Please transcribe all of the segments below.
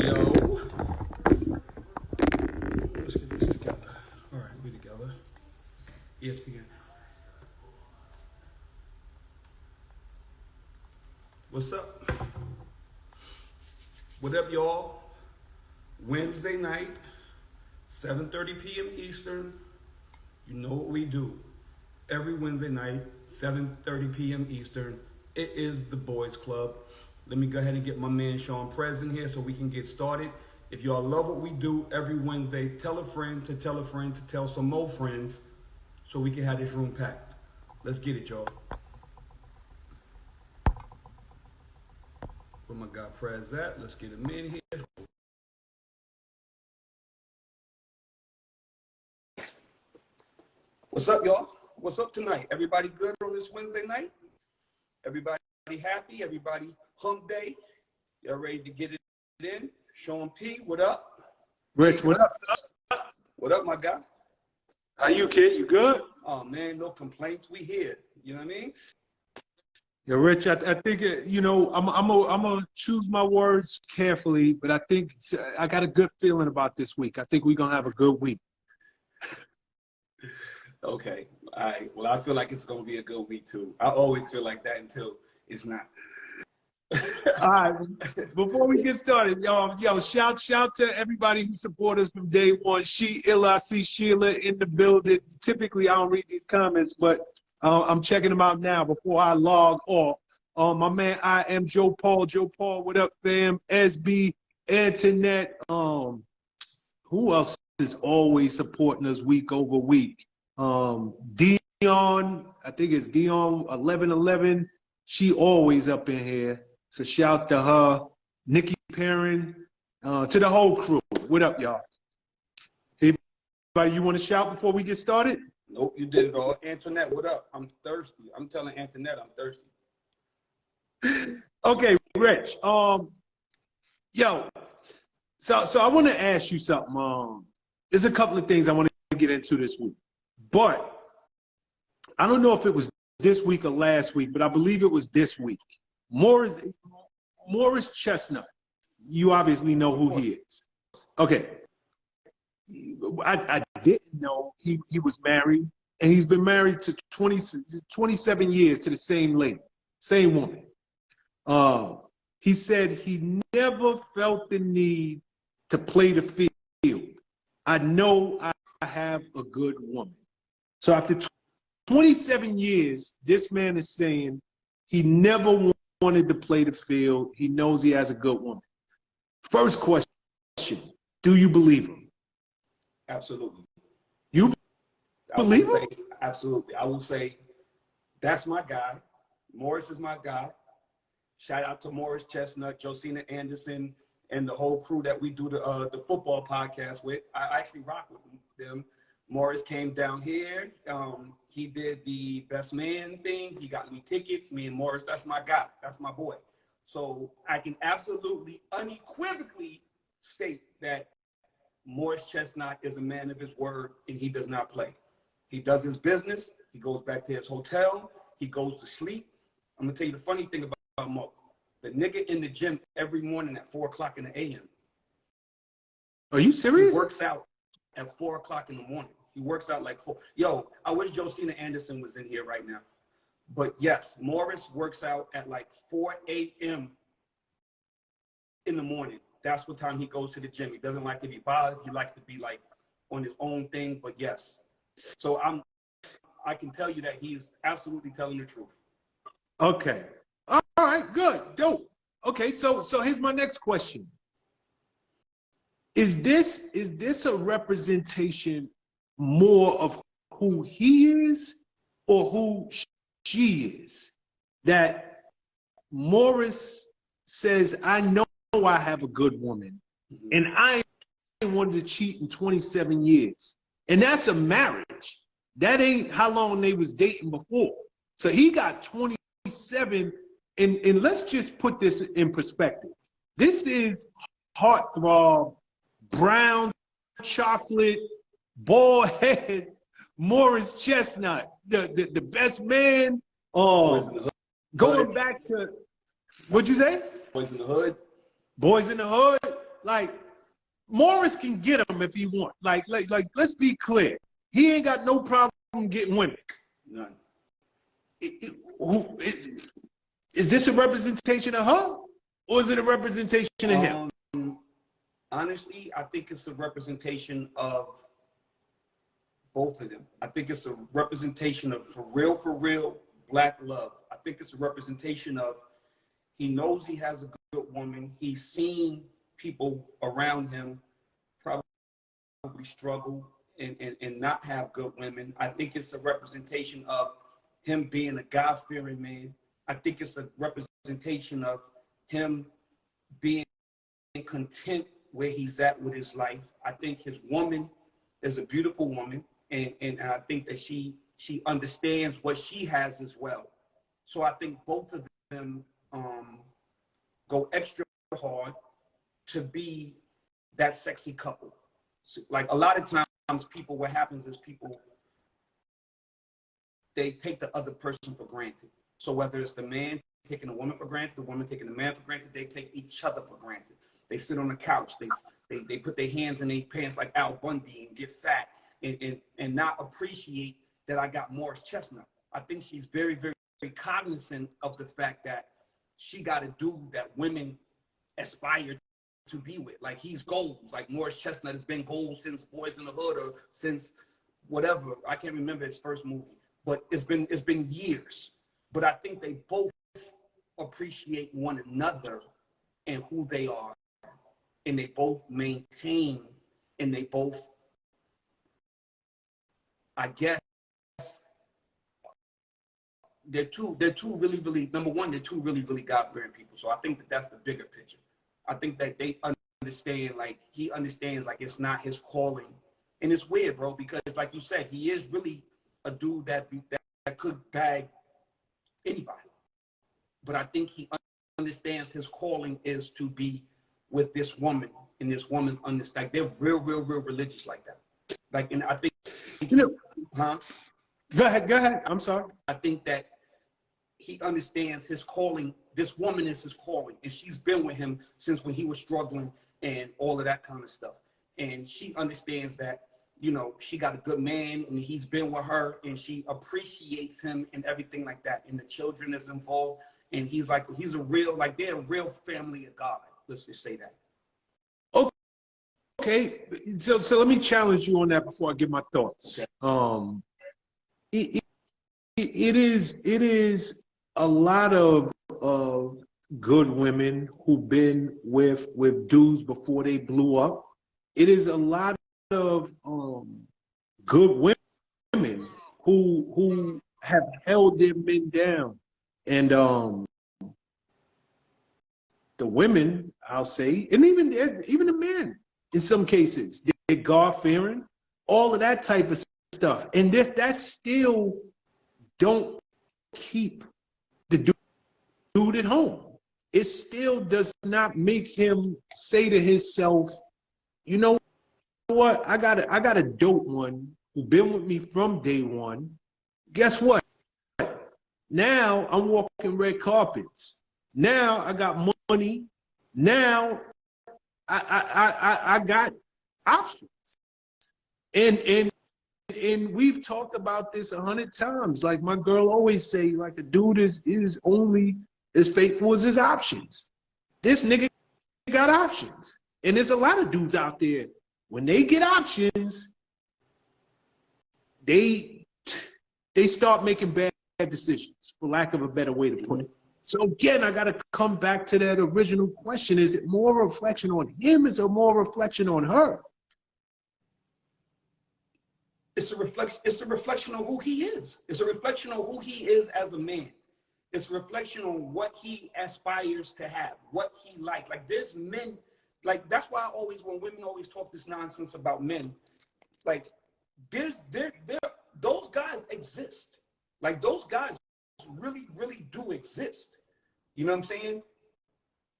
Yo, let's get this together. All right, we together. ESPN. What's up? What up, y'all? Wednesday night, 7:30 p.m. Eastern. You know what we do. Every Wednesday night, 7:30 p.m. Eastern. It is the Boys Club. Let me go ahead and get my man Sean Prez in here so we can get started. If y'all love what we do every Wednesday, tell a friend to tell a friend to tell some more friends so we can have this room packed. Let's get it, y'all. Where my guy Prez at? Let's get him in here. What's up, y'all? What's up tonight? Everybody good on this Wednesday night? Everybody happy? Everybody hump day? Y'all ready to get it in? Sean P, what up? Rich, what up? What up, my guy? How you, kid? You good? Oh, man, no complaints. We here. You know what I mean? Yeah, Rich, I think, I'm gonna choose my words carefully, but I think I got a good feeling about this week. I think we're going to have a good week. Okay. All right. Well, I feel like it's going to be a good week, too. I always feel like that until it's not. All right. Before we get started, shout to everybody who support us from day one. I see Sheila in the building. Typically, I don't read these comments, but I'm checking them out now before I log off. My man, I am Joe Paul. Joe Paul, what up, fam? SB, Antoinette. Who else is always supporting us week over week? Dion, I think it's Dion 1111. She always up in here. So shout to her. Nikki Perrin, to the whole crew. What up, y'all? Anybody you want to shout before we get started? Nope, you did it all. Antoinette, what up? I'm thirsty. I'm telling Antoinette I'm thirsty. Okay, Rich. So I want to ask you something. There's a couple of things I want to get into this week. But I don't know if it was this week or last week, but I believe it was this week. Morris Chestnut. You obviously know who he is. Okay. I didn't know he was married, and he's been married to 27 years to the same lady, same woman. He said he never felt the need to play the field. I know I have a good woman. So after 27 years, this man is saying he never wanted to play the field. He knows he has a good woman. First question, do you believe him? Absolutely. You believe him? Absolutely. I will say that's my guy. Morris is my guy. Shout out to Morris Chestnut, Josina Anderson, and the whole crew that we do the football podcast with. I actually rock with them. Morris came down here. He did the best man thing. He got me tickets. Me and Morris, that's my guy. That's my boy. So I can absolutely, unequivocally state that Morris Chestnut is a man of his word, and he does not play. He does his business. He goes back to his hotel. He goes to sleep. I'm going to tell you the funny thing about Mo. The nigga in the gym every morning at 4 o'clock in the a.m. Are you serious? He works out at 4 o'clock in the morning. He works out like 4. Yo, I wish Josina Anderson was in here right now. But yes, Morris works out at like 4 a.m. in the morning. That's what time he goes to the gym. He doesn't like to be bothered. He likes to be like on his own thing. But yes, so I can tell you that he's absolutely telling the truth. Okay. All right. Good. Dope. Okay. So here's my next question. Is this a representation more of who he is or who she is? That Morris says, I know I have a good woman, and I ain't wanted to cheat in 27 years. And that's a marriage. That ain't how long they was dating before. So he got 27, and let's just put this in perspective. This is heartthrob, brown chocolate, bald head, Morris Chestnut, the best man. Going back to, what'd you say? Boys in the Hood. Boys in the Hood. like Morris can get him if he wants. Like, let's be clear. He ain't got no problem getting women. None. Is this a representation of her, or is it a representation of him? Honestly, I think it's a representation of both of them. I think it's a representation of for real, black love. I think it's a representation of he knows he has a good woman. He's seen people around him probably struggle and not have good women. I think it's a representation of him being a God-fearing man. I think it's a representation of him being content where he's at with his life. I think his woman is a beautiful woman, and I think that she understands what she has as well. So I think both of them go extra hard to be that sexy couple. So, like a lot of times people, what happens is people, they take the other person for granted. So whether it's the man taking the woman for granted, the woman taking the man for granted, they take each other for granted. They sit on the couch, they put their hands in their pants like Al Bundy and get fat and not appreciate that I got Morris Chestnut. I think she's very, very, very cognizant of the fact that she got a dude that women aspire to be with. Like he's goals. Like Morris Chestnut has been goals since Boys in the Hood or since whatever. I can't remember his first movie, but it's been years. But I think they both appreciate one another and who they are. And they both maintain, and they both, I guess, they're two really, really, number one, they're two really, really God-fearing people. So I think that that's the bigger picture. I think that they understand, like, he understands, like, it's not his calling. And it's weird, bro, because like you said, he is really a dude that could bag anybody. But I think he understands his calling is to be with this woman, and this woman's understand. They're real religious like that. Like, and I think, Go ahead. I'm sorry. I think that he understands his calling. This woman is his calling, and she's been with him since when he was struggling and all of that kind of stuff. And she understands that, you know, she got a good man, and he's been with her, and she appreciates him and everything like that. And the children is involved, and he's a real, like, they're a real family of God. Let's just say that. Okay, so let me challenge you on that before I give my thoughts. Okay. It is a lot of good women who've been with dudes before they blew up. It is a lot of good women who have held their men down, and the women, I'll say, and even the men, in some cases, they're God-fearing, all of that type of stuff. And that still don't keep the dude at home. It still does not make him say to himself, you know what, I got a dope one who been with me from day one. Guess what? Now I'm walking red carpets. Now I got money. Now I got options. And we've talked about this 100 times. Like my girl always say, like a dude is only as faithful as his options. This nigga got options. And there's a lot of dudes out there, when they get options, they start making bad decisions, for lack of a better way to put it. So again, I got to come back to that original question. Is it more a reflection on him? Is it more a reflection on her? It's a reflection of who he is. It's a reflection of who he is as a man. It's a reflection on what he aspires to have, what he likes. Like there's men, like that's why I always, when women always talk this nonsense about men, like those guys exist. Like those guys really do exist. You know what I'm saying?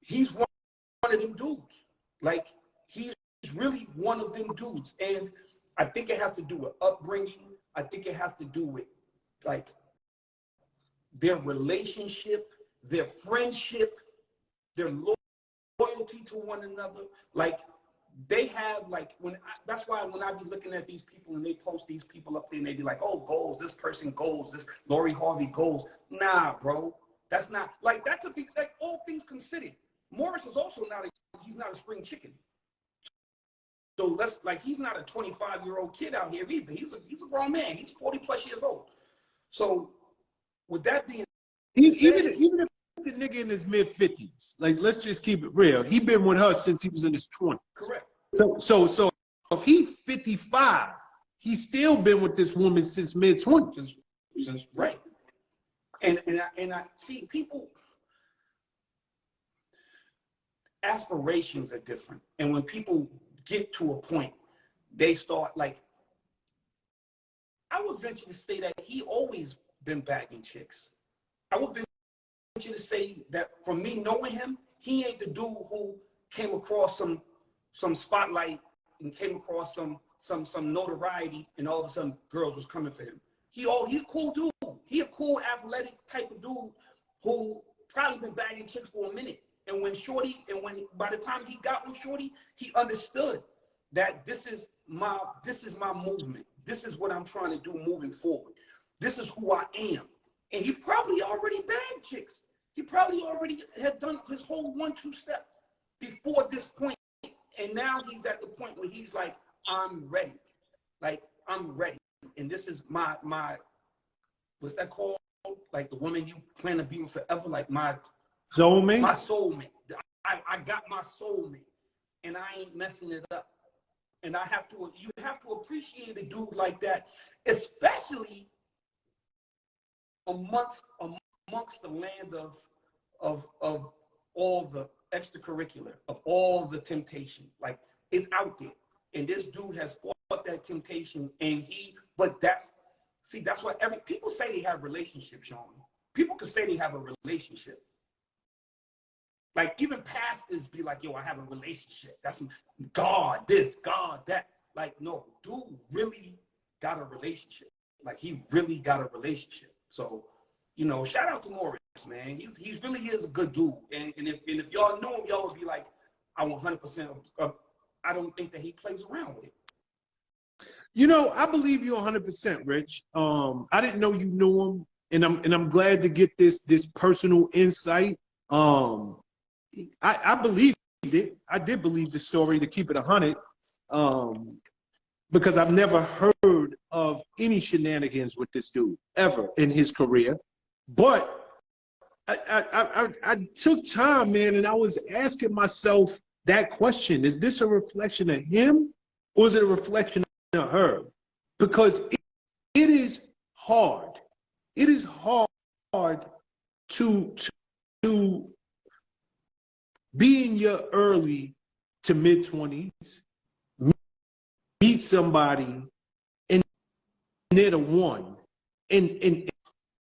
He's one of them dudes. Like he's really one of them dudes. And I think it has to do with upbringing. I think it has to do with like their relationship, their friendship, their loyalty to one another. Like they have like that's why when I be looking at these people and they post these people up there and they be like, oh, goals, this person goals, this Lori Harvey goals. Nah, bro. That's not like that could be like all things considered. Morris is also he's not a spring chicken. So let's like he's not a 25-year-old kid out here either. He's a grown man. He's 40 plus years old. So with that being even if the nigga in his mid-50s, like let's just keep it real, he been with her since he was in his 20s. Correct. So if he's 55, he's still been with this woman since mid-20s. Right. And I see people aspirations are different. And when people get to a point, they start like I would venture to say that he always been bagging chicks. I would venture to say that from me knowing him, he ain't the dude who came across some spotlight and came across some notoriety and all of a sudden girls was coming for him. He a cool dude. He a cool athletic type of dude who probably been bagging chicks for a minute. And when by the time he got with Shorty, he understood that this is my movement. This is what I'm trying to do moving forward. This is who I am. And he probably already bagged chicks. He probably already had done his whole 1-2 step before this point. And now he's at the point where he's like, I'm ready. Like, I'm ready. And this is my what's that called? Like the woman you plan to be with forever, like my soulmate. My soulmate. I got my soulmate. And I ain't messing it up. And you have to appreciate a dude like that, especially amongst the land of all the extracurricular, of all the temptation. Like it's out there. And this dude has fought that temptation that's why people say they have relationships, Sean. People can say they have a relationship. Like even pastors be like, yo, I have a relationship. That's God, this, God, that. Like, no, dude really got a relationship. Like he really got a relationship. So, shout out to Morris, man. He's really is a good dude. And if y'all knew him, y'all would be like, I 100%. I don't think that he plays around with it. I believe you 100%, Rich. I didn't know you knew him, and I'm glad to get this personal insight. I believed it. I did believe the story, to keep it 100, because I've never heard of any shenanigans with this dude ever in his career. But I took time, man, and I was asking myself that question: is this a reflection of him, or is it a reflection of her? Because it is hard. It is hard to be in your early to mid-20s, meet somebody, and they're the one, and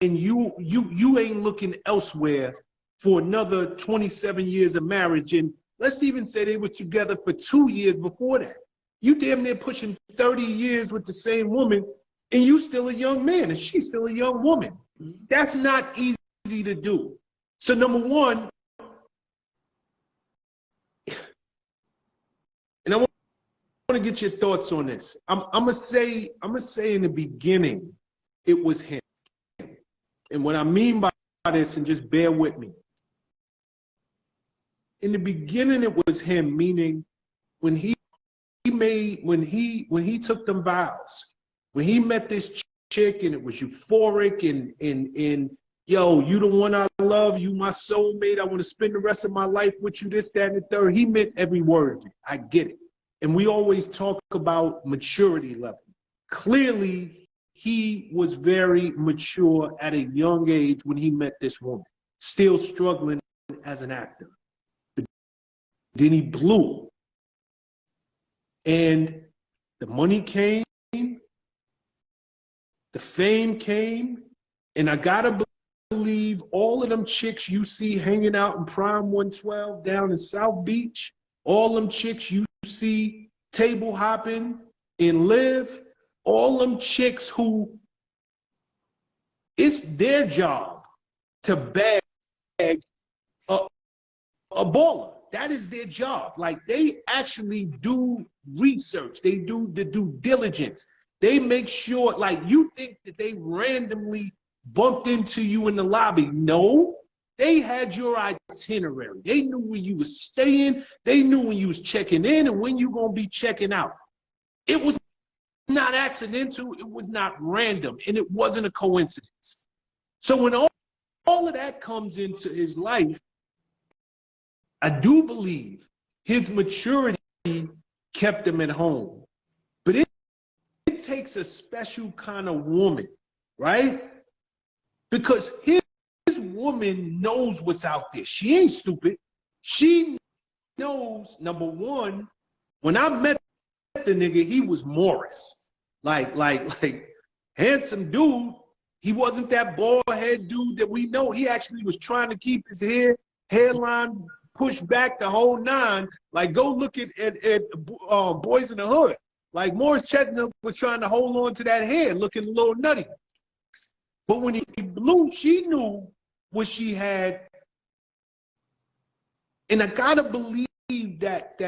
you ain't looking elsewhere for another 27 years of marriage. And let's even say they were together for 2 years before that. You damn near pushing 30 years with the same woman, and you still a young man, and she's still a young woman. That's not easy to do. So number one, and I want to get your thoughts on this. I'm gonna say in the beginning, it was him. And what I mean by this, and just bear with me. In the beginning, it was him, meaning when he took them vows, when he met this chick and it was euphoric and yo, you the one I love, you my soulmate, I want to spend the rest of my life with you, this, that, and the third. He meant every word of it. I get it. And we always talk about maturity level. Clearly, he was very mature at a young age when he met this woman, still struggling as an actor. But then he blew. And the money came, the fame came, and I gotta believe all of them chicks you see hanging out in Prime 112 down in South Beach, all them chicks you see table hopping in Live, all them chicks who it's their job to bag a baller. That is their job. Like, they actually do research. They do the due diligence. They make sure, like, you think that they randomly bumped into you in the lobby. No, they had your itinerary. They knew where you was staying. They knew when you was checking in and when you gonna be checking out. It was not accidental. It was not random, and it wasn't a coincidence. So when all of that comes into his life, I do believe his maturity kept him at home. But it takes a special kind of woman, right? Because his woman knows what's out there. She ain't stupid. She knows, number one, when I met the nigga, he was Morris. Like handsome dude. He wasn't that bald head dude that we know. He actually was trying to keep his hairline pushed back the whole nine. Like, go look at Boys in the Hood. Like, Morris Chestnut was trying to hold on to that hair, looking a little nutty. But when he blew, she knew what she had. And I gotta believe that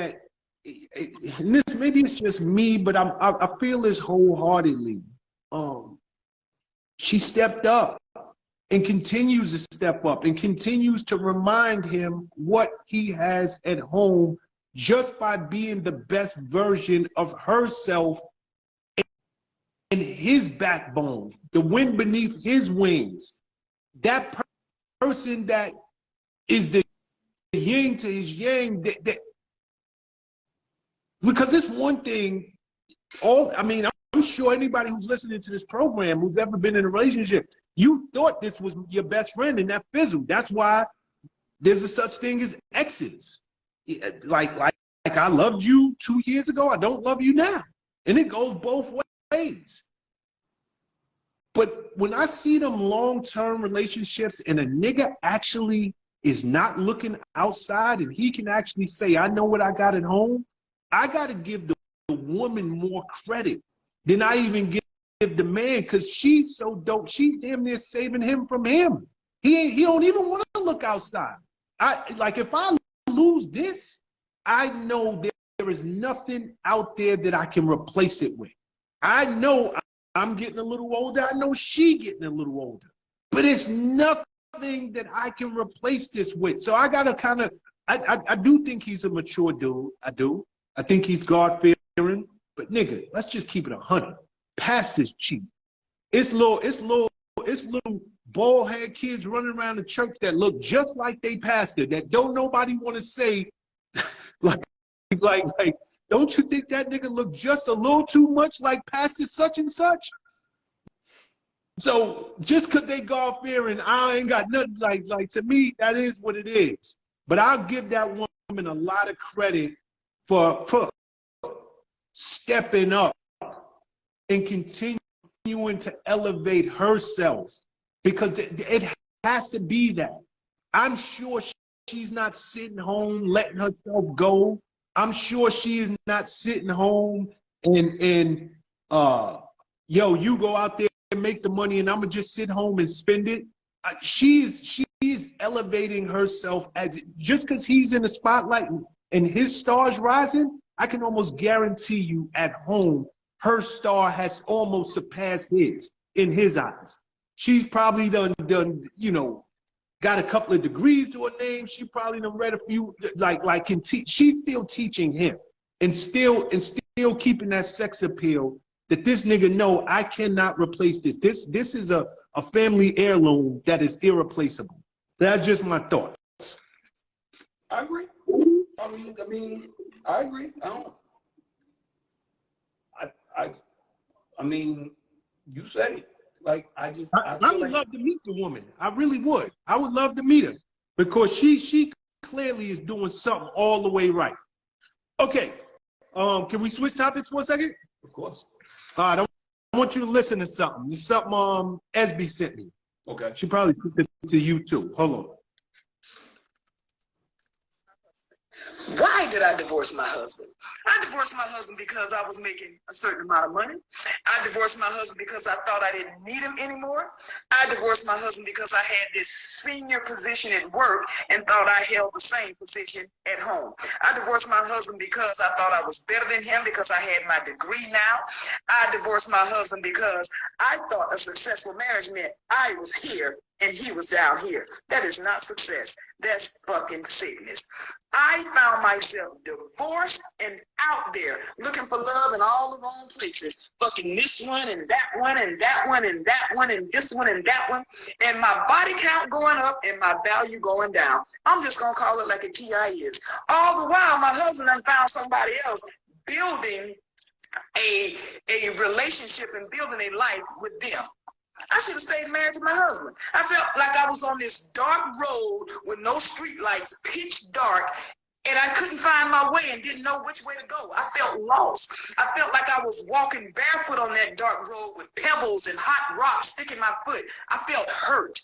and this, maybe it's just me, but I feel this wholeheartedly. She stepped up and continues to step up and continues to remind him what he has at home just by being the best version of herself and his backbone, the wind beneath his wings. That person that is the yin to his yang, because it's one thing, I'm sure anybody who's listening to this program who's ever been in a relationship, you thought this was your best friend and that fizzled. That's why there's a such thing as exes. Like I loved you 2 years ago, I don't love you now. And it goes both ways. But when I see them long-term relationships and a nigga actually is not looking outside and he can actually say, I know what I got at home, I got to give the woman more credit than I even give the man, because she's so dope. She's damn near saving him from him. He don't even want to look outside. If I lose this, I know there is nothing out there that I can replace it with. I know I'm getting a little older. I know she getting a little older. But it's nothing that I can replace this with. So I got to kind of, I do think he's a mature dude. I do. I think he's God-fearing. But nigga, let's just keep it 100. Pastor's cheap. It's little bald head kids running around the church that look just like they pastor, that don't nobody want to say, like, don't you think that nigga look just a little too much like Pastor such and such? So just because they God-fearing, I ain't got nothing, like to me, that is what it is. But I'll give that woman a lot of credit for stepping up and continuing to elevate herself, because it has to be that. I'm sure she's not sitting home letting herself go. I'm sure she is not sitting home and yo, you go out there and make the money and I'm gonna just sit home and spend it. She is elevating herself, as just because he's in the spotlight and his star's rising, I can almost guarantee you at home, her star has almost surpassed his in his eyes. She's probably done, got a couple of degrees to her name. She probably done read a few, she's still teaching him and still keeping that sex appeal that this nigga know I cannot replace this. This is a family heirloom that is irreplaceable. That's just my thoughts. I agree. I agree. I mean, you said it. Like, I would love to meet the woman. I really would. I would love to meet her because she clearly is doing something all the way right. Okay. Can we switch topics for a second? Of course. I want you to listen to something. It's something SB sent me. Okay. She probably sent it to you too. Hold on. Why Why did I divorce my husband? I divorced my husband because I was making a certain amount of money. I divorced my husband because I thought I didn't need him anymore. I divorced my husband because I had this senior position at work and thought I held the same position at home. I divorced my husband because I thought I was better than him because I had my degree now. I divorced my husband because I thought a successful marriage meant I was here and he was down here. That is not success. That's fucking sickness. I found myself divorced and out there looking for love in all the wrong places. Fucking this one and that one and that one and that one and this one and that one. And my body count going up and my value going down. I'm just going to call it like a TI is. All the while, my husband done found somebody else building a relationship and building a life with them. I should have stayed married to my husband. I felt like I was on this dark road with no street lights, pitch dark, and I couldn't find my way and didn't know which way to go. I felt lost. I felt like I was walking barefoot on that dark road with pebbles and hot rocks sticking my foot. I felt hurt.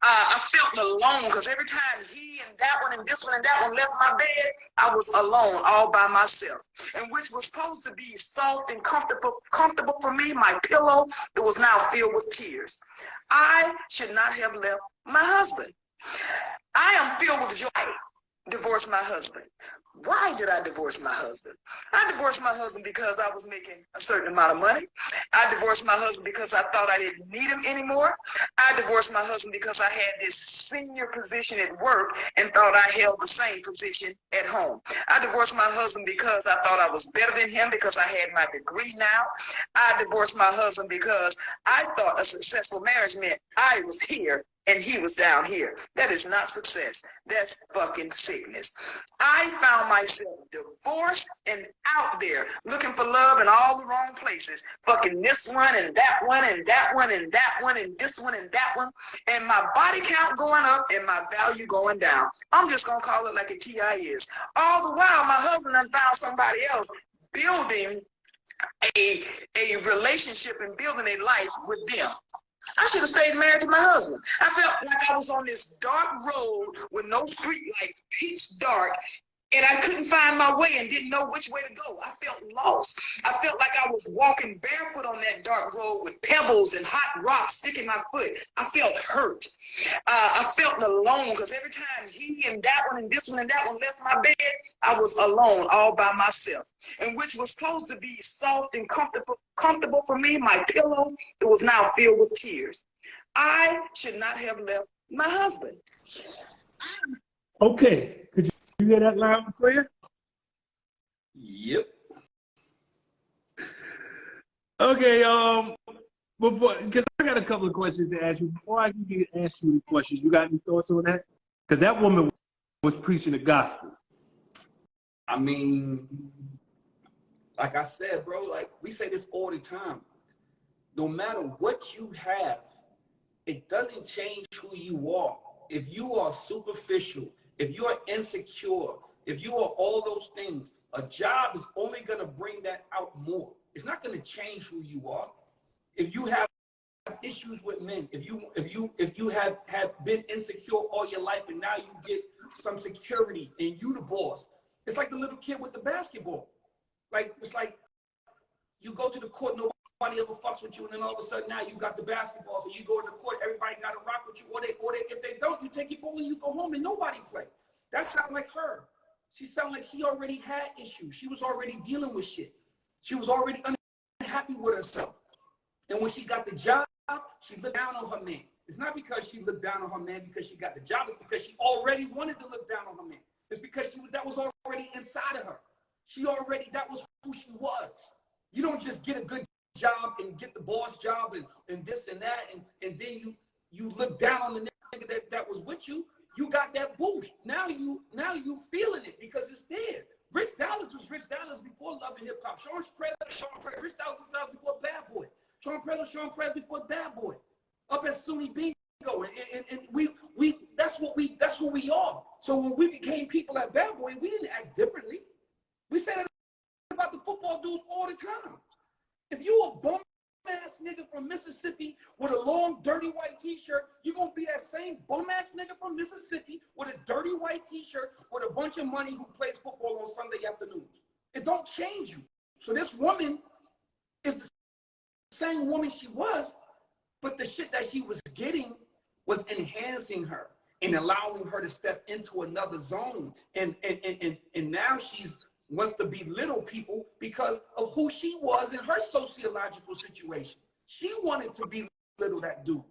I felt alone because every time he and that one and this one and that one left my bed, I was alone all by myself. And which was supposed to be soft and comfortable for me, my pillow, it was now filled with tears. I should not have left my husband. I am filled with joy. Divorce my husband. Why did I divorce my husband? I divorced my husband because I was making a certain amount of money. I divorced my husband because I thought I didn't need him anymore. I divorced my husband because I had this senior position at work and thought I held the same position at home. I divorced my husband because I thought I was better than him because I had my degree now. I divorced my husband because I thought a successful marriage meant I was here and he was down here. That is not success. That's fucking sickness. I found myself divorced and out there looking for love in all the wrong places. Fucking this one and that one and that one and that one and this one and that one. And my body count going up and my value going down. I'm just going to call it like a TI is. All the while, my husband done found somebody else building a relationship and building a life with them. I should have stayed married to my husband. I felt like I was on this dark road with no street lights, pitch dark, and I couldn't find my way and didn't know which way to go. I felt lost. I felt like I was walking barefoot on that dark road with pebbles and hot rocks sticking my foot. I felt hurt. I felt alone because every time he and that one and this one and that one left my bed, I was alone all by myself. And which was supposed to be soft and comfortable for me, my pillow, it was now filled with tears. I should not have left my husband. Okay, could you hear that loud and clear? Yep. Okay, because I got a couple of questions to ask you. Before I can ask you the questions, you got any thoughts on that? Because that woman was preaching the gospel. I mean, like I said, bro, like we say this all the time. No matter what you have, it doesn't change who you are. If you are superficial, if you are insecure, if you are all those things, a job is only going to bring that out more. It's not going to change who you are. If you have issues with men, if you have been insecure all your life and now you get some security and you the boss, it's like the little kid with the basketball. Like it's like you go to the court, nobody ever fucks with you, and then all of a sudden now you got the basketball, so you go to the court, everybody got to rock with you, or if they don't, you take your ball and you go home and nobody play. That sounds like her. She sounded like she already had issues. She was already dealing with shit. She was already unhappy with herself. And when she got the job, she looked down on her man. It's not because she looked down on her man because she got the job. It's because she already wanted to look down on her man. It's because that was already inside of her. That was who she was. You don't just get a good job and get the boss job and this and that, and then you look down on the nigga that was with you. You got that boost. Now you feeling it because it's there. Rich Dallas was Rich Dallas before Love and Hip Hop. Sean Prez, Rich Dallas was before Bad Boy. Sean Prez before Bad Boy. Up at SUNY Bingo, and we that's what we are. So when we became people at Bad Boy, we didn't act differently. We said that about the football dudes all the time. If you a bum ass nigga from Mississippi with a long, dirty white t-shirt, you're going to be that same bum ass nigga from Mississippi with a dirty white t-shirt with a bunch of money who plays football on Sunday afternoons. It don't change you. So this woman is the same woman she was, but the shit that she was getting was enhancing her and allowing her to step into another zone. And now she's wants to belittle people because of who she was in her sociological situation. She wanted to belittle that dude.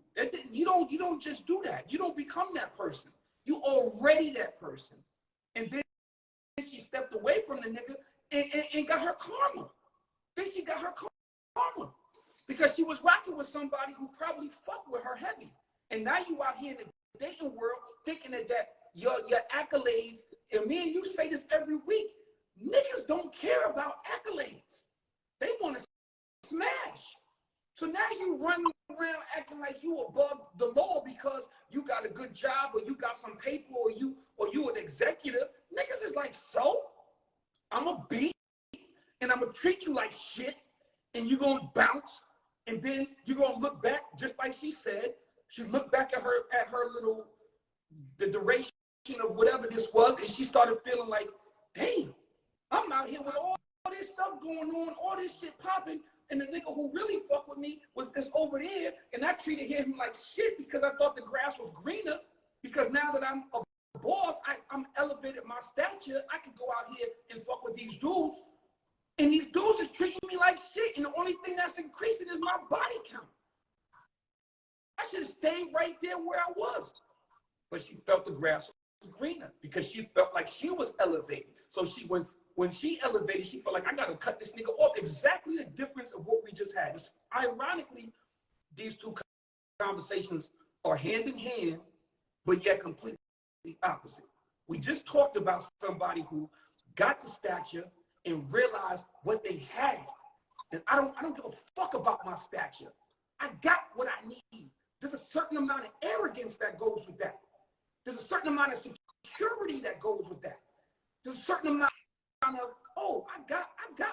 You don't just do that. You don't become that person. You already that person. And then she stepped away from the nigga and got her karma. Then she got her karma because she was rocking with somebody who probably fucked with her heavy. And now you out here in the dating world thinking that your accolades, and me and you say this every week, niggas don't care about accolades. They want to smash. So now you running around acting like you above the law because you got a good job or you got some paper or you an executive. Niggas is like, so I'm gonna beat and I'm gonna treat you like shit and you're gonna bounce and then you're gonna look back just like she said. She looked back at her little the duration of whatever this was and she started feeling like, damn, I'm out here with all this stuff going on, all this shit popping, and the nigga who really fucked with me was this over there, and I treated him like shit because I thought the grass was greener. Because now that I'm a boss, I'm elevated my stature. I could go out here and fuck with these dudes, and these dudes is treating me like shit, and the only thing that's increasing is my body count. I should have stayed right there where I was. But she felt the grass was greener because she felt like she was elevated. So when she elevated, she felt like, I got to cut this nigga off. Exactly the difference of what we just had. It's, ironically, these two conversations are hand in hand, but yet completely opposite. We just talked about somebody who got the stature and realized what they had. And I don't give a fuck about my stature. I got what I need. There's a certain amount of arrogance that goes with that. There's a certain amount of security that goes with that. There's a certain amount of, oh, I got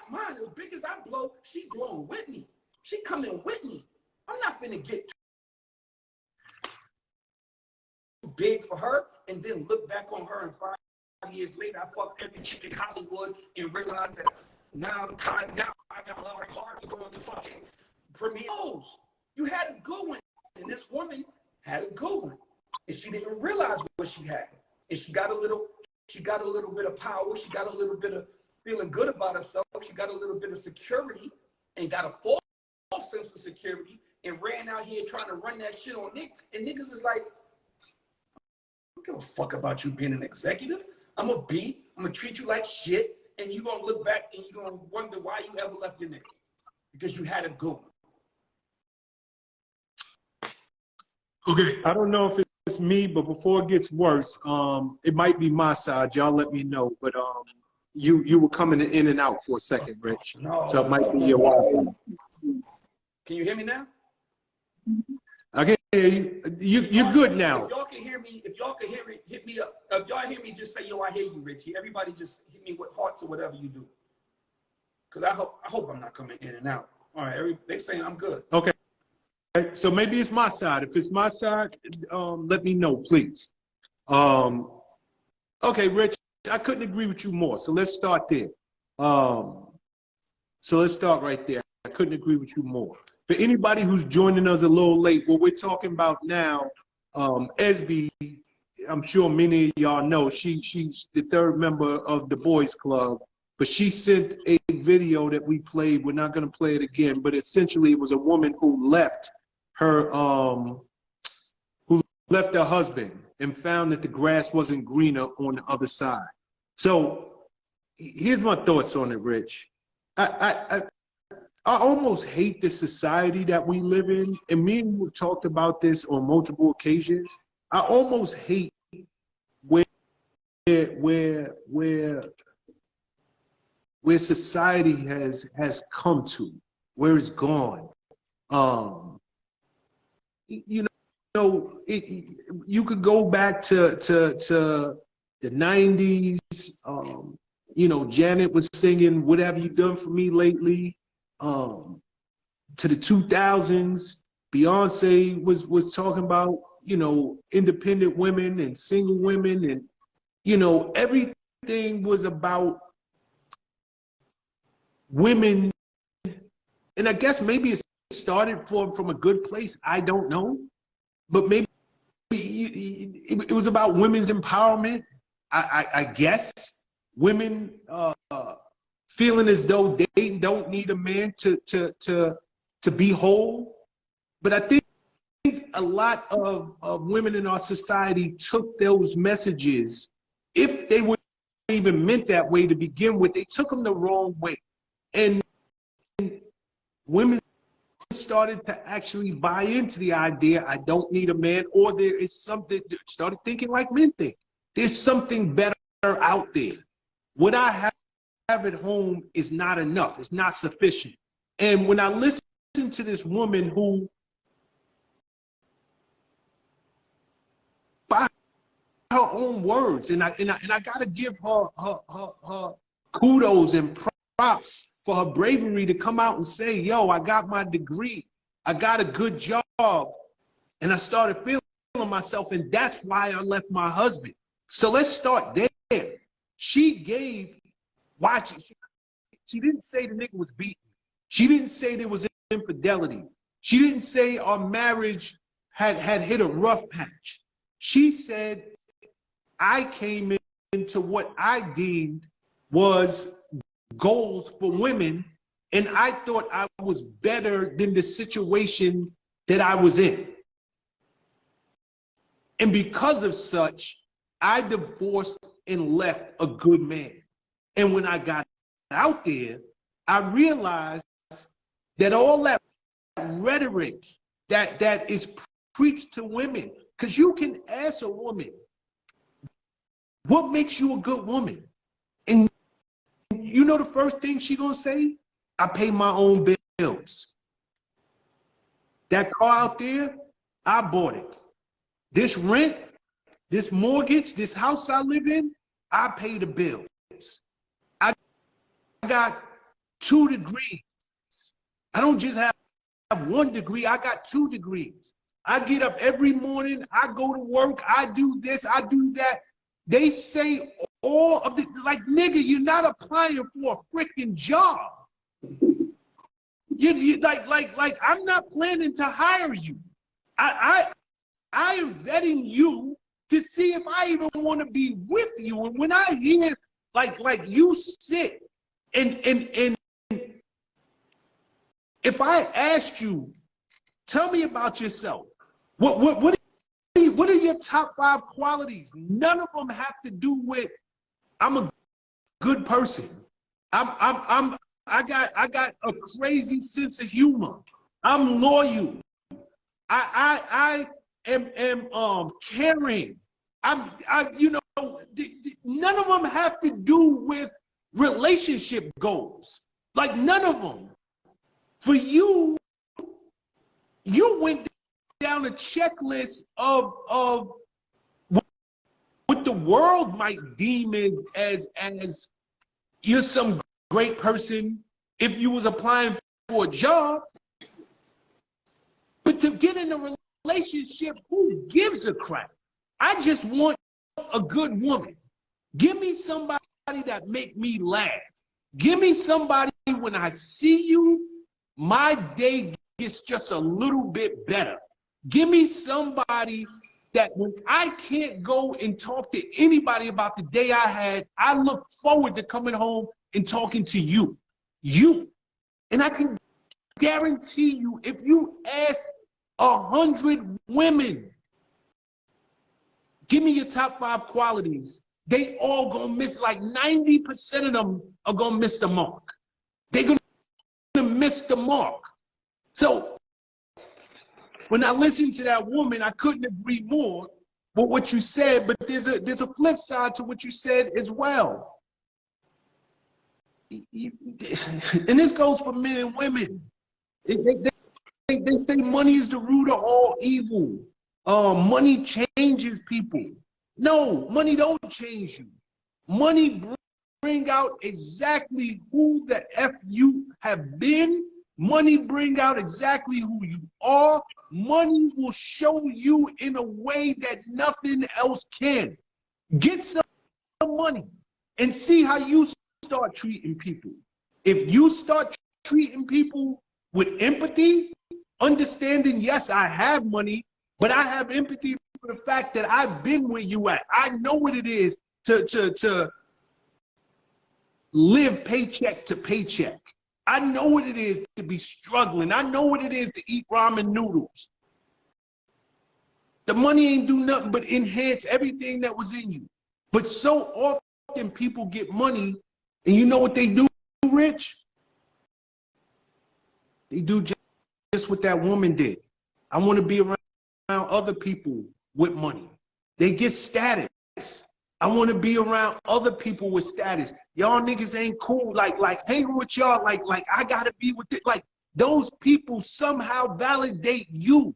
mine. As big as I blow, she blowing with me. She coming with me. I'm not finna get too big for her and then look back on her and 5 years later, I fucked every chick in Hollywood and realized that now I'm tied down. I got a lot of hard to go into fucking premieres. You had a good one, and this woman had a good one, and she didn't realize what she had, and she got a little bit of power. She got a little bit of feeling good about herself. She got a little bit of security, and got a false sense of security, and ran out here trying to run that shit on Nick. And niggas is like, I don't give a fuck about you being an executive. I'm gonna treat you like shit, and you're gonna look back and you're gonna wonder why you ever left your nigga. Because you had a good one. Okay, I don't know if it's me, but before it gets worse, it might be my side. Y'all let me know. But you were coming in and out for a second, Rich. No. So it might be your wife. Can you hear me now? I can hear you. You're good now. If y'all can hear me, hit me up. If y'all hear me, just say, yo, I hear you, Richie. Everybody just hit me with hearts or whatever you do. Because I hope I'm not coming in and out. All right, they saying I'm good. Okay. So maybe it's my side. If it's my side, let me know, please. Okay, Rich, I couldn't agree with you more. So let's start there. So let's start right there. I couldn't agree with you more. For anybody who's joining us a little late, what we're talking about now, Esby, I'm sure many of y'all know, she's the third member of the Boys Club, but she sent a video that we played. We're not going to play it again, but essentially it was a woman who left her husband and found that the grass wasn't greener on the other side. So here's my thoughts on it, Rich. I almost hate the society that we live in, and me and you have talked about this on multiple occasions. I almost hate where society has come to, where it's gone. You know, you could go back to the 90s. You know, Janet was singing "What Have You Done for Me Lately." to the 2000s, Beyonce was talking about, you know, independent women and single women, and, you know, everything was about women. And I guess maybe it started from a good place. I don't know. But maybe it was about women's empowerment. I guess women feeling as though they don't need a man to be whole. But I think a lot of women in our society took those messages, if they were even meant that way to begin with, they took them the wrong way. And women started to actually buy into the idea, I don't need a man, or there is something, started thinking like men think. There's something better out there. What I have at home is not enough. It's not sufficient. And when I listen to this woman who, by her own words, and I gotta give her kudos and props for her bravery to come out and say, yo, I got my degree, I got a good job, and I started feeling myself, and that's why I left my husband. So let's start there. She gave, she didn't say the nigga was beaten. She didn't say there was infidelity. She didn't say our marriage had hit a rough patch. She said, I came into what I deemed was goals for women, and I thought I was better than the situation that I was in. And because of such, I divorced and left a good man. And when I got out there, I realized that all that rhetoric that is preached to women, because you can ask a woman, what makes you a good woman? And you know the first thing she gonna say? I pay my own bills. That car out there, I bought it. This rent, this mortgage, this house I live in, I pay the bills. I got 2 degrees. I don't just have 1 degree, I got 2 degrees. I get up every morning, I go to work, I do this, I do that. They say all of the, like, nigga, you're not applying for a freaking job. You like I'm not planning to hire you. I am vetting you to see if I even want to be with you. And when I hear like you sit and if I asked you, tell me about yourself. What are your top 5 qualities? None of them have to do with I'm a good person. I got a crazy sense of humor. I'm loyal. I am caring. You know, none of them have to do with relationship goals. Like, none of them. For you, you went down a checklist of what the world might deem as you're some great person if you was applying for a job. But to get in a relationship, who gives a crap? I just want a good woman. Give me somebody that make me laugh. Give me somebody when I see you, my day gets just a little bit better. Give me somebody that when I can't go and talk to anybody about the day I had, I look forward to coming home and talking to you. You. And I can guarantee you, if you ask 100 women, give me your top 5 qualities, they all gonna miss, like 90% of them are gonna miss the mark. They're gonna miss the mark. So when I listened to that woman, I couldn't agree more with what you said, but there's a flip side to what you said as well. And this goes for men and women. They say money is the root of all evil. Money changes people. No, money don't change you. Money bring out exactly who the F you have been Money bring out exactly who you are. Money will show you in a way that nothing else can. Get some money and see how you start treating people. If you start treating people with empathy, understanding, yes, I have money, but I have empathy for the fact that I've been where you at. I know what it is to live paycheck to paycheck. I know what it is to be struggling. I know what it is to eat ramen noodles. The money ain't do nothing but enhance everything that was in you. But so often people get money, and you know what they do, Rich? They do just what that woman did. I want to be around other people with money. They get status. I want to be around other people with status. Y'all niggas ain't cool. Like hanging with y'all. Like I gotta be with it. Like those people somehow validate you.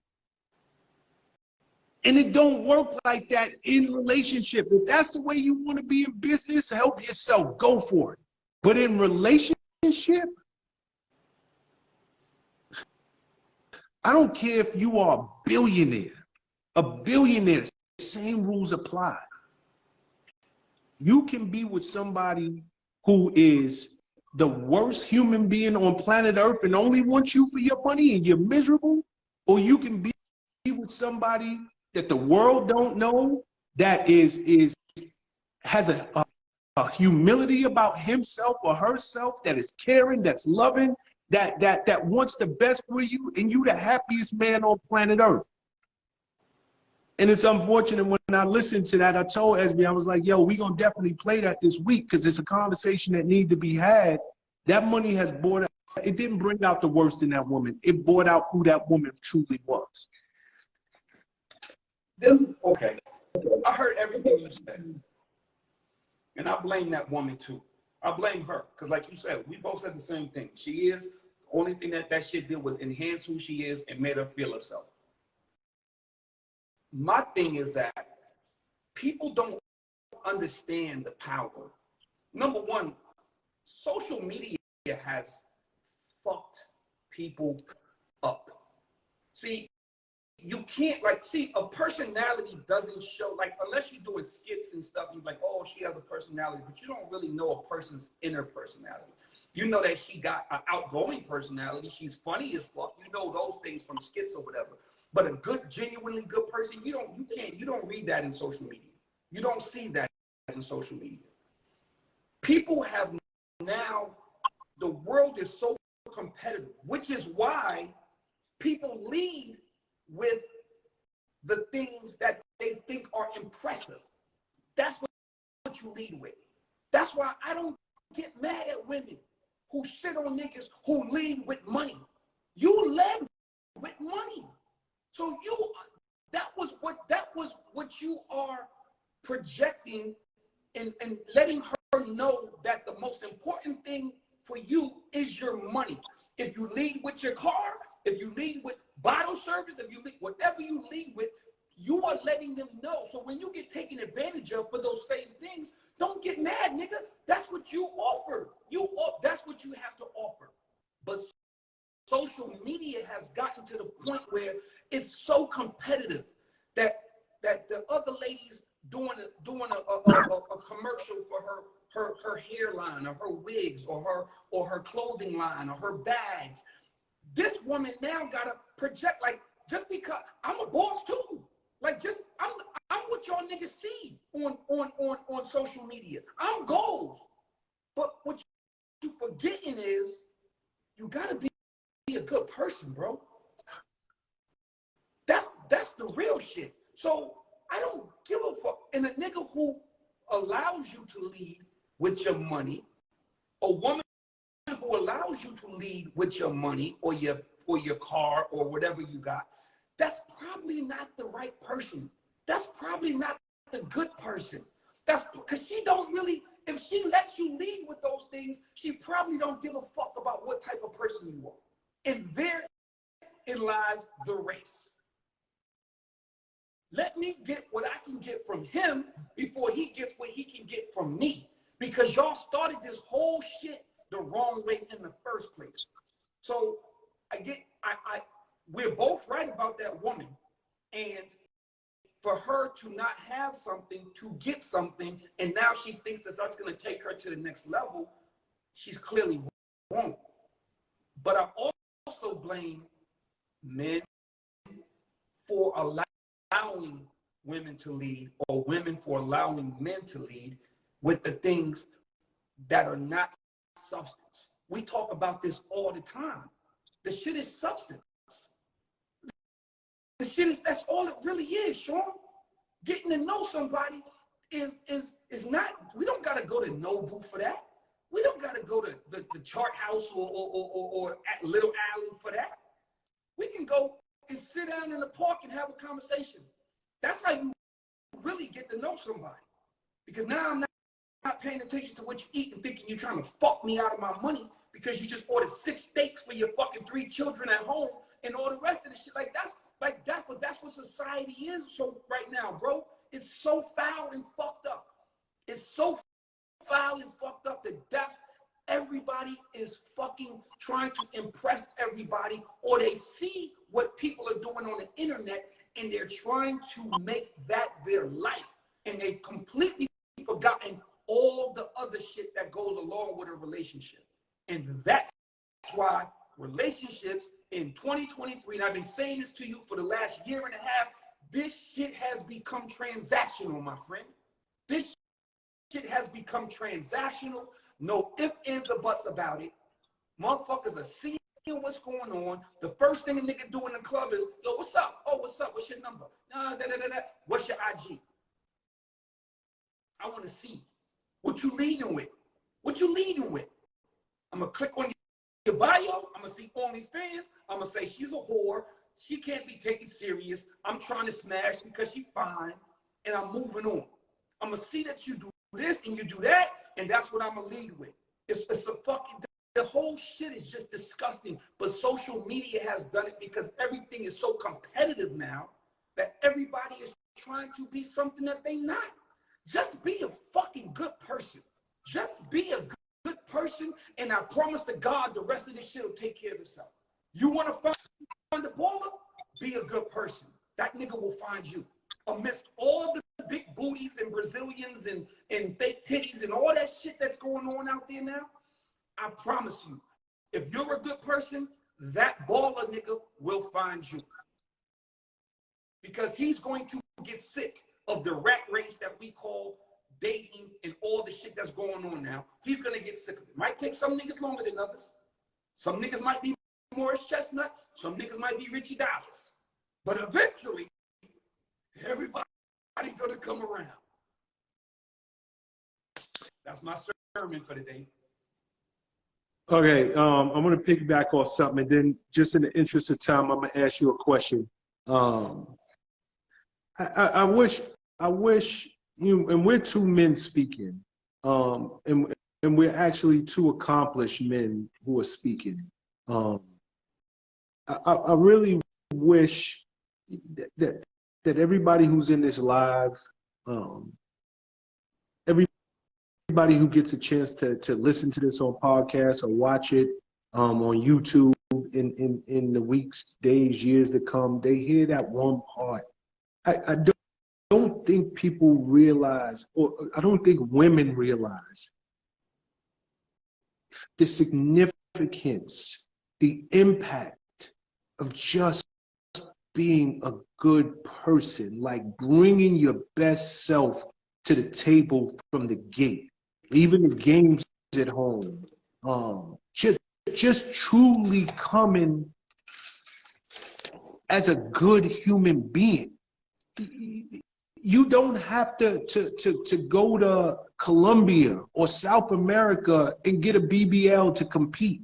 And it don't work like that in relationship. If that's the way you want to be in business, help yourself. Go for it. But in relationship, I don't care if you are a billionaire. A billionaire, same rules apply. You can be with somebody who is the worst human being on planet Earth and only wants you for your money and you're miserable, or you can be with somebody that the world don't know, that has a humility about himself or herself, that is caring, that's loving, that wants the best for you, and you the happiest man on planet Earth. And it's unfortunate when I listened to that, I told Esby, I was like, yo, we gonna definitely play that this week because it's a conversation that needs to be had. That money has brought out, it didn't bring out the worst in that woman. It brought out who that woman truly was. Okay. I heard everything you said. And I blame that woman too. I blame her. Because like you said, we both said the same thing. She is, the only thing that shit did was enhance who she is and made her feel herself. My thing is that people don't understand the power. Number one, social media has fucked people up. See, you can't, a personality doesn't show, unless you're doing skits and stuff, you're like, oh, she has a personality, but you don't really know a person's inner personality. You know that she got an outgoing personality. She's funny as fuck. You know those things from skits or whatever. But a good, genuinely good person, you don't read that in social media. You don't see that in social media. People have now, the world is so competitive, which is why people lead with the things that they think are impressive. That's what you lead with. That's why I don't get mad at women who shit on niggas who lead with money. You led with money. So that was what you are projecting and letting her know that the most important thing for you is your money. If you lead with your car, if you lead with bottle service, if you lead, whatever you lead with, you are letting them know. So when you get taken advantage of for those same things, don't get mad, nigga. That's what you offer. That's what you have to offer. But social media has gotten to the point where it's so competitive that the other ladies doing a commercial for her hairline or her wigs or her clothing line or her bags. This woman now gotta project, just because I'm a boss too. I'm what y'all niggas see on social media. I'm goals. But what you forgetting is you gotta be a good person, bro. That's the real shit. So I don't give a fuck. And a nigga who allows you to lead with your money, a woman who allows you to lead with your money or your car or whatever you got, that's probably not the right person. That's probably not the good person. That's because she don't really, if she lets you lead with those things, she probably don't give a fuck about what type of person you are. And therein lies the race. Let me get what I can get from him before he gets what he can get from me. Because y'all started this whole shit the wrong way in the first place. So we're both right about that woman. And for her to not have something, to get something, and now she thinks that that's going to take her to the next level, she's clearly wrong. But I also blame men for allowing women to lead, or women for allowing men to lead with the things that are not substance. We talk about this all the time. The shit is substance. The shit is, that's all it really is, Sean. Getting to know somebody is not, we don't gotta go to Nobu for that. We don't gotta go to the Chart House or at Little Alley for that. We can go and sit down in the park and have a conversation. That's how you really get to know somebody. Because now I'm not paying attention to what you eat and thinking you're trying to fuck me out of my money because you just ordered 6 steaks for your fucking 3 children at home and all the rest of the shit. But that's what society is so right now, bro. It's so foul and fucked up. It's so foul and fucked up that everybody is fucking trying to impress everybody, or they see what people are doing on the internet and they're trying to make that their life. And they've completely forgotten all the other shit that goes along with a relationship. And that's why relationships in 2023, and I've been saying this to you for the last year and a half, this shit has become transactional, my friend. This shit has become transactional. No ifs, ands, or buts about it. Motherfuckers are seeing what's going on. The first thing a nigga do in the club is, yo, what's up? Oh, what's up? What's your number? Nah, What's your IG? I want to see. What you leading with? What you leading with? I'm going to click on your bio. I'm going to see OnlyFans. I'm going to say she's a whore. She can't be taken serious. I'm trying to smash because she's fine. And I'm moving on. I'm going to see that you do this and you do that. And that's what I'm going to lead with. It's a fucking, the whole shit is just disgusting. But social media has done it because everything is so competitive now that everybody is trying to be something that they're not. Just be a fucking good person. Just be a good person, and I promise to God the rest of this shit will take care of itself. You want to find the baller? Be a good person. That nigga will find you. Amidst all the big booties and Brazilians and fake titties and all that shit that's going on out there now, I promise you, if you're a good person, that baller nigga will find you. Because he's going to get sick of the rat race that we call dating and all the shit that's going on now. He's going to get sick of it. Might take some niggas longer than others. Some niggas might be Morris Chestnut. Some niggas might be Richie Dallas. But eventually, everybody going to come around. That's my sermon for the day. Okay, I'm going to piggyback off something, and then just in the interest of time, I'm going to ask you a question. I wish you, and we're 2 men speaking, and we're actually 2 accomplished men who are speaking. I really wish that everybody who's in this live, everybody who gets a chance to listen to this on podcast or watch it on YouTube in the weeks, days, years to come, they hear that one part. I don't think people realize, or I don't think women realize the significance, the impact of just being a good person, like bringing your best self to the table from the gate, even the games at home, just truly coming as a good human being. You don't have to go to Colombia or South America and get a BBL to compete.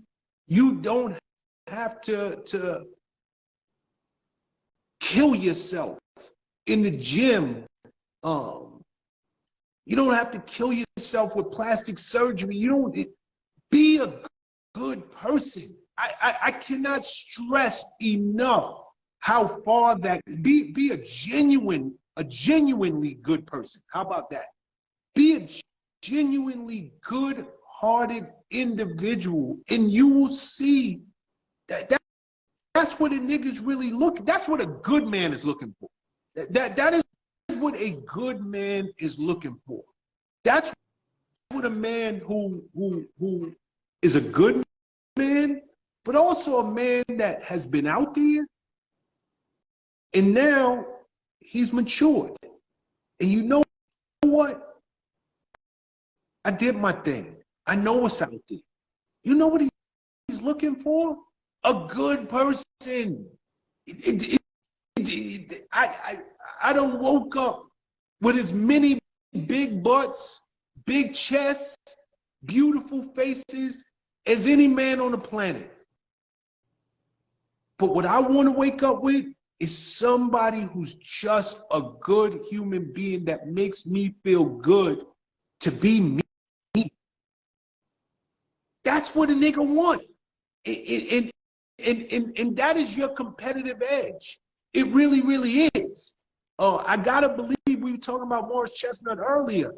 You don't have to kill yourself in the gym. You don't have to kill yourself with plastic surgery. You don't be a good person. I cannot stress enough how far that be a genuinely good person. How about that? Be a genuinely good-hearted individual, and you will see that That's what a nigga's really looking. That's what a good man is looking for. That is what a good man is looking for. That's what a man who is a good man, but also a man that has been out there, and now he's matured. And you know what? I did my thing. I know what's out there. You know what he's looking for? A good person. I don't woke up with as many big butts, big chests, beautiful faces as any man on the planet. But what I want to wake up with is somebody who's just a good human being that makes me feel good to be me. That's what a nigga want. And that is your competitive edge. It really, really is. I gotta believe, we were talking about Morris Chestnut earlier.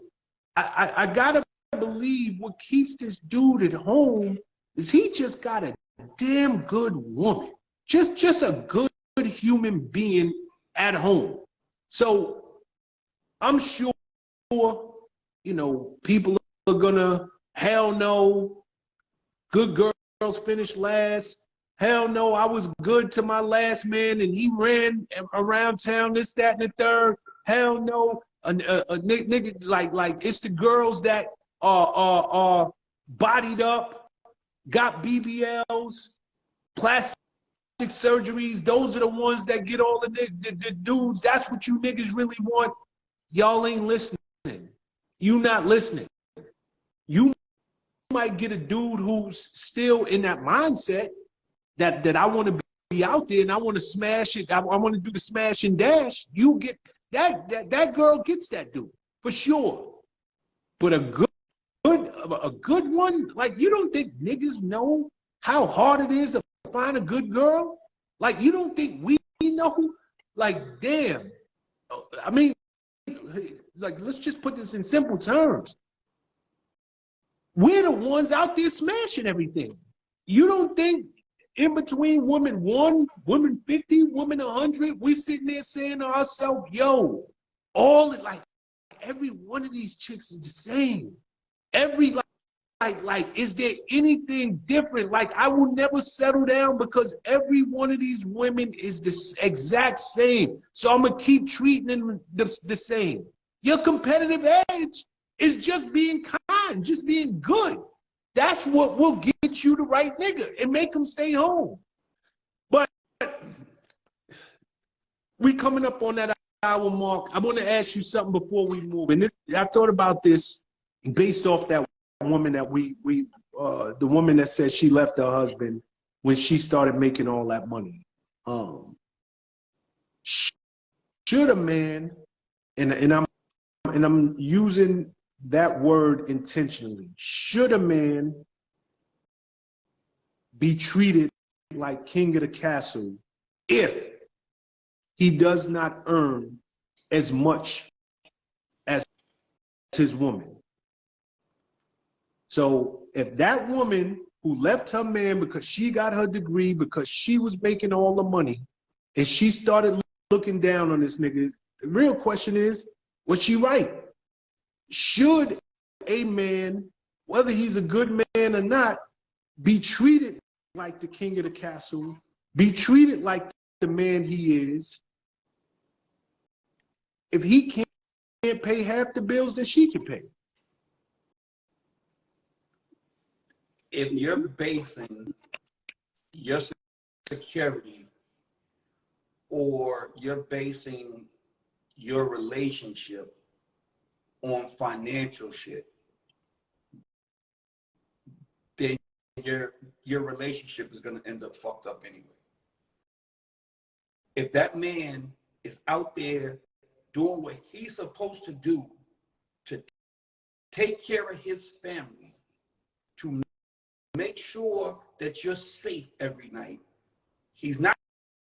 I gotta believe what keeps this dude at home is he just got a damn good woman. Just a good human being at home. So I'm sure, you know, people are gonna, hell no, good girls finish last. Hell no, I was good to my last man and he ran around town, this, that, and the third. Hell no, a nigga like it's the girls that are bodied up, got BBLs, plastic surgeries. Those are the ones that get all the dudes. That's what you niggas really want. Y'all ain't listening. You not listening. You might get a dude who's still in that mindset that I want to be out there and I want to smash it. I want to do the smash and dash. You get that girl gets that dude for sure. But a good one, like, you don't think niggas know how hard it is to find a good girl? Like, you don't think we know? Like, damn. I mean, like, let's just put this in simple terms. We're the ones out there smashing everything. You don't think in between women 1, women 50, women 100, we sitting there saying to ourselves, yo, like every one of these chicks is the same. Every like, is there anything different? Like, I will never settle down because every one of these women is the exact same. So I'm gonna keep treating them the same. Your competitive edge is just being kind, just being good. That's what will get you the right nigga and make him stay home. But we coming up on that hour mark. I want to ask you something before we move. And this, I thought about this based off that woman that the woman that said she left her husband when she started making all that money. Should a man, and I'm using that word intentionally, should a man be treated like king of the castle if he does not earn as much as his woman? So if that woman who left her man because she got her degree, because she was making all the money, and she started looking down on this nigga, the real question is, was she right? Should a man, whether he's a good man or not, be treated like the king of the castle, be treated like the man he is, if he can't pay half the bills that she can pay? If you're basing your security or you're basing your relationship on financial shit, then your relationship is going to end up fucked up anyway. If that man is out there doing what he's supposed to do to take care of his family, to make sure that you're safe every night, he's not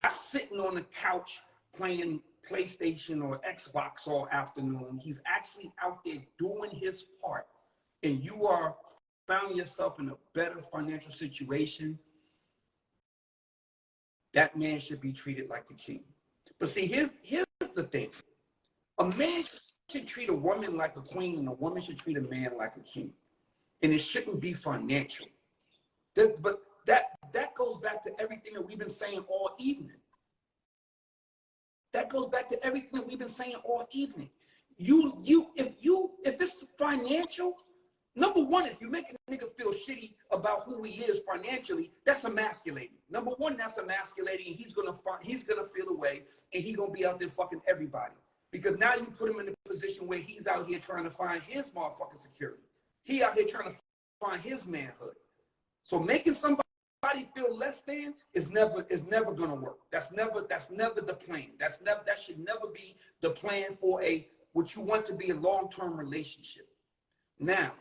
sitting on the couch playing PlayStation or Xbox all afternoon. He's actually out there doing his part, and you are found yourself in a better financial situation, that man should be treated like a king. But see, here's the thing. A man should treat a woman like a queen, and a woman should treat a man like a king. And it shouldn't be financial. But that goes back to everything that we've been saying all evening. That goes back to everything that we've been saying all evening. If it's financial, number one, if you make a nigga feel shitty about who he is financially, that's emasculating. Number one, that's emasculating, and he's gonna feel away, and he's gonna be out there fucking everybody. Because now you put him in a position where he's out here trying to find his motherfucking security. He out here trying to find his manhood. So making somebody feel less than is never gonna work. That's never the plan. That should never be the plan for what you want to be a long-term relationship. Now,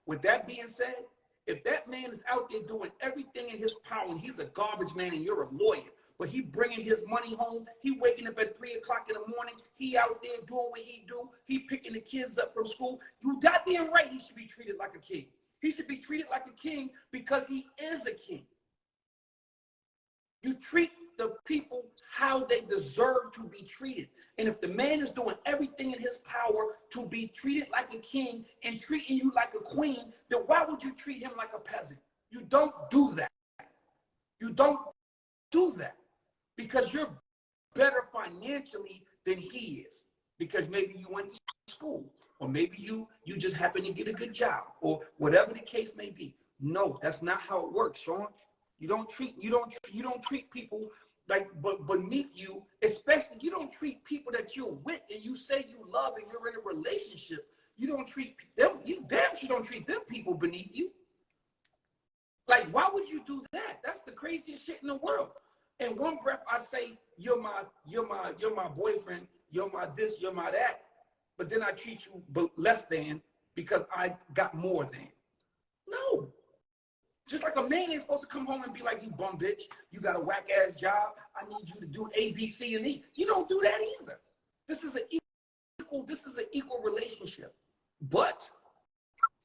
with that being said, if that man is out there doing everything in his power, and he's a garbage man and you're a lawyer, but he bringing his money home, he waking up at 3 o'clock in the morning, he out there doing what he do, he picking the kids up from school, you goddamn right he should be treated like a king. He should be treated like a king because he is a king. You treat the people how they deserve to be treated. And if the man is doing everything in his power to be treated like a king and treating you like a queen, then why would you treat him like a peasant? You don't do that. You don't do that because you're better financially than he is. Because maybe you went to school, or maybe you just happen to get a good job, or whatever the case may be. No, that's not how it works, Sean. You don't treat people like beneath you, especially you don't treat people that you're with and you say you love and you're in a relationship. You don't treat them, you damn sure don't treat them people beneath you. Like, why would you do that? That's the craziest shit in the world. In one breath, I say you're my boyfriend, you're my this, you're my that, but then I treat you less than because I got more than. No. Just like a man ain't supposed to come home and be like, you bum bitch, you got a whack ass job, I need you to do A, B, C, and E. You don't do that either. This is an equal relationship. But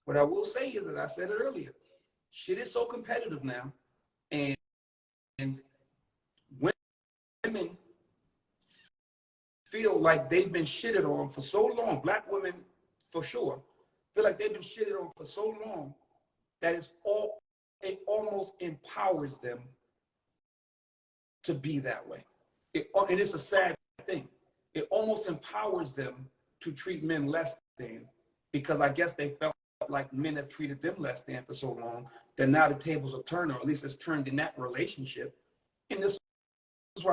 what I will say is, and I said it earlier, shit is so competitive now, and women feel like they've been shitted on for so long. Black women, for sure, feel like they've been shitted on for so long that it almost empowers them to be that way. And it's a sad thing. It almost empowers them to treat men less than, because I guess they felt like men have treated them less than for so long that now the tables are turned, or at least it's turned in that relationship. And this is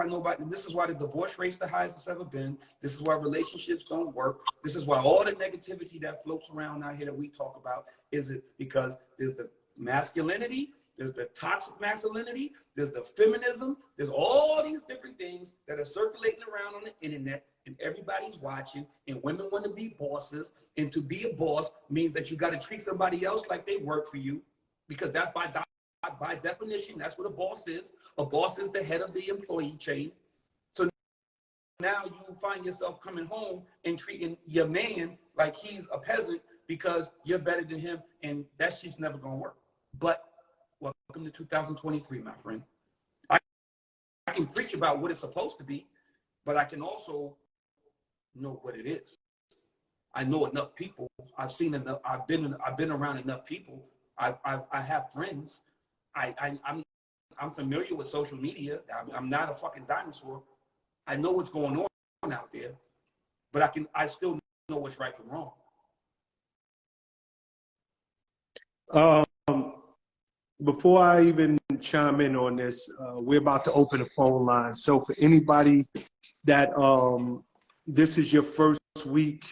why the divorce rate's the highest it's ever been. This is why relationships don't work. This is why all the negativity that floats around out here that we talk about is it because there's the masculinity, there's the toxic masculinity, there's the feminism, there's all these different things that are circulating around on the internet, and everybody's watching, and women want to be bosses, and to be a boss means that you got to treat somebody else like they work for you, because that by definition, that's what a boss is. A boss is the head of the employee chain. So now you find yourself coming home and treating your man like he's a peasant because you're better than him, and that shit's never gonna work. But welcome to 2023, my friend. I can preach about what it's supposed to be, but I can also know what it is. I know enough people. I've seen enough. I've been around enough people. I have friends. I'm familiar with social media. I'm not a fucking dinosaur. I know what's going on out there, but I still know what's right from wrong. Before I even chime in on this, we're about to open the phone line. So for anybody that this is your first week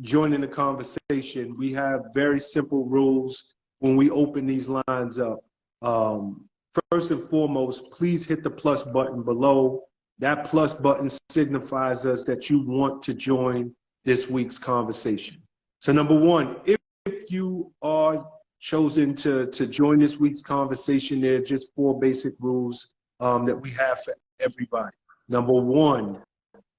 joining the conversation, we have very simple rules when we open these lines up. First and foremost, please hit the plus button below. That plus button signifies us that you want to join this week's conversation. So number one, if you are chosen to join this week's conversation, there are just 4 basic rules that we have for everybody. Number one,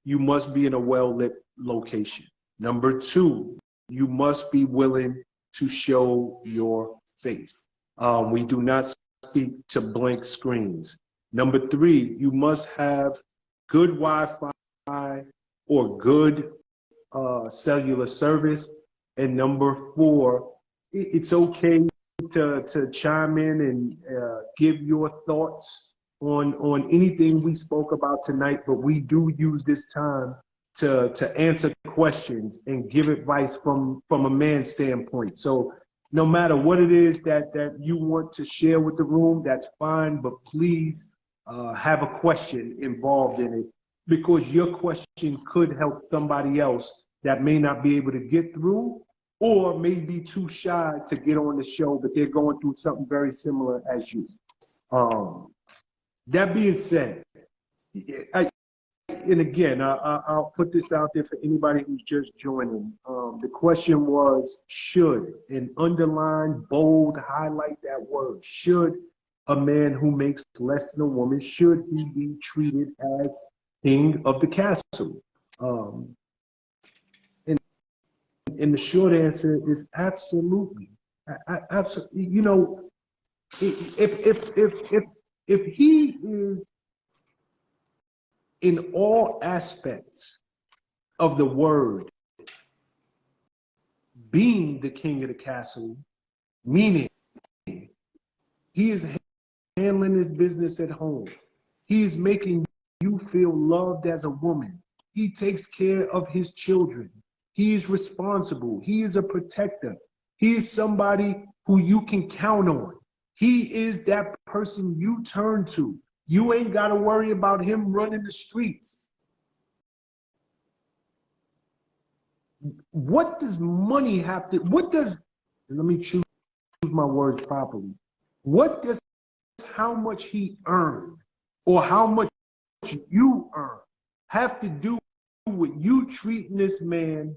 you must be in a well-lit location. Number 2, you must be willing to show your face. We do not speak to blank screens. Number 3, you must have good Wi-Fi or good cellular service. And number 4, it's okay to chime in and give your thoughts on anything we spoke about tonight, but we do use this time to answer questions and give advice from a man's standpoint. So no matter what it is that you want to share with the room, that's fine, but please have a question involved in it, because your question could help somebody else that may not be able to get through or may be too shy to get on the show, but they're going through something very similar as you. That being said, and again, I'll put this out there for anybody who's just joining. The question was, should, and underline, bold, highlight that word, should a man who makes less than a woman, should he be treated as king of the castle? And the short answer is absolutely. Absolutely. You know, if he is in all aspects of the word being the king of the castle, meaning he is handling his business at home, he is making you feel loved as a woman, he takes care of his children, he is responsible, he is a protector, he is somebody who you can count on, he is that person you turn to. You ain't got to worry about him running the streets. What does money have to, let me choose my words properly. What does how much he earned or how much you earn have to do with you treating this man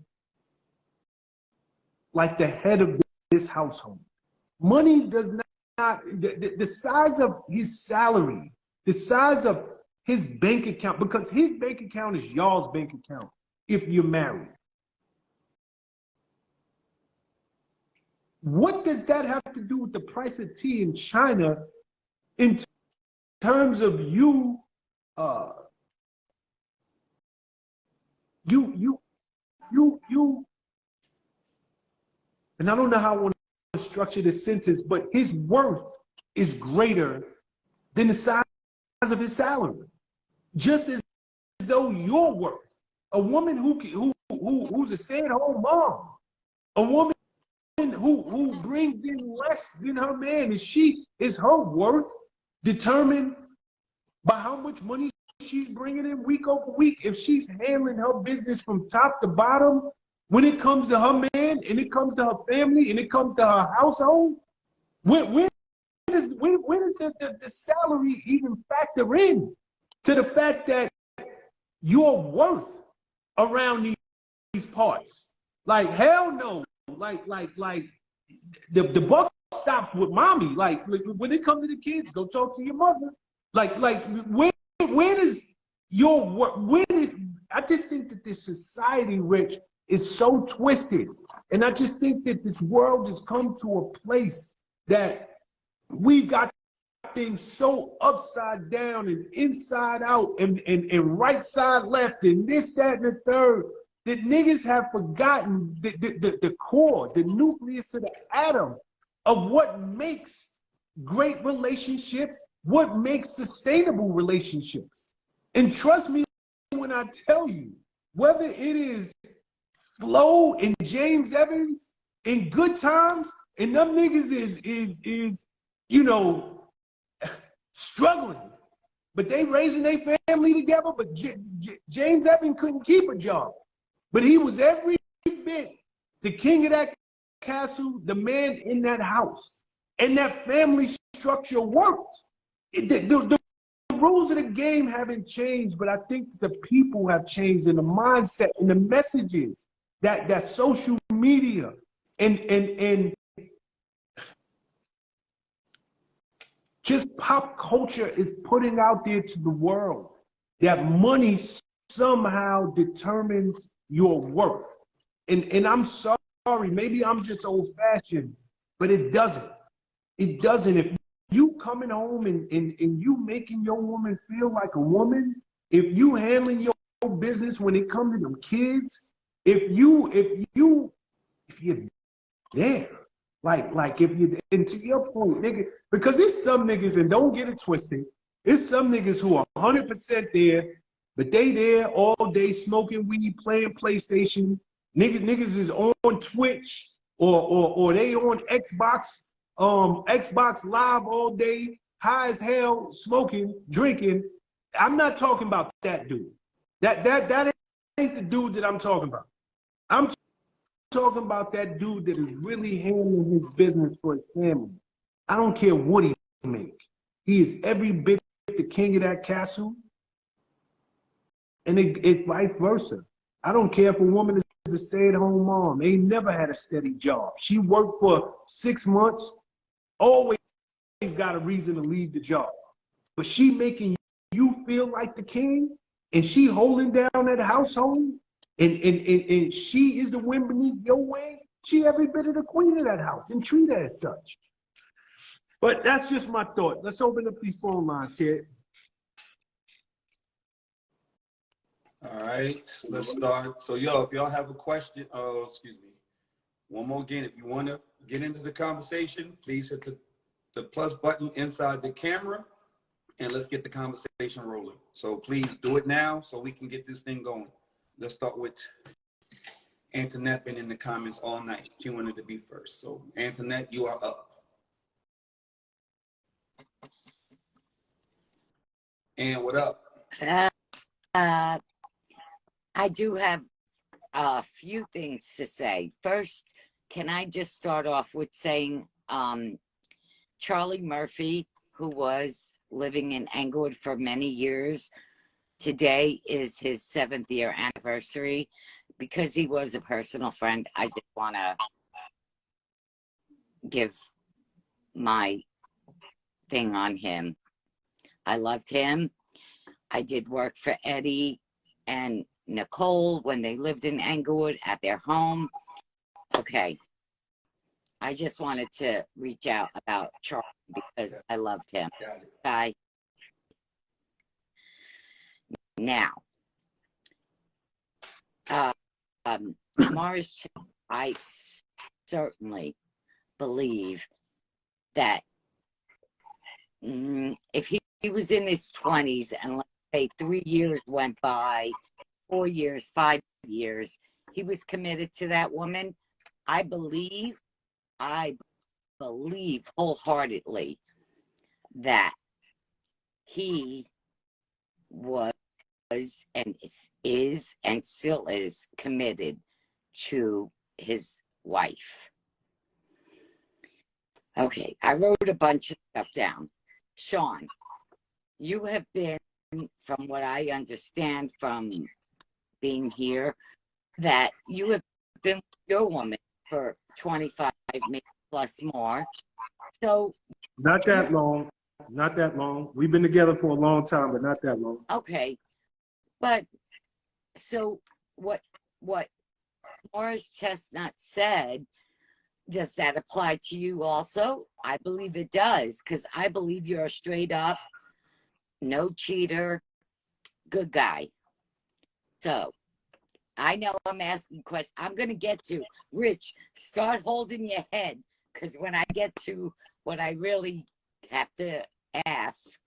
like the head of this household? Money does not, the size of his salary, the size of his bank account, because his bank account is y'all's bank account if you're married. What does that have to do with the price of tea in China in terms of you, and I don't know how I want to structure this sentence, but his worth is greater than the size of his salary, just as though your worth, a woman who's a stay-at-home mom, a woman who brings in less than her man, is her worth determined by how much money she's bringing in week over week? If she's handling her business from top to bottom, when it comes to her man and it comes to her family and it comes to her household, where does the salary even factor in to the fact that your worth around these parts? Like, hell no. Like the buck stops with mommy. Like when it comes to the kids, go talk to your mother. Like where does your work? I just think that this society, Rich, is so twisted, and I just think that this world has come to a place that we've got things so upside down and inside out and right side left and this, that, and the third, that niggas have forgotten the core, the nucleus of the atom of what makes great relationships, what makes sustainable relationships. And trust me when I tell you, whether it is Flo and James Evans in good times, and them niggas is you know, struggling, but they raising their family together. But James Evans couldn't keep a job, but he was every bit the king of that castle, the man in that house, and that family structure worked. The rules of the game haven't changed, but I think that the people have changed, and the mindset and the messages that social media and just pop culture is putting out there to the world, that money somehow determines your worth. And I'm sorry, maybe I'm just old-fashioned, but it doesn't. It doesn't. If you coming home and you making your woman feel like a woman, if you handling your business when it comes to them kids, if you're there, like if you, and to your point, nigga, because there's some niggas, and don't get it twisted, there's some niggas who are 100% there, but they there all day smoking weed, playing PlayStation. Niggas is on Twitch or they on Xbox Live all day, high as hell, smoking, drinking. I'm not talking about that dude. That ain't the dude that I'm talking about. I'm talking about that dude that is really handling his business for his family. I don't care what he make. He is every bit the king of that castle, and it vice versa. I don't care if a woman is a stay-at-home mom. Ain't never had a steady job. She worked for 6 months, always got a reason to leave the job. But she making you feel like the king, and she holding down that household, and she is the wind beneath your wings. She every bit of the queen of that house, and treat her as such. But that's just my thought. Let's open up these phone lines, kid. All right, let's start. So, yo, if y'all have a question, excuse me, one more again. If you want to get into the conversation, please hit the plus button inside the camera, and let's get the conversation rolling. So please do it now so we can get this thing going. Let's start with Antoinette. Been in the comments all night. She wanted to be first. So Antoinette, you are up. And what up? I do have a few things to say. First, can I just start off with saying Charlie Murphy, who was living in Englewood for many years, today is his 7th year anniversary. Because he was a personal friend, I just want to give my thing on him. I loved him. I did work for Eddie and Nicole when they lived in Englewood at their home. Okay. I just wanted to reach out about Charlie because I loved him. Okay. Now, Morris, I certainly believe that if he was in his 20s and let's say 3 years went by, 4 years, 5 years, he was committed to that woman, I believe wholeheartedly that he was and is and still is committed to his wife. Okay, I wrote a bunch of stuff down. Sean, you have been, from what I understand from being here, that you have been with your woman for 25, maybe plus more. So not that long. Not that long. We've been together for a long time, but not that long. Okay. But so what Morris Chestnut said, does that apply to you also? I believe it does, because I believe you're a straight up, no cheater, good guy. So I know I'm asking questions. I'm going to get to, Rich, start holding your head, because when I get to what I really have to ask,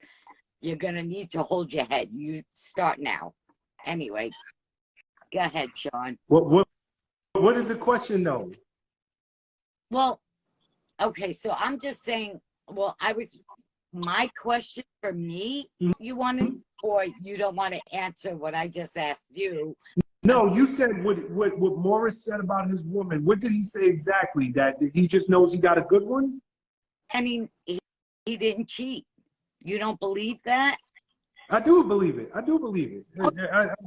you're going to need to hold your head. You start now. Anyway, go ahead, Sean. What is the question, though? Well, okay, so I'm just saying, my question for me, you wanted, or you don't want to answer what I just asked you? No, you said what Morris said about his woman. What did he say exactly? That he just knows he got a good one? I mean, he didn't cheat. You don't believe that? I do believe it. I do believe it.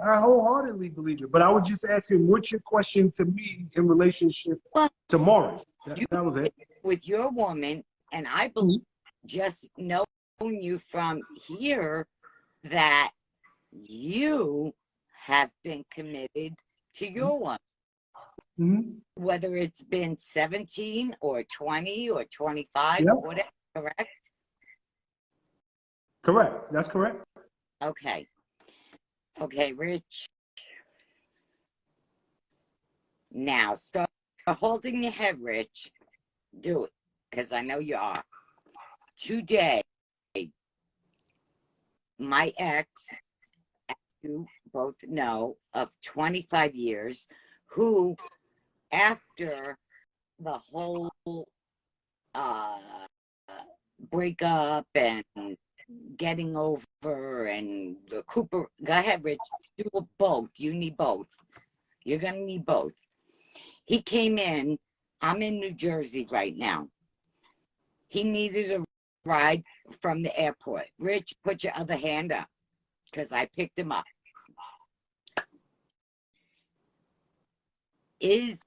I wholeheartedly believe it. But I was just asking, what's your question to me in relationship to Morris? That was it. With your woman, and I believe, just knowing you from here, that you have been committed to your woman. Whether it's been 17 or 20 or 25 or whatever, correct? Correct. That's correct. Okay. Okay, Rich. Now start holding your head, Rich. Do it, because I know you are. Today, my ex, as you both know, of 25 years, who, after the whole uh, breakup and getting over and the Cooper, go ahead, Rich, do both. You need both. You're going to need both. He came in. I'm in New Jersey right now. He needed a ride from the airport. Rich, put your other hand up, because I picked him up. Is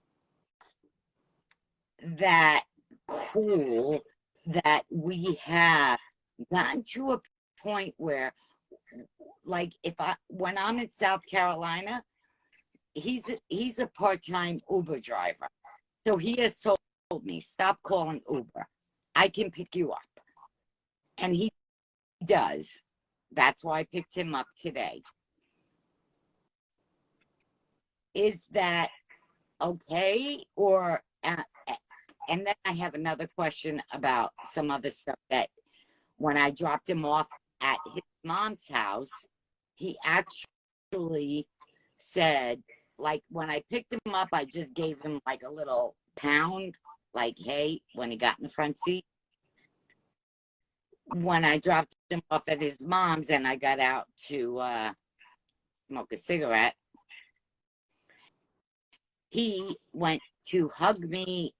that cool that we have gotten to a point where, like, when I'm in South Carolina, he's a part-time Uber driver. So he has told me, stop calling Uber. I can pick you up. And he does. That's why I picked him up today. Is that okay? Or, and then I have another question about some other stuff that when I dropped him off at his mom's house, he actually said, like, when I picked him up, I just gave him like a little pound, like, hey, when he got in the front seat. When I dropped him off at his mom's and I got out to smoke a cigarette, he went to hug me,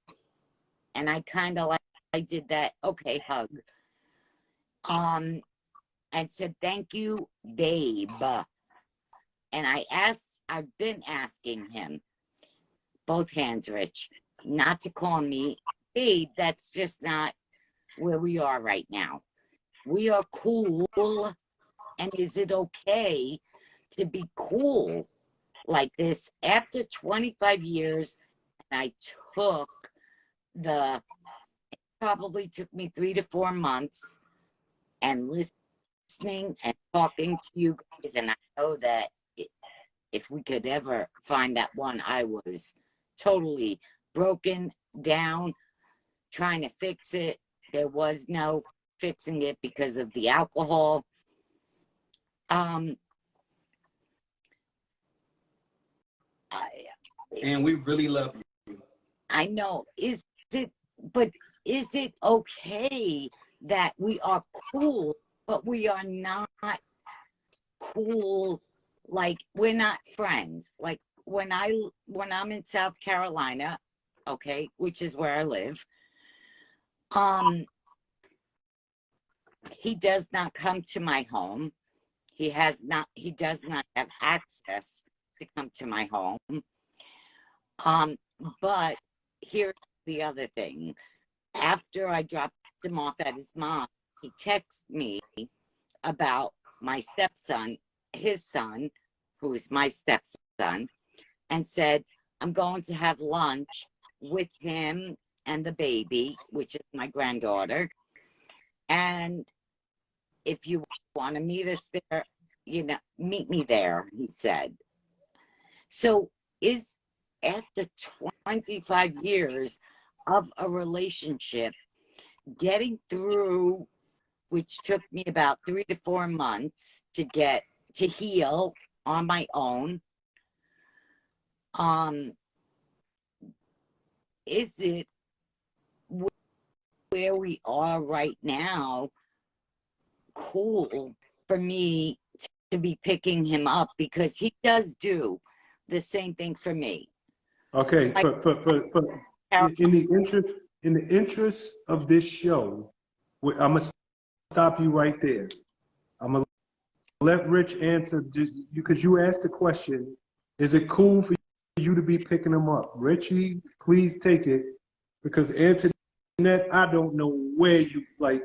and I kind of like, I did that, okay, hug, and said, thank you, babe. And I've been asking him, both hands, Rich, not to call me babe. That's just not where we are right now. We are cool. And is it okay to be cool like this after 25 years? And I it probably took me 3 to 4 months, and listening and talking to you guys. And I know that if we could ever find that one, I was totally broken down, trying to fix it. There was no fixing it because of the alcohol. And we really love you. I know. Is it okay that we are cool, but we are not cool? Like, we're not friends. Like, when I'm in South Carolina, okay, which is where I live, he does not come to my home. He does not have access to come to my home. But here's the other thing. After I dropped him off at his mom, he texted me about my stepson, his son, who is my stepson, and said, I'm going to have lunch with him and the baby, which is my granddaughter. And if you want to meet us there, meet me there, he said. So is after 25 years of a relationship, getting through, which took me about 3 to 4 months to heal on my own, is it where we are right now cool for me to be picking him up, because he does do the same thing for me? Okay, Like, in the interest of this show, I'm gonna stop you right there. I'm gonna let Rich answer, just because you asked the question. Is it cool for you to be picking him up? Richie, please take it, because Antoinette, I don't know where you are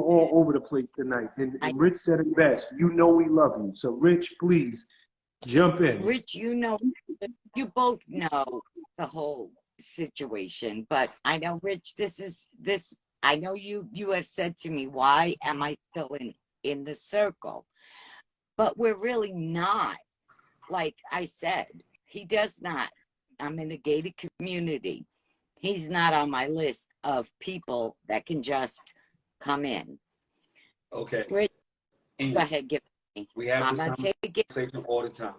all over the place tonight. And Rich said it best. You know we love you. So Rich, please jump in. Rich, you both know the whole situation, but I know, Rich, this I know you have said to me, why am I still in the circle? But we're really not. Like I said, he does not. I'm in a gated community. He's not on my list of people that can just come in. Okay. Rich, And go ahead, give it to me. we have I'm this gonna take it. conversation all the time.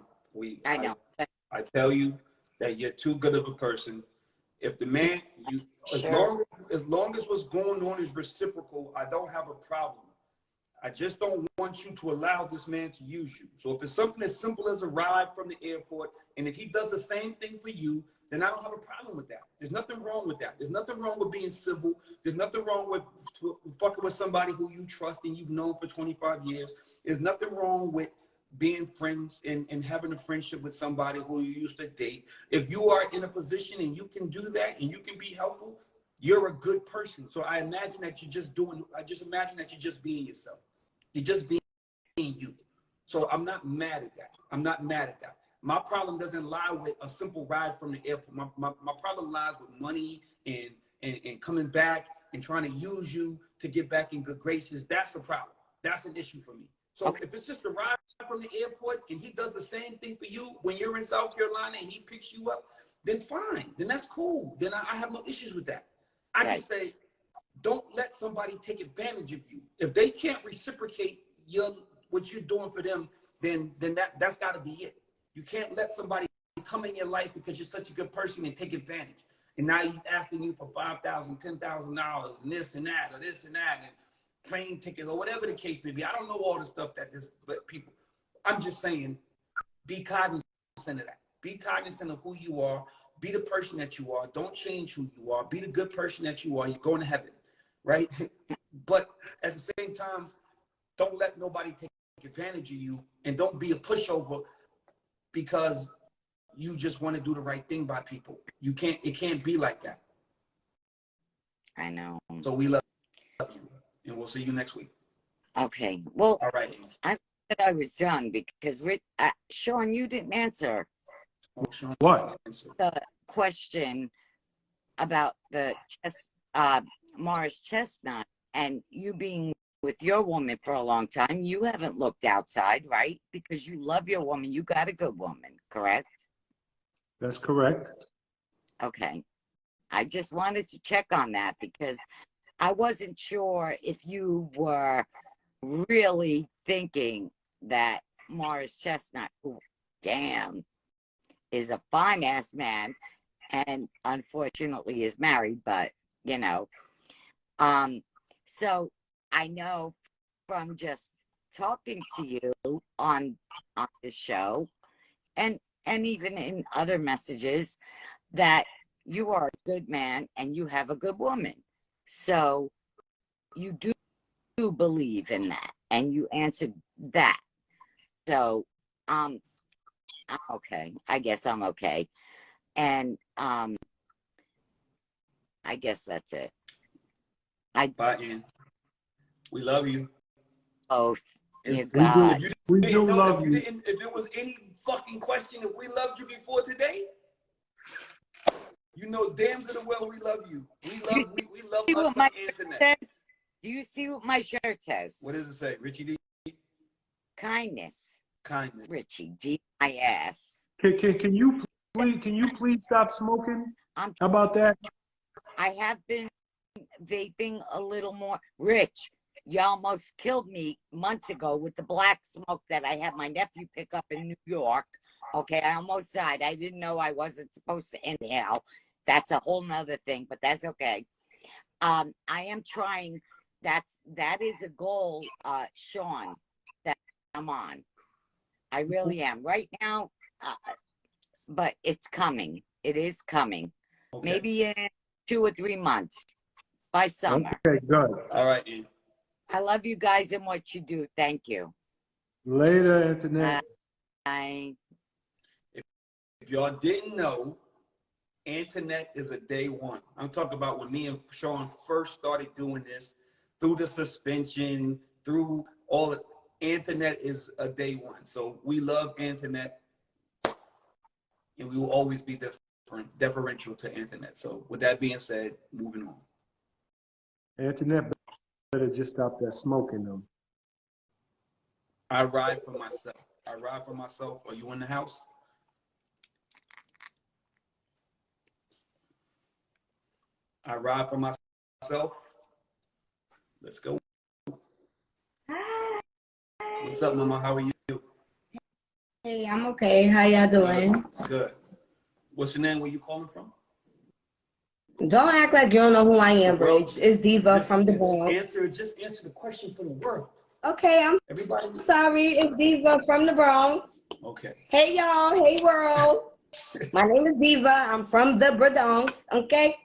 I know. I tell you that you're too good of a person. If the man, as Sure. long as what's going on is reciprocal, I don't have a problem. I just don't want you to allow this man to use you. So if it's something as simple as a ride from the airport, and if he does the same thing for you, then I don't have a problem with that. There's nothing wrong with that. There's nothing wrong with being civil. There's nothing wrong with fucking with somebody who you trust and you've known for 25 years. There's nothing wrong with being friends and having a friendship with somebody who you used to date. If you are in a position and you can do that and you can be helpful, you're a good person. So I imagine that you're just being yourself. You're just being you. So I'm not mad at that. I'm not mad at that. My problem doesn't lie with a simple ride from the airport. My problem lies with money and coming back and trying to use you to get back in good graces. That's a problem. That's an issue for me. So if it's just a ride from the airport and he does the same thing for you when you're in South Carolina and he picks you up, then fine. Then that's cool. Then I have no issues with that. I just say, don't let somebody take advantage of you. If they can't reciprocate what you're doing for them, then that's got to be it. You can't let somebody come in your life because you're such a good person and take advantage. And now he's asking you for $5,000, $10,000 and this and that, or this and that, and plane tickets or whatever the case may be. I don't know all the stuff that people. I'm just saying, be cognizant of that. Be cognizant of who you are. Be the person that you are. Don't change who you are. Be the good person that you are. You're going to heaven, right? But at the same time, don't let nobody take advantage of you, and don't be a pushover because you just want to do the right thing by people. It can't be like that. I know. So we love you, and we'll see you next week. Okay. Well, all right. I thought I was done because Sean, you didn't answer what the question about the Morris Chestnut and you being with your woman for a long time. You haven't looked outside, right? Because you love your woman. You got a good woman, correct? That's correct. Okay. I just wanted to check on that because I wasn't sure if you were really thinking that Morris Chestnut, who, damn, is a fine ass man and unfortunately is married, but you know. So I know from just talking to you on the show and even in other messages that you are a good man and you have a good woman. So you do believe in that and you answered that. So I'm okay. I guess I'm okay. And I guess that's it. Bye, Ann. We love you. Both. We do love you. If there was any fucking question if we loved you before today, you know damn good and well we love you. We love us on the internet. Do you see what my shirt says? What does it say? Richie D? Kindness. Kindness. Richie D-I-S. Can you please stop smoking? How about that? I have been vaping a little more. Rich, you almost killed me months ago with the black smoke that I had my nephew pick up in New York. Okay, I almost died. I didn't know I wasn't supposed to inhale. That's a whole nother thing, but that's okay. I am trying. That is a goal, Sean, that I'm on. I really am right now, but it's coming. It is coming. Okay. Maybe in 2 or 3 months by summer. Okay, good. All right, Ian. I love you guys and what you do. Thank you. Later, Internet. Bye. If y'all didn't know, Internet is a day one. I'm talking about when me and Sean first started doing this, through the suspension, through all of Internet is a day one. So we love Internet, and we will always be deferential to Internet. So with that being said, moving on. Antoinette better just stop that smoking them. I ride for myself. I ride for myself. Are you in the house? I ride for myself. Let's go. Hi. What's up, Mama? How are you? Hey, I'm okay. How y'all doing? Good. What's your name? Where you calling from? Don't act like you don't know who I am, Well, Bridge. It's Diva from the Bronx. Just answer the question for the world. Okay, I'm Everybody. sorry. It's Diva from the Bronx. Okay. Hey, y'all. Hey, world. My name is Diva. I'm from the Bronx. Okay.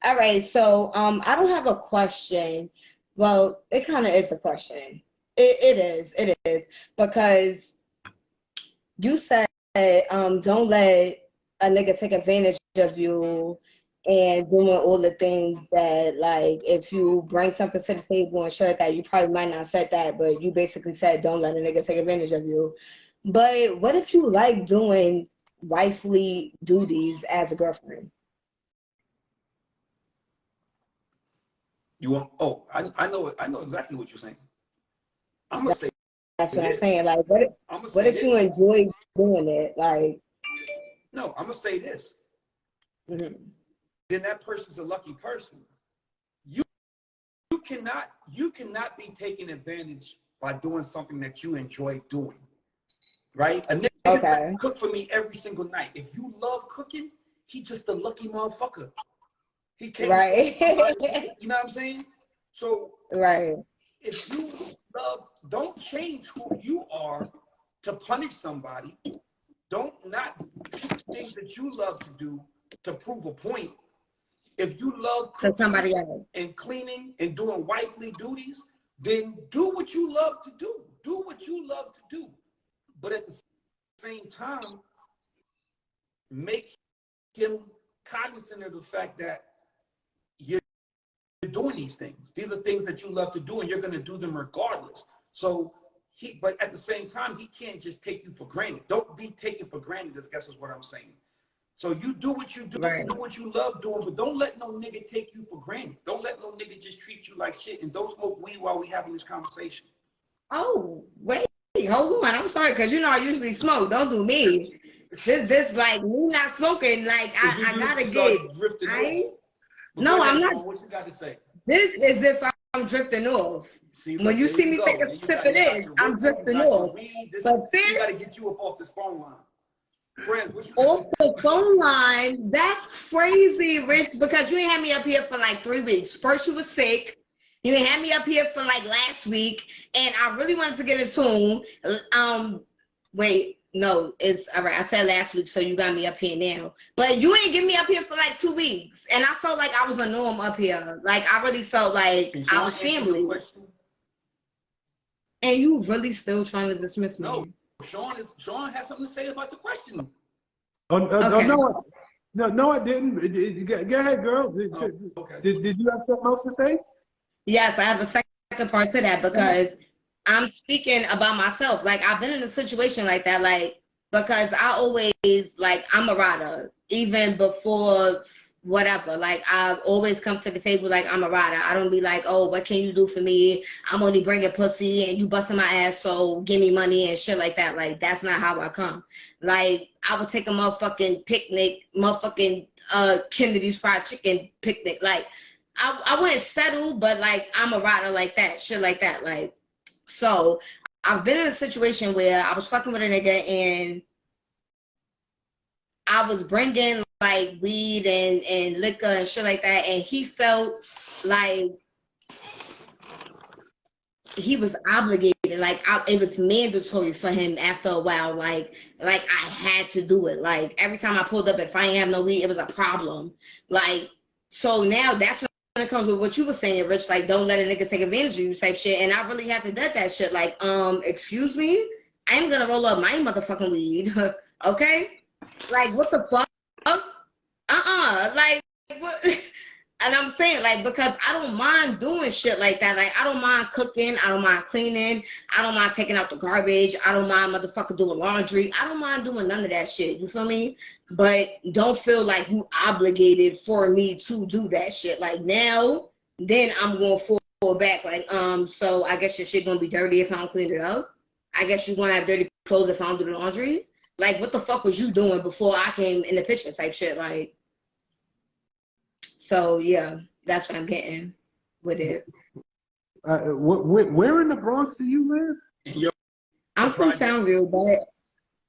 All right. So, I don't have a question. Well, it kind of is a question. It is because you said, don't let a nigga take advantage of you and doing all the things that, like, if you bring something to the table and show that, you probably might not said that, but you basically said don't let a nigga take advantage of you. But what if you like doing wifely duties as a girlfriend? You want? Oh, I know exactly what you're saying. I'm gonna say That's what I'm this. saying. Like, what if you enjoy doing it? Like, no, I'm gonna say this. mhm. Then that person's a lucky person. You cannot be taken advantage by doing something that you enjoy doing. Right? A nigga Okay. cook for me every single night. If you love cooking, he just a lucky motherfucker. He can't. Right. You know what I'm saying? So Right. if you love, don't change who you are to punish somebody. Don't not do things that you love to do to prove a point. If you love To cooking somebody else. and cleaning and doing wifely duties, then do what you love to do. Do what you love to do. But at the same time, make him cognizant of the fact that you're doing these things. These are things that you love to do, and you're going to do them regardless. So, but at the same time, he can't just take you for granted. Don't be taken for granted, I guess is what I'm saying. So you do what you do, Right. do what you love doing, but don't let no nigga take you for granted. Don't let no nigga just treat you like shit, and don't smoke weed while we having this conversation. Oh, wait, hold on. I'm sorry, because you know I usually smoke. Don't do me. This like me not smoking, like I gotta get. No, I'm not. What you got to say? This is if I'm drifting off. See, When you see me take a sip of this, I'm drifting off. But we got to this get you up off this phone line. Friends, what you off the phone line, that's crazy, Rich, because you ain't had me up here for like 3 weeks. First you was sick. You ain't had me up here for like last week, and I really wanted to get in tune. Wait, no, it's all right. I said last week, so you got me up here now. But you ain't get me up here for like 2 weeks, and I felt like I was a norm up here. Like I really felt like I was family. And you really still trying to dismiss me? No, Sean has something to say about the question. Okay. No, I didn't. Go ahead, girl. Okay. Did you have something else to say? Yes, I have a second part to that because I'm speaking about myself. Like I've been in a situation like that, like because I always like I'm a rider, even before whatever. Like I've always come to the table like I'm a rider. I don't be like, oh, what can you do for me? I'm only bringing pussy and you busting my ass, so give me money and shit like that. Like that's not how I come. Like I would take a motherfucking picnic, motherfucking Kennedy's fried chicken picnic, like. I wouldn't settle, but like I'm a rider like that, shit like that. Like, so I've been in a situation where I was fucking with a nigga and I was bringing like weed and liquor and shit like that, and he felt like he was obligated, like it was mandatory for him after a while, like I had to do it. Like every time I pulled up, if I didn't have no weed, it was a problem. Like so now that's when it comes with what you were saying, Rich, like don't let a nigga take advantage of you type shit. And I really have to do that shit. Like, excuse me? I am gonna roll up my motherfucking weed. Okay? Like what the fuck? Like what and I'm saying like because I don't mind doing shit like that. Like I don't mind cooking, I don't mind cleaning, I don't mind taking out the garbage, I don't mind motherfucker doing laundry. I don't mind doing none of that shit. You feel me? But don't feel like you obligated for me to do that shit. Like now then I'm going to fall back. Like, so I guess your shit gonna be dirty if I don't clean it up. I guess you're gonna have dirty clothes if I don't do the laundry. Like, what the fuck was you doing before I came in the picture type shit? Like, so yeah, that's what I'm getting with it. Where in the Bronx do you live? I'm from Soundview, but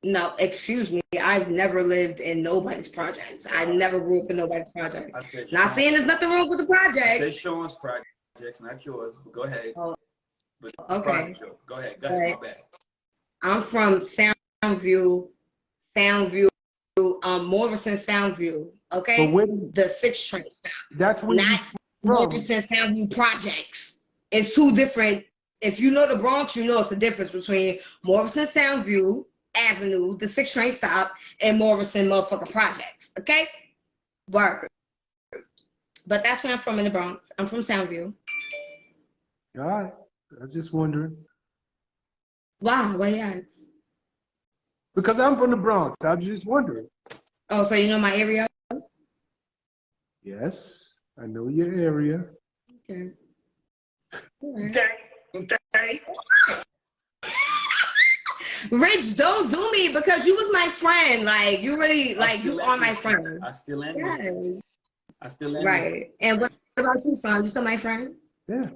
no, excuse me, I've never lived in nobody's projects. I never grew up in nobody's projects. Not saying there's nothing wrong with the project. I said Sean's projects, not yours. Go ahead. Oh, But okay. Go ahead. My bad. I'm from Soundview, Morrison Soundview, okay? The 6 train stop. That's where not Morrison Soundview projects. It's two different. If you know the Bronx, you know it's the difference between Morrison Soundview Avenue, the 6 train stop, and Morrison motherfucking projects, okay? Word. But that's where I'm from in the Bronx. I'm from Soundview. All right. I'm just wondering. Why? Why you ask? Because I'm from the Bronx. I'm just wondering. Oh, so you know my area? Yes, I know your area. Okay. Okay. Rich, don't do me because you was my friend. Like, you really, like, you are my friend. I still am. Yes. I still am. Right. And what about you, son? You still my friend? Yeah.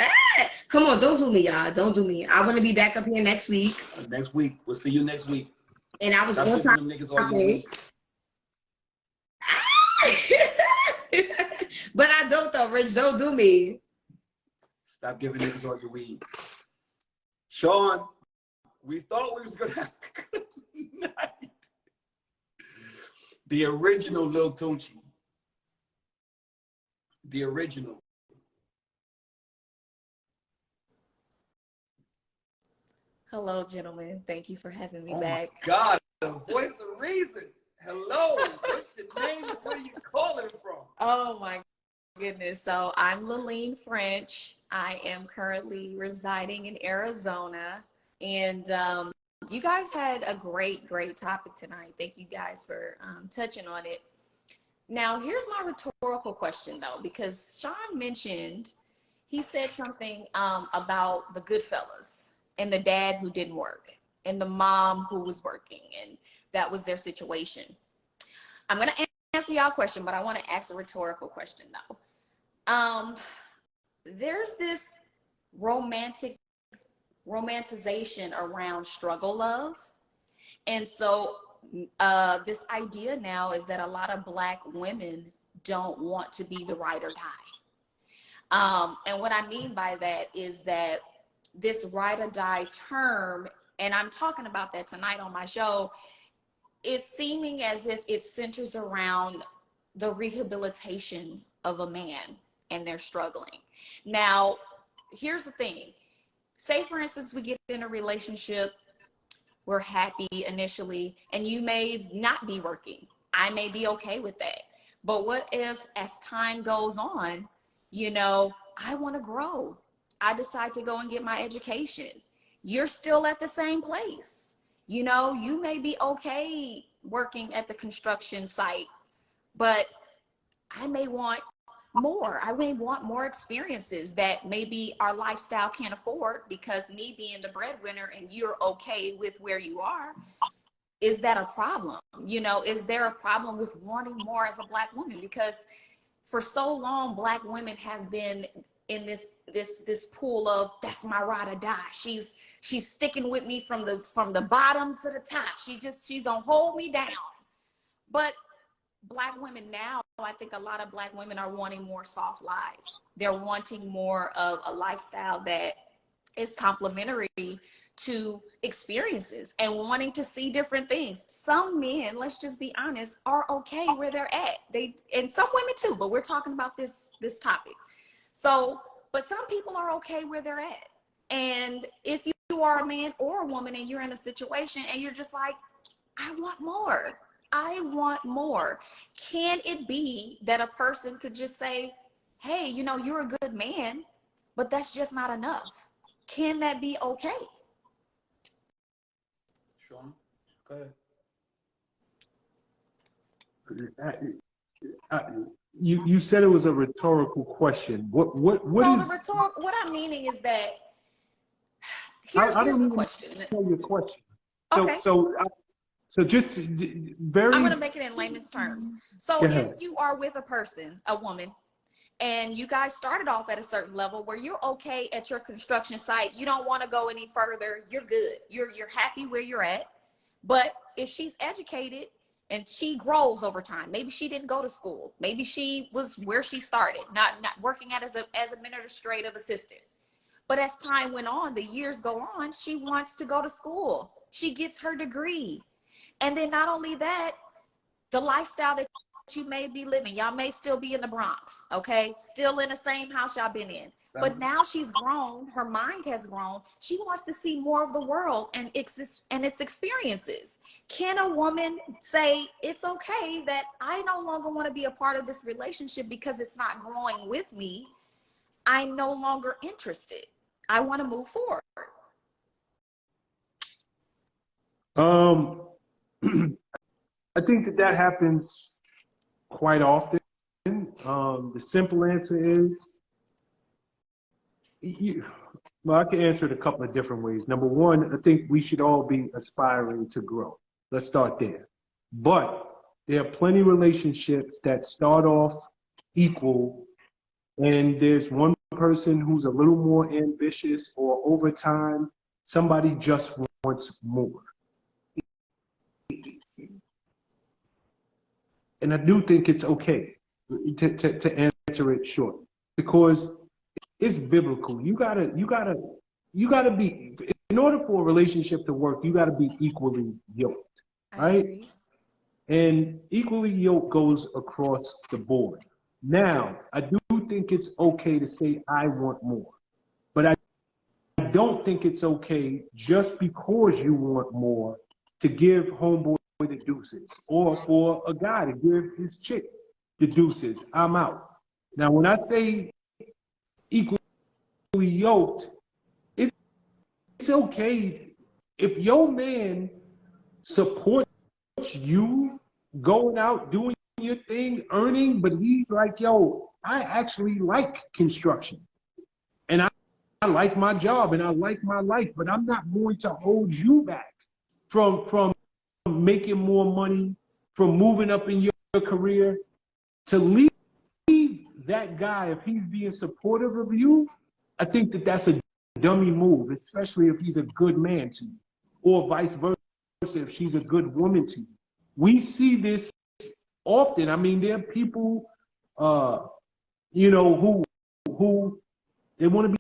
Ah, come on, don't do me, y'all. Don't do me. I want to be back up here next week. Next week. We'll see you next week. And I was Stop on sitting top. them niggas all your week. But I don't though, Rich. Don't do me. Stop giving niggas all your weed. Sean, we thought we was gonna have a good night. The original Lil Tunchi. The original. Hello, gentlemen. Thank you for having me Oh back. my God, the voice of reason. Hello. What's your name and where you calling from? Oh my goodness. So I'm Laline French. I am currently residing in Arizona. And you guys had a great topic tonight. Thank you guys for touching on it. Now, here's my rhetorical question, though, because Sean mentioned, he said something about the Goodfellas and the dad who didn't work and the mom who was working, and that was their situation. I'm going to answer y'all question, but I want to ask a rhetorical question, though. There's this romanticization around struggle love. And so this idea now is that a lot of Black women don't want to be the ride or die. And what I mean by that is that this ride or die term, and I'm talking about that tonight on my show, is seeming as if it centers around the rehabilitation of a man and they're struggling. Now, here's the thing. Say, for instance, we get in a relationship, we're happy initially, and you may not be working. I may be okay with that. But what if, as time goes on, you know, I want to grow. I decide to go and get my education. You're still at the same place. You know, you may be okay working at the construction site, but I may want more. I may want more experiences that maybe our lifestyle can't afford, because me being the breadwinner and you're okay with where you are, is that a problem? You know, is there a problem with wanting more as a Black woman? Because for so long, Black women have been in this pool of, that's my ride or die. She's sticking with me from the bottom to the top. She's gonna hold me down. But Black women now, I think a lot of Black women are wanting more soft lives. They're wanting more of a lifestyle that is complementary to experiences and wanting to see different things. Some men, let's just be honest, are okay where they're at. And some women too, but we're talking about this topic. So, but some people are okay where they're at. And if you are a man or a woman and you're in a situation and you're just like, I want more. I want more. Can it be that a person could just say, hey, you know, you're a good man, but that's just not enough? Can that be okay? Sean, go ahead. you said it was a rhetorical question. What So is? the rhetorical, what I'm meaning is that I here's don't the even question. know your question. Okay. So just very. I'm going to make it in layman's terms. So Go if ahead. you are with a person, a woman, and you guys started off at a certain level where you're okay at your construction site, you don't want to go any further, you're good. You're happy where you're at. But if she's educated and she grows over time, maybe she didn't go to school, maybe she was where she started, not working as an administrative assistant. But as time went on, the years go on, she wants to go to school. She gets her degree. And then not only that, the lifestyle that you may be living, y'all may still be in the Bronx, okay? Still in the same house y'all been in. But now she's grown, her mind has grown. She wants to see more of the world and its experiences. Can a woman say, it's okay that I no longer want to be a part of this relationship because it's not growing with me? I'm no longer interested. I want to move forward. I think that happens quite often. The simple answer is, well, I can answer it a couple of different ways. Number one, I think we should all be aspiring to grow. Let's start there. But there are plenty of relationships that start off equal, and there's one person who's a little more ambitious, or over time, somebody just wants more. And I do think it's okay to answer it short, because it's biblical. You gotta be, in order for a relationship to work, you gotta be equally yoked, right? And equally yoked goes across the board. Now, I do think it's okay to say I want more, but I don't think it's okay just because you want more to give homeboy the deuces, or for a guy to give his chick the deuces. I'm out. Now, when I say equally yoked, it's okay if your man supports you going out, doing your thing, earning, but he's like, yo, I actually like construction, and I like my job, and I like my life, but I'm not going to hold you back from making more money, from moving up in your career. To leave that guy, if he's being supportive of you, I think that's a dummy move, especially if he's a good man to you, or vice versa, if she's a good woman to you. We see this often. I mean, there are people, who they want to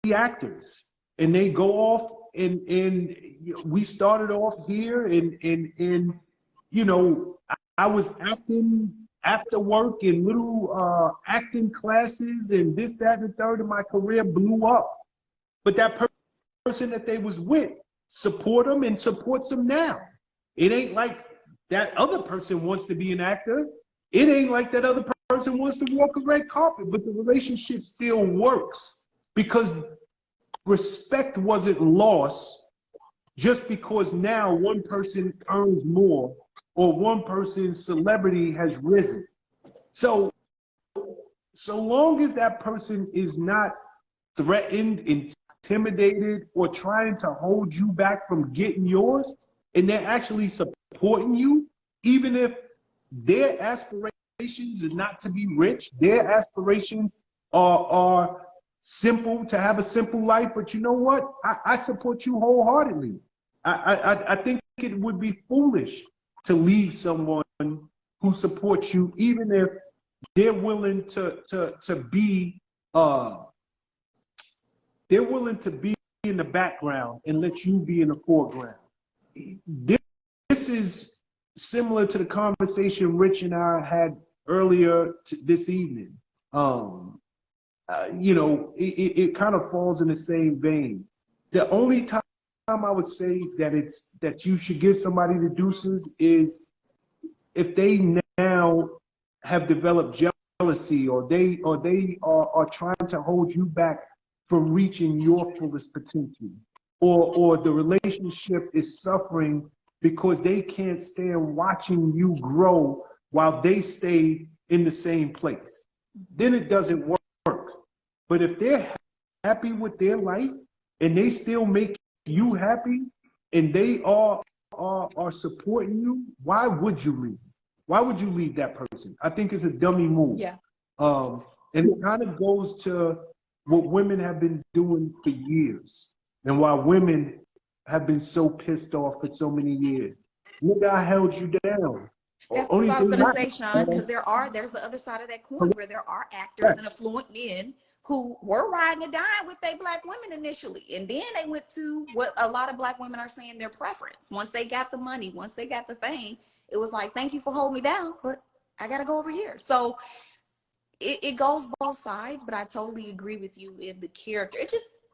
be actors, and they go off, and we started off here, and I was acting after work in little acting classes, and this, that, and the third, and my career blew up. But that person that they was with support them and supports them now. It ain't like that other person wants to be an actor. It ain't like that other person wants to walk a red carpet, but the relationship still works because respect wasn't lost just because now one person earns more or one person's celebrity has risen. So long as that person is not threatened, intimidated, or trying to hold you back from getting yours, and they're actually supporting you, even if their aspirations are not to be rich, their aspirations are simple, to have a simple life, but you know what? I support you wholeheartedly. I think it would be foolish to leave someone who supports you, even if they're willing to be in the background and let you be in the foreground. This is similar to the conversation Rich and I had earlier this evening. It kind of falls in the same vein. The only time I would say that you should give somebody the deuces is if they now have developed jealousy, or they are trying to hold you back from reaching your fullest potential, or the relationship is suffering because they can't stand watching you grow while they stay in the same place. Then it doesn't work. But if they're happy with their life and they still make you happy and they are supporting you, why would you leave? Why would you leave that person? I think it's a dummy move. Yeah. And it kind of goes to what women have been doing for years and why women have been so pissed off for so many years. Nigga, I held you down. That's Only what I was thing gonna I- say, Sean, because there's the other side of that coin where there are actors and affluent men who were riding and dying with their black women initially. And then they went to what a lot of black women are saying their preference. Once they got the money, once they got the fame, it was like, thank you for holding me down, but I gotta go over here. So it goes both sides, but I totally agree with you in the character.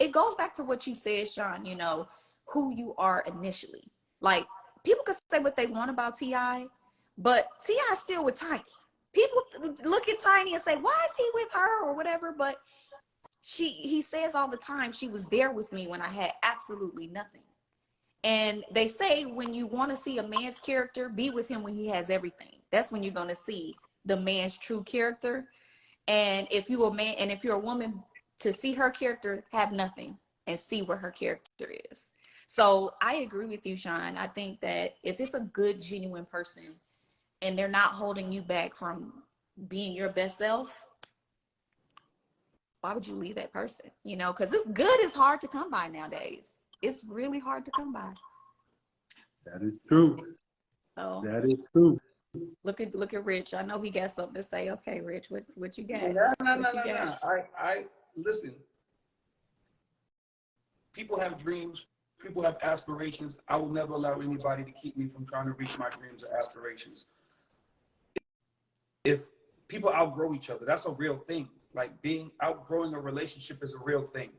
It goes back to what you said, Sean, you know, who you are initially. Like, people could say what they want about T.I., but T.I. still with Tiny. People look at Tiny and say, why is he with her or whatever? But he says all the time, she was there with me when I had absolutely nothing. And they say when you want to see a man's character, be with him when he has everything. That's when you're going to see the man's true character. And if you're a man and if you're a woman, to see her character, have nothing and see where her character is. So I agree with you, Sean. I think that if it's a good, genuine person and they're not holding you back from being your best self, why would you leave that person? You know, because it's good is hard to come by nowadays. It's really hard to come by. That is true. So That is true. look at Rich. I know he got something to say. Okay, Rich, what you got? No. What you got? I listen. People have dreams. People have aspirations. I will never allow anybody to keep me from trying to reach my dreams or aspirations. If people outgrow each other, that's a real thing. Like outgrowing a relationship is a real thing.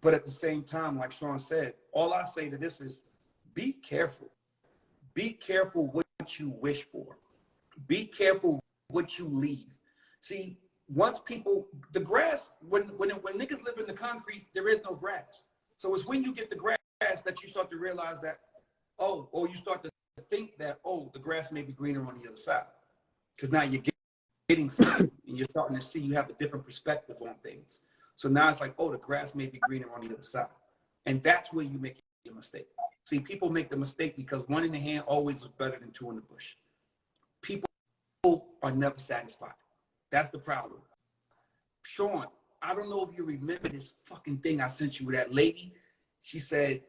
But at the same time, like Sean said, all I say to this is be careful. Be careful what you wish for. Be careful what you leave. See, once people, the grass, when niggas live in the concrete, there is no grass. So it's when you get the grass that you start to realize that, or you start to think that, the grass may be greener on the other side. Because now you're getting something and you're starting to see you have a different perspective on things. So now it's like, the grass may be greener on the other side. And that's where you make your mistake. See, people make the mistake because one in the hand always is better than two in the bush. People are never satisfied. That's the problem. Sean, I don't know if you remember this fucking thing I sent you with that lady. She said,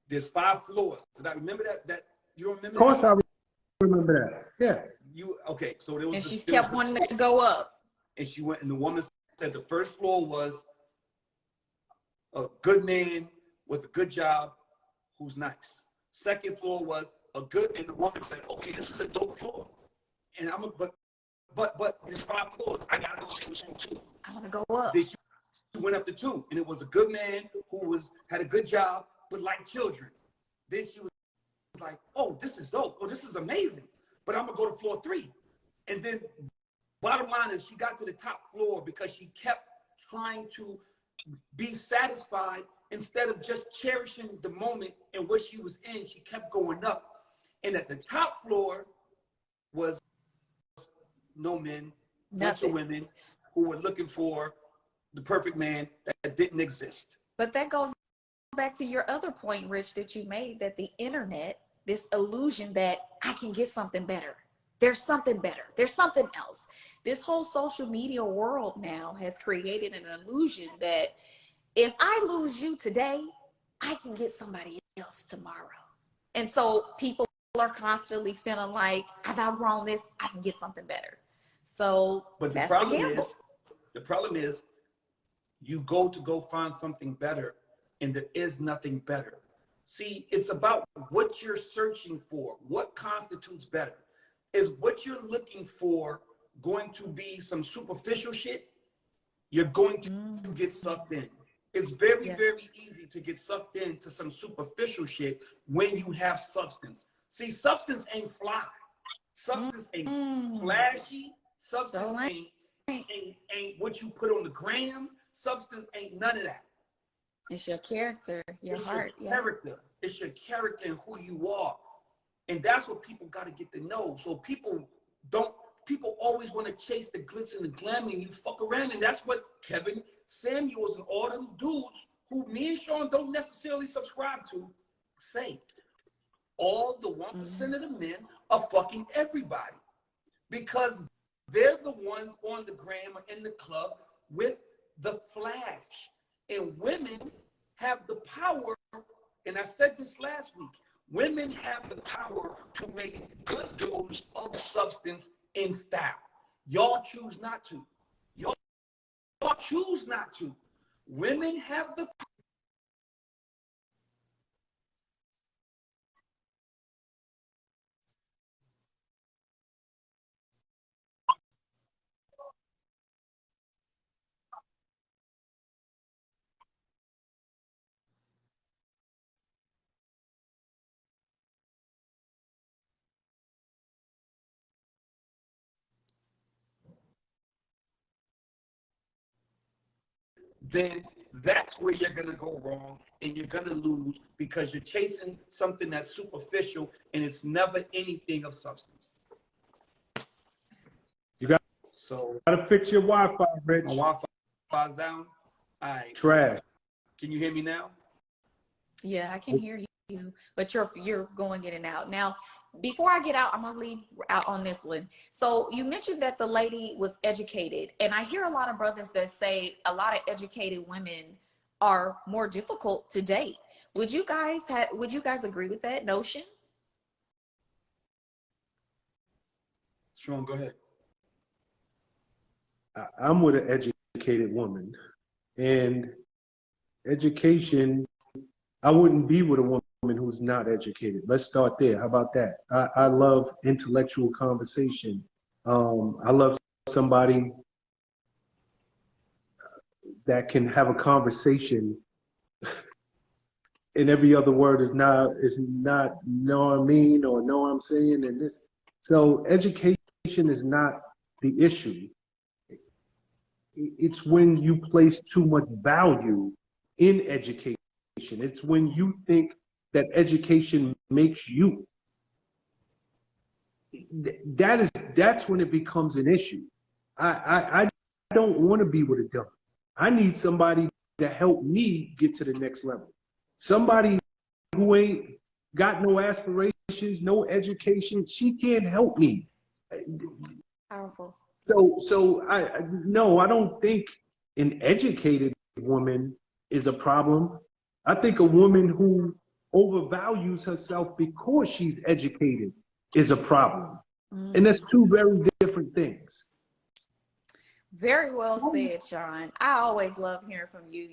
there's 5 floors. Did I remember that? You don't remember that? Of course I remember that. Yeah. Okay, so there was And she's kept wanting to go up. And she went, and the woman said the first floor was a good man with a good job who's nice. Second floor was a good, and the woman said, okay, this is a dope floor. And but there's 5 floors. I gotta go see what's on 2. I want to go up. Then she went up to 2, and it was a good man who had a good job but liked children. Then she was like, this is dope. This is amazing. But I'm gonna go to floor 3. And then bottom line is she got to the top floor because she kept trying to be satisfied instead of just cherishing the moment and what she was in. She kept going up. And at the top floor was no men, bunch of women who were looking for the perfect man that didn't exist. But that goes back to your other point, Rich, that you made, that the internet, this illusion that I can get something better. There's something better. There's something else. This whole social media world now has created an illusion that if I lose you today, I can get somebody else tomorrow. And so people are constantly feeling like, I've outgrown this, I can get something better. So but that's the problem is you go find something better and there is nothing better. See, it's about what you're searching for. What constitutes better? Is what you're looking for going to be some superficial shit? You're going to get sucked in. It's very, very easy to get sucked into some superficial shit when you have substance. See, substance ain't fly. Substance ain't flashy. Substance ain't what you put on the gram. Substance ain't none of that. It's your character, your heart. Your character. It's your character and who you are. And that's what people got to get to know. So people don't people always want to chase the glitz and the glamour, and you fuck around, and that's what Kevin Samuels and all them dudes who me and Sean don't necessarily subscribe to say. All the 1% of the men are fucking everybody because they're the ones on the gram or in the club with the flash. And women have the power, and I said this last week, women have the power to make good dudes of substance in style. Y'all choose not to. Y'all choose not to. Women have the then that's where you're going to go wrong and you're going to lose because you're chasing something that's superficial and it's never anything of substance. You got So to fix your Wi-Fi, Rich. my Wi-Fi's down. All right. Trash. Can you hear me now? Yeah, I can hear you, but you're going in and out. Now, before I get out, I'm gonna leave out on this one. So you mentioned that the lady was educated, and I hear a lot of brothers that say a lot of educated women are more difficult to date. Would you guys agree with that notion? Sean, go ahead. I'm with an educated woman, and education, I wouldn't be with a woman who's not educated. Let's start there. How about that? I love intellectual conversation. I love somebody that can have a conversation and every other word is not know what I mean or know what I'm saying and this. So education is not the issue. It's when you place too much value in education. It's when you think that education makes you. That's when it becomes an issue. I don't want to be with a dummy. I need somebody to help me get to the next level. Somebody who ain't got no aspirations, no education, she can't help me. Powerful. So I don't think an educated woman is a problem. I think a woman who overvalues herself because she's educated is a problem. And that's two very different things. Very well said, Sean. I always love hearing from you.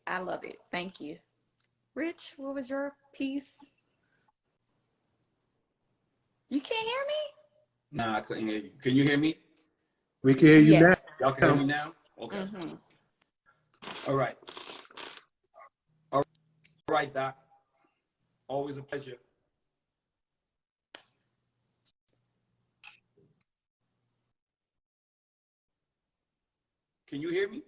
I love it. Thank you. Rich, what was your piece? You can't hear me? Nah, I couldn't hear you. Can you hear me? We can hear you now. Yes. Y'all can hear me now? Okay. Mm-hmm. All right. All right, Doc. Always a pleasure. Can you hear me?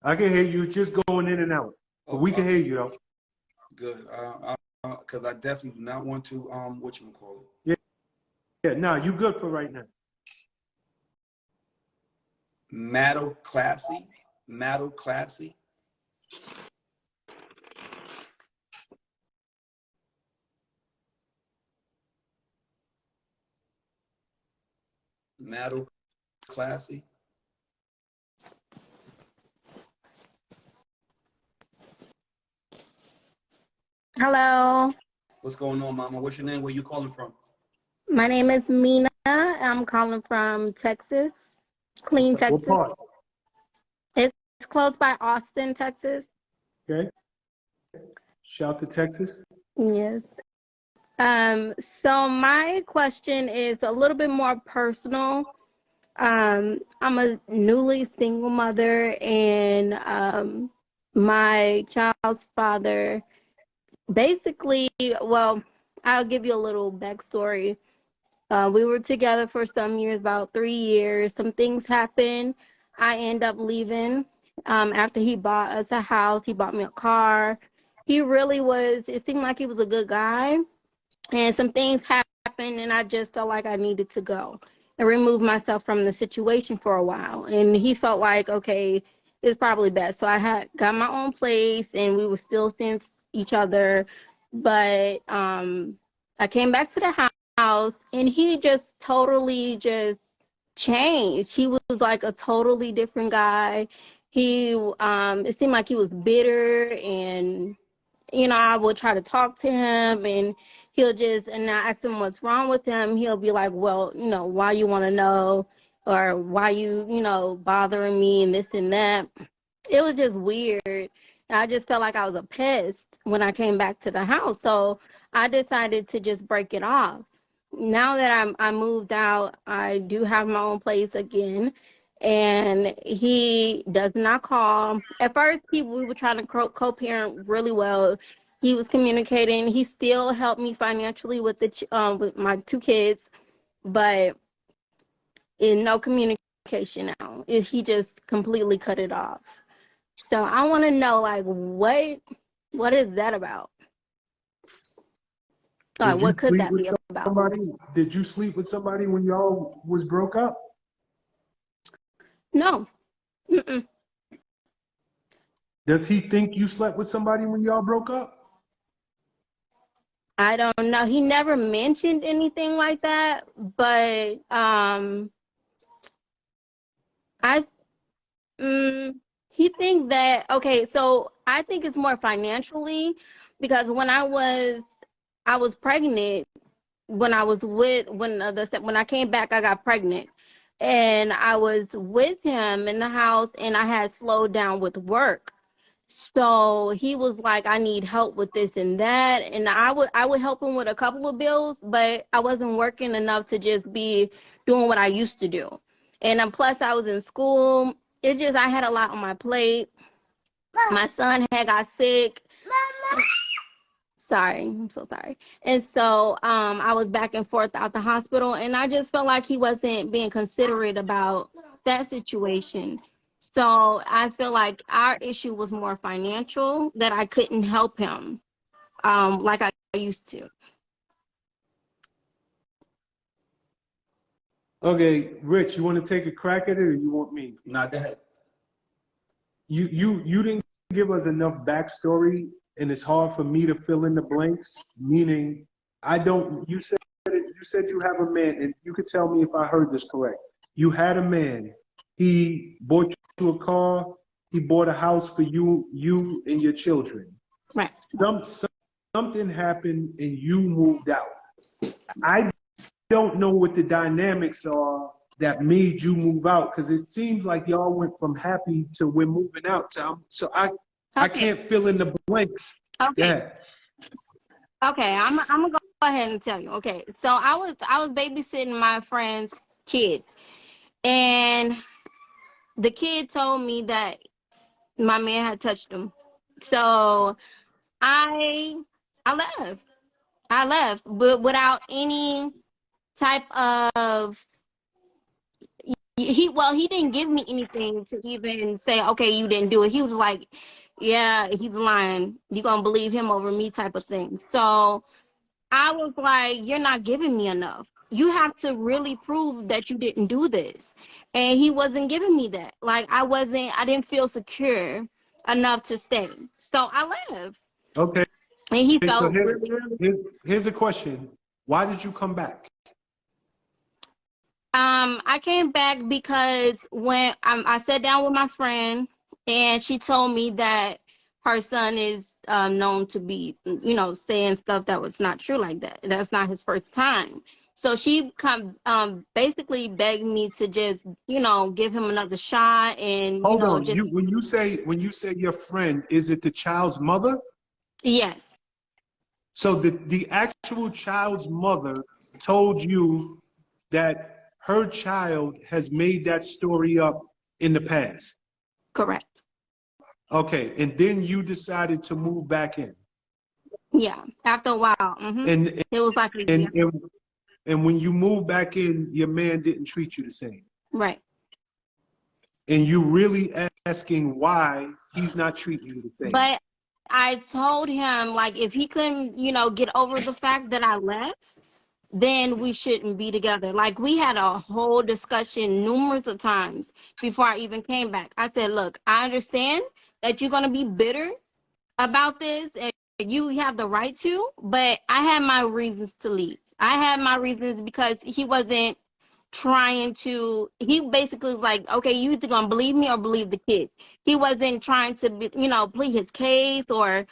I can hear you just going in and out. But we can hear you though. Good. Because I definitely do not want to, whatchamacallit. Yeah, no, you good for right now. Maddo Classy. Maddo Classy. Maddo Classy. Hello, What's going on, Mama? What's your name? Where you calling from? my name is Mina. I'm calling from Texas, Clean, What Texas. part? It's close by Austin, Texas. Okay. Shout to Texas. Yes. So my question is a little bit more personal. I'm a newly single mother, and my child's father basically, well, I'll give you a little backstory. We were together for some years, about 3 years. Some things happened. I end up leaving. After he bought us a house, he bought me a car. He really was, it seemed like he was a good guy. And some things happened, and I just felt like I needed to go and remove myself from the situation for a while. And he felt like, okay, it's probably best. So I had got my own place, and we were still seeing each other. But I came back to the house, and he just totally just changed. He was like a totally different guy. He it seemed like he was bitter, and I would try to talk to him, and and I ask him what's wrong with him. He'll be like, well, why you want to know, or why bothering me and this and that. It was just weird. I just felt like I was a pest when I came back to the house. So I decided to just break it off. Now that I moved out, I do have my own place again, and he does not call. At first, we were trying to co-parent really well. He was communicating. He still helped me financially with with my two kids, but in no communication now. He just completely cut it off. So I want to know, like, what is that about? What could that be about? Did you sleep with somebody when y'all was broke up? No. Mm-mm. Does he think you slept with somebody when y'all broke up? I don't know. He never mentioned anything like that, but he thinks that, okay, so I think it's more financially, because when I was pregnant, when I came back, I got pregnant, and I was with him in the house, and I had slowed down with work. So he was like, I need help with this and that. And I would help him with a couple of bills, but I wasn't working enough to just be doing what I used to do. And plus I was in school. It's just, I had a lot on my plate. My son had got sick. Sorry, I'm so sorry. And so I was back and forth out the hospital, and I just felt like he wasn't being considerate about that situation. So I feel like our issue was more financial, that I couldn't help him like I used to. Okay, Rich, you want to take a crack at it, or you want me? Not that. You didn't give us enough backstory, and it's hard for me to fill in the blanks. Meaning, you said you have a man, and you could tell me if I heard this correct. You had a man. He bought you a car. He bought a house for you and your children. Right. Something happened, and you moved out. I don't know what the dynamics are that made you move out, because it seems like y'all went from happy to we're moving out to I can't fill in the blanks. Okay. Yeah. Okay, I'm gonna go ahead and tell you. Okay, so I was babysitting my friend's kid, and the kid told me that my man had touched him. So I left. I left, but without any type of he didn't give me anything to even say, okay, you didn't do it. He was like, yeah, he's lying. You gonna believe him over me, type of thing. So I was like, you're not giving me enough. You have to really prove that you didn't do this. And he wasn't giving me that. Like, I didn't feel secure enough to stay. So I left. Okay. And he So felt really. here's a question. Why did you come back? I came back because when I sat down with my friend, and she told me that her son is known to be, saying stuff that was not true like that. That's not his first time. So she basically begged me to just, give him another shot, and Hold on. just. When you say your friend, is it the child's mother? Yes. So the actual child's mother told you that her child has made that story up in the past. Correct. Okay, and then you decided to move back in. Yeah, after a while. Mm-hmm. And it was like a year. And when you moved back in, your man didn't treat you the same. Right. And you really asking why he's not treating you the same. But I told him, like, if he couldn't, get over the fact that I left, then we shouldn't be together. Like, we had a whole discussion numerous of times before I even came back. I said, look, I understand that you're going to be bitter about this and you have the right to, but I had my reasons to leave. I had my reasons because he wasn't trying to, he basically was like, okay, you either gonna believe me or believe the kid. He wasn't trying to be, plead his case or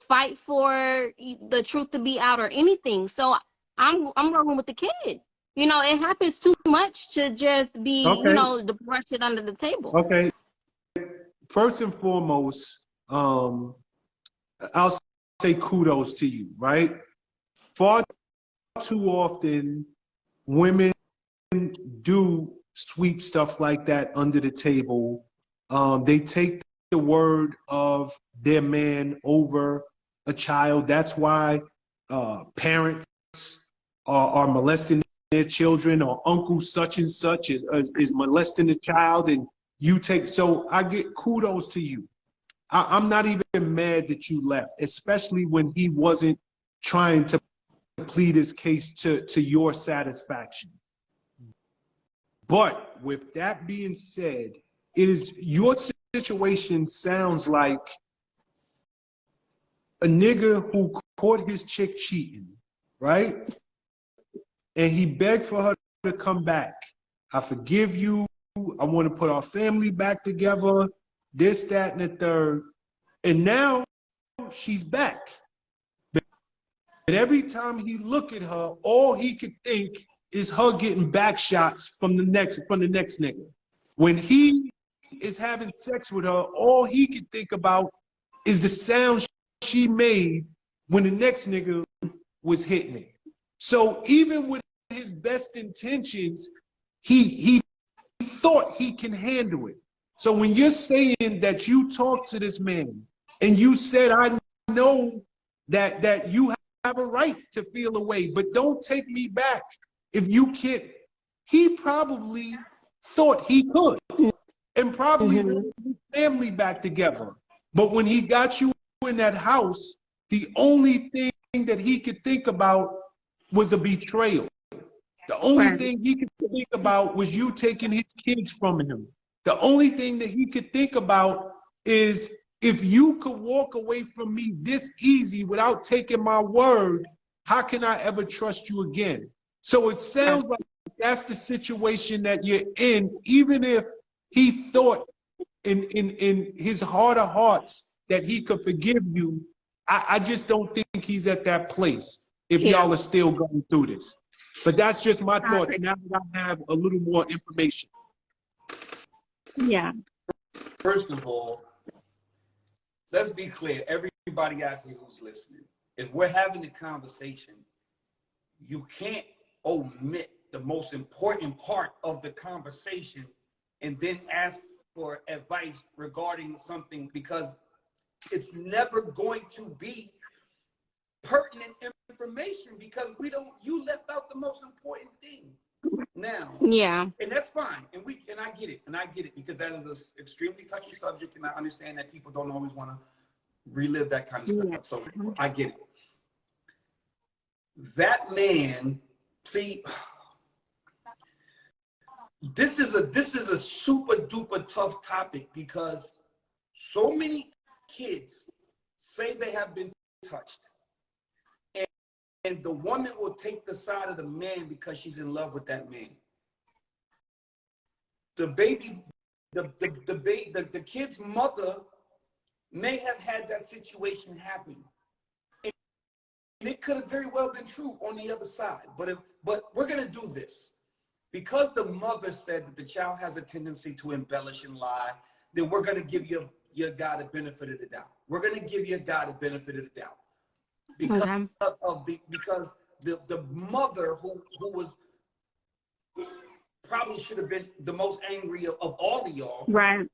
fight for the truth to be out or anything. So I'm rolling with the kid. It happens too much to just be, Okay. to brush it under the table. Okay. First and foremost, I'll say kudos to you, right? Far too often, women do sweep stuff like that under the table. They take the word of their man over a child. That's why parents are molesting their children, or uncle such and such is molesting the child, and you take. So I get kudos to you. I'm not even mad that you left, especially when he wasn't trying to plead his case to your satisfaction. But with that being said, your situation sounds like a nigga who caught his chick cheating, right? And he begged for her to come back. I forgive you. I want to put our family back together. This, that, and the third. And now she's back. But every time he look at her, all he could think is her getting back shots from the next nigga. When he is having sex with her, all he could think about is the sound she made when the next nigga was hitting it. So even with his best intentions, he thought he can handle it. So when you're saying that you talked to this man and you said, I know that you have a right to feel away, but don't take me back if you can't. He probably thought he could and probably wanted his family back together. But when he got you in that house, the only thing that he could think about was a betrayal. The only thing he could think about was you taking his kids from him. The only thing that he could think about is, if you could walk away from me this easy without taking my word, how can I ever trust you again? So it sounds like that's the situation that you're in, even if he thought in his heart of hearts that he could forgive you. I just don't think he's at that place if y'all are still going through this. But that's just my thoughts now that I have a little more information. Yeah. First of all, let's be clear. Everybody out here who's listening, if we're having a conversation, you can't omit the most important part of the conversation and then ask for advice regarding something, because it's never going to be pertinent information, because you left out the most important thing. Now, and that's fine, and I get it, because that is an extremely touchy subject, and I understand that people don't always want to relive that kind of stuff. So I get it. That man, see, this is a super duper tough topic, because so many kids say they have been touched, and the woman will take the side of the man because she's in love with that man. The kid's mother may have had that situation happen, and it could have very well been true on the other side. But we're gonna do this because the mother said that the child has a tendency to embellish and lie. Then we're gonna give your guy the benefit of the doubt. We're gonna give your guy the benefit of the doubt. Because the mother who was probably should have been the most angry of all of y'all, right?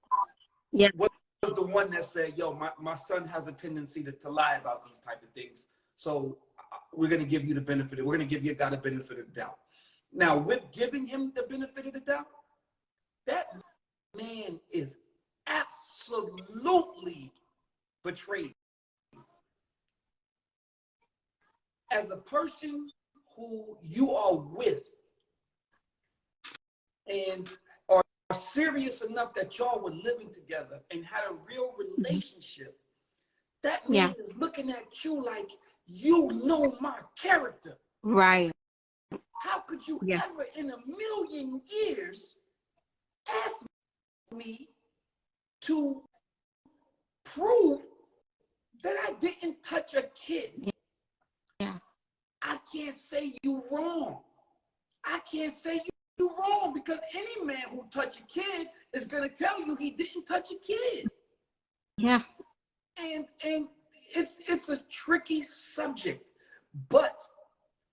Yeah, was the one that said, "Yo, my son has a tendency to lie about these type of things, so we're gonna give you the benefit. We're gonna give your guy the benefit of the doubt." Now, with giving him the benefit of the doubt, that man is absolutely betrayed. As a person who you are with and are serious enough that y'all were living together and had a real relationship, that man is looking at you like, you know my character. Right. How could you ever in a million years ask me to prove that I didn't touch a kid? Yeah. I can't say you wrong. I can't say you wrong because any man who touch a kid is gonna tell you he didn't touch a kid. Yeah. And it's a tricky subject, but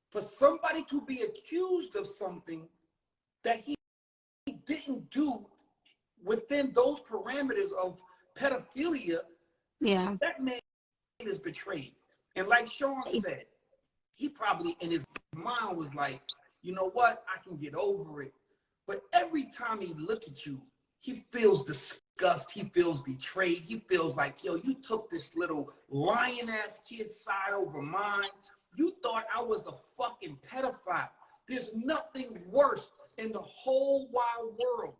for somebody to be accused of something that he didn't do within those parameters of pedophilia, that man is betrayed. And like Sean said, he probably in his mind was like, you know what, I can get over it. But every time he look at you, he feels disgust, he feels betrayed, he feels like, yo, you took this little lion-ass kid's side over mine. You thought I was a fucking pedophile. There's nothing worse in the whole wide world.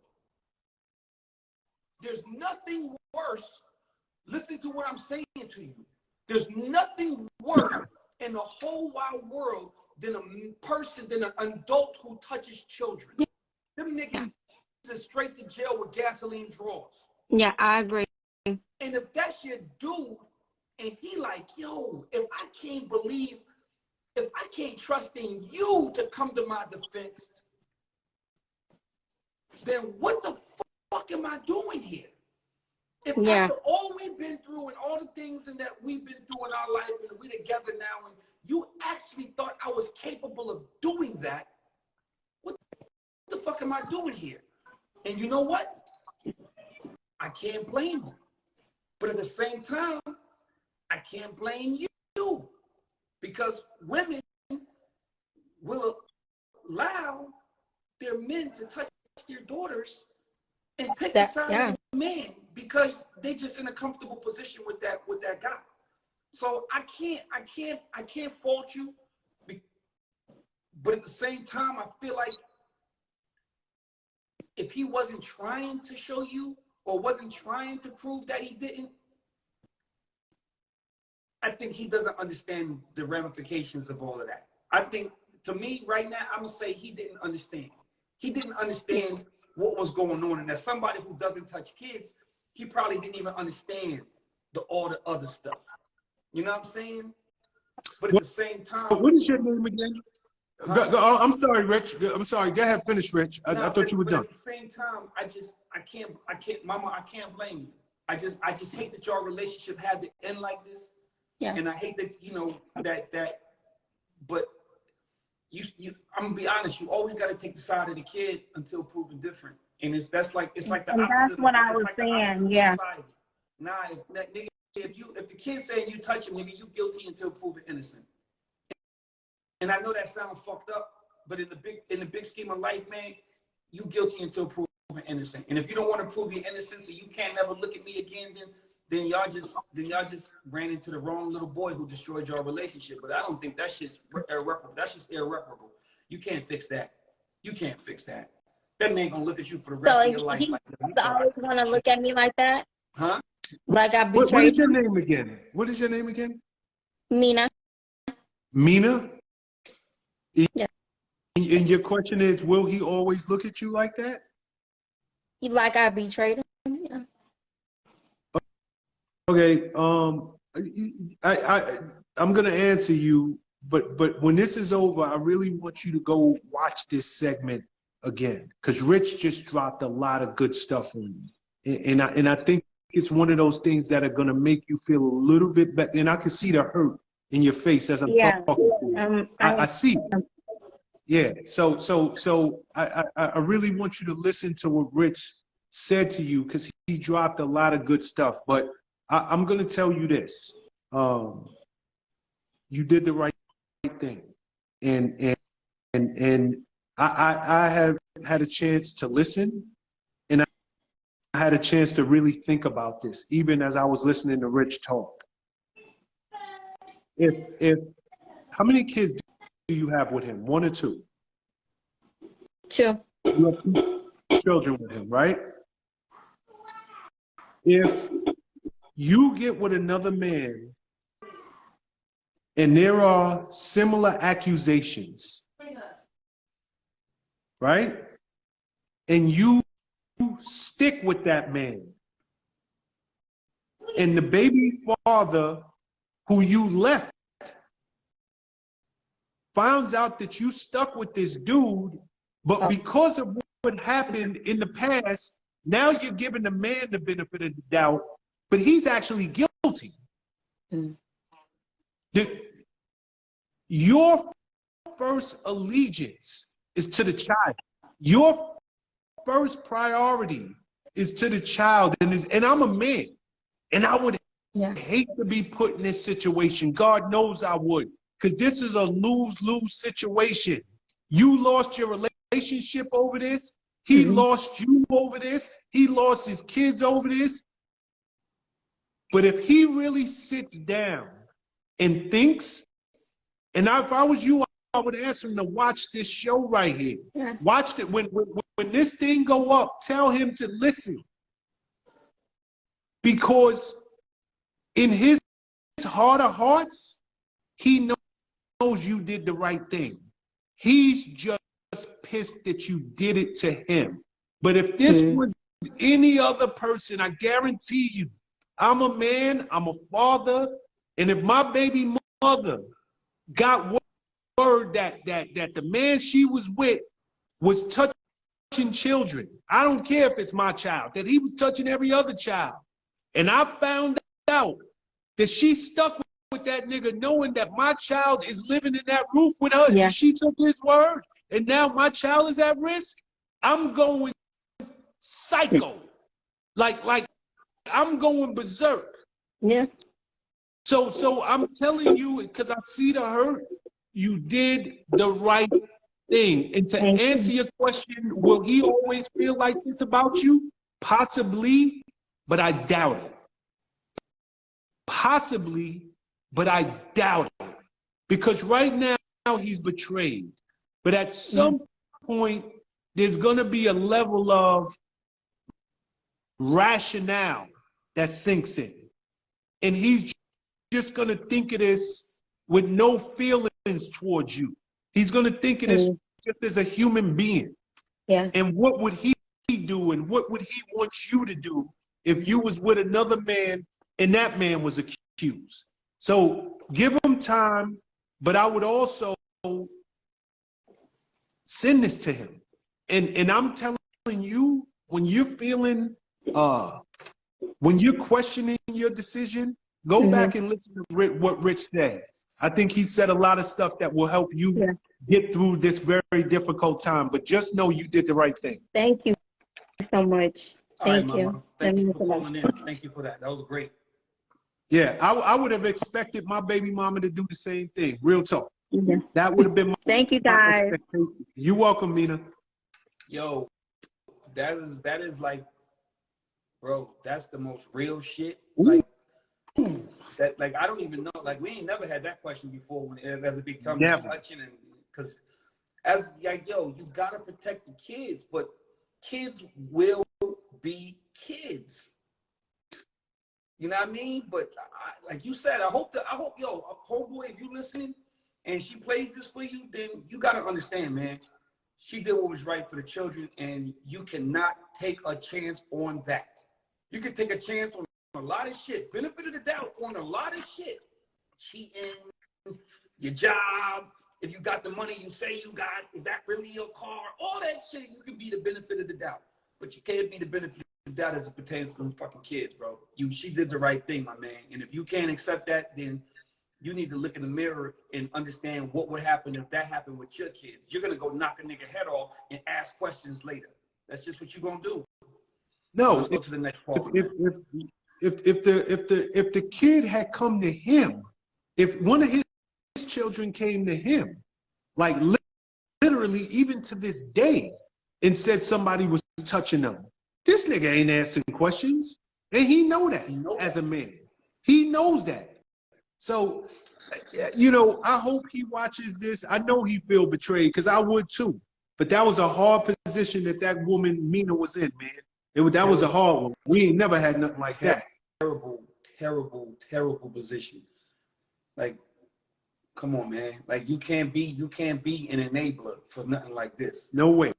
There's nothing worse, listening to what I'm saying to you, there's nothing worse in the whole wide world than a person, than an adult who touches children. Them niggas is straight to jail with gasoline drawers. Yeah, I agree. And if that's your dude, and he like, yo, if I can't trust in you to come to my defense, then what the fuck am I doing here? If after all we've been through and all the things and that we've been through in our life and we're together now and you actually thought I was capable of doing that, what the fuck am I doing here? And you know what? I can't blame you. But at the same time, I can't blame you because women will allow their men to touch their daughters and take the side of the man because they're just in a comfortable position with that guy. So I can't fault you, but at the same time, I feel like if he wasn't trying to show you or wasn't trying to prove that he didn't, I think he doesn't understand the ramifications of all of that. I think, to me, right now, I'm gonna say he didn't understand. He didn't understand what was going on, and as somebody who doesn't touch kids, he probably didn't even understand all the other stuff. You know what I'm saying? But at the same time, what is your name again? I'm sorry, Rich. I'm sorry. Go ahead, finish, Rich. I thought you were done. At the same time, I can't, Mama, I can't blame you. I just hate that your relationship had to end like this. Yeah. And I hate that, you know, but I'm gonna be honest, you always got to take the side of the kid until proven different. And it's like the opposite. That's what I was saying. Yeah. Nah, if the kid's saying you touch him, nigga, you guilty until proven innocent. And I know that sounds fucked up, but in the big scheme of life, man, you guilty until proven innocent. And if you don't want to prove your innocence, so you can't never look at me again, then y'all just ran into the wrong little boy who destroyed your relationship. But I don't think that shit's irreparable. That's just irreparable. You can't fix that. You can't fix that. That man gonna look at you for the rest of your life. He always want to look at me like that? Huh? Like I betrayed. What is your name again? What is your name again? Mina. Mina? Yeah. And your question is, will he always look at you like that? Like I betrayed him? Yeah. Okay, I'm gonna answer you, but when this is over, I really want you to go watch this segment again, because Rich just dropped a lot of good stuff on you, and I think it's one of those things that are gonna make you feel a little bit better. And I can see the hurt in your face as I'm talking to you. I see it. Yeah. So I really want you to listen to what Rich said to you, because he dropped a lot of good stuff, but I'm going to tell you this. You did the right thing. And I have had a chance to listen, and I had a chance to really think about this, even as I was listening to Rich talk. How many kids do you have with him? 1 or 2? 2. You have 2 children with him, right? If you get with another man and there are similar accusations, right? And you stick with that man, and the baby father who you left finds out that you stuck with this dude, but because of what happened in the past, now you're giving the man the benefit of the doubt, but he's actually guilty. Mm. Your first allegiance is to the child. Your first priority is to the child, and I'm a man, and I would hate to be put in this situation. God knows I would, because this is a lose-lose situation. You lost your relationship over this. He lost you over this. He lost his kids over this. But if he really sits down and thinks, and if I was you, I would ask him to watch this show right here. Yeah. Watch it. When this thing go up, tell him to listen. Because in his heart of hearts, he knows you did the right thing. He's just pissed that you did it to him. But if this was any other person, I guarantee you, I'm a man, I'm a father, and if my baby mother got word that the man she was with was touching children, I don't care if it's my child, that he was touching every other child, and I found out that she stuck with that nigga knowing that my child is living in that roof with her, and she took his word, and now my child is at risk, I'm going psycho. Like I'm going berserk. Yeah. So I'm telling you, because I see the hurt, you did the right thing. And to answer your question, will he always feel like this about you? Possibly, but I doubt it. Possibly, but I doubt it. Because right now he's betrayed. But at some point, there's going to be a level of rationale that sinks in. And he's just going to think of this with no feelings towards you. He's going to think of this just as a human being. Yeah. And what would he do, and what would he want you to do if you was with another man and that man was accused? So give him time, but I would also send this to him. And I'm telling you, when you're feeling, when you're questioning your decision, go back and listen to what Rich said. I think he said a lot of stuff that will help you get through this very difficult time. But just know you did the right thing. Thank you so much. Thank you. Mama. Thank you for calling in. Thank you for that. That was great. Yeah, I would have expected my baby mama to do the same thing. Real talk. Yeah. That would have been my Thank you, guys. expectation. You're welcome, Mina. Yo, that is like, bro, that's the most real shit. Like that, like I don't even know. Like we ain't never had that question before when it becomes touching, and because as like yo, you gotta protect the kids, but kids will be kids. You know what I mean? But like you said, I hope yo, homeboy, if you listening and she plays this for you, then you gotta understand, man. She did what was right for the children, and you cannot take a chance on that. You can take a chance on a lot of shit, benefit of the doubt on a lot of shit. Cheating, your job, if you got the money you say you got, is that really your car? All that shit, you can be the benefit of the doubt. But you can't be the benefit of the doubt as it pertains to them fucking kids, bro. She did the right thing, my man. And if you can't accept that, then you need to look in the mirror and understand what would happen if that happened with your kids. You're gonna go knock a nigga head off and ask questions later. That's just what you're gonna do. No, let's go to the next call. If the kid had come to him, if one of his children came to him, like literally even to this day, and said somebody was touching them, this nigga ain't asking questions, and he know that as a man. He knows that. So You know, I hope he watches this. I know he feel betrayed because I would too. But that was a hard position that woman Mina was in, man. That was a hard one. We ain't never had nothing like that. Terrible, terrible, terrible position. Like, come on, man. Like you can't be an enabler for nothing like this. No way.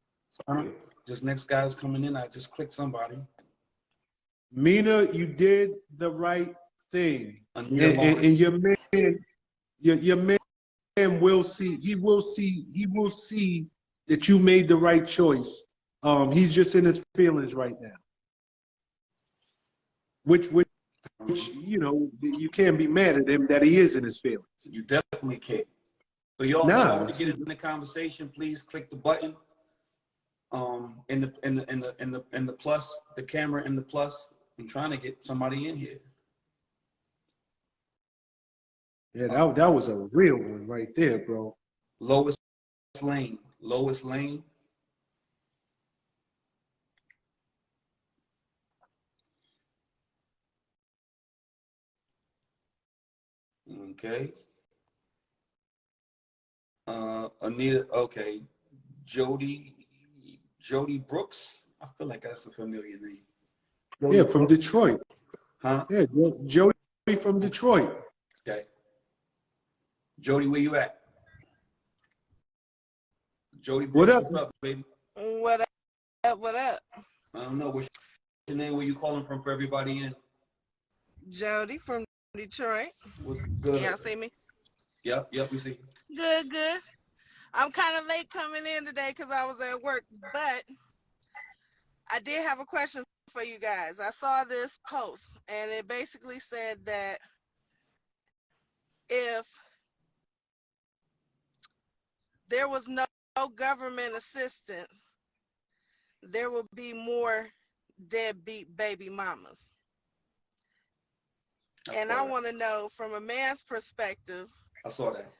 This next guy's coming in. I just clicked somebody. Mina, you did the right thing. And your man will see, he will see that you made the right choice. He's just in his feelings right now. Which you know, you can't be mad at him that he is in his feelings. You definitely can't. So y'all want to get into the conversation, please click the button. In the plus, the camera in the plus. I'm trying to get somebody in here. Yeah, that was a real one right there, bro. Lois Lane. Okay. Anita, okay. Jody Brooks. I feel like that's a familiar name. Jody yeah, from Brooks. Detroit. Huh? Yeah, Jody from Detroit. Okay. Jody, where you at? Jody Brooks, what's up, baby? What up? What up? I don't know. What's your name? Where you calling from for everybody in? Jody from Detroit. What's good? Y'all see me? Yep, we see you. Good. I'm kind of late coming in today because I was at work, but I did have a question for you guys. I saw this post, and it basically said that if there was no government assistance, there will be more deadbeat baby mamas. And I want to know, from a man's perspective. I saw that.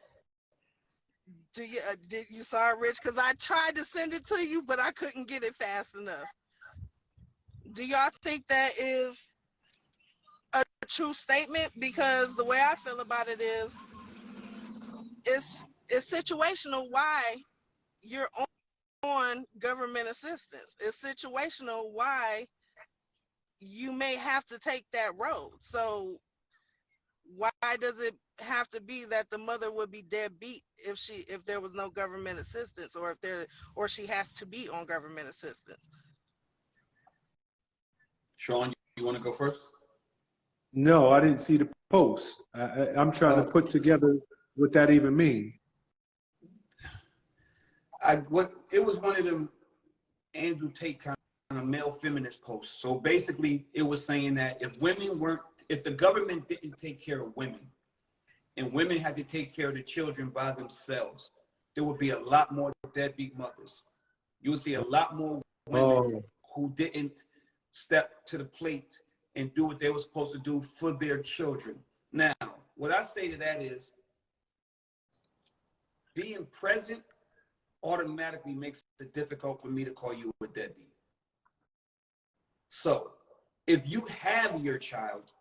Do you did you saw it, Rich? Because I tried to send it to you, but I couldn't get it fast enough. Do y'all think that is a true statement? Because the way I feel about it is, it's situational why you're on government assistance. It's situational why you may have to take that road. So why does it have to be that the mother would be deadbeat if there was no government assistance, or she has to be on government assistance? Sean, you want to go first? No, I didn't see the post. I'm trying to put together what that even means. It was one of them Andrew Tate kind of male feminist posts. So basically, it was saying that if the government didn't take care of women, and women had to take care of the children by themselves, there would be a lot more deadbeat mothers. You would see a lot more women who didn't step to the plate and do what they were supposed to do for their children. Now, what I say to that is, being present automatically makes it difficult for me to call you a deadbeat. So, if you have your child,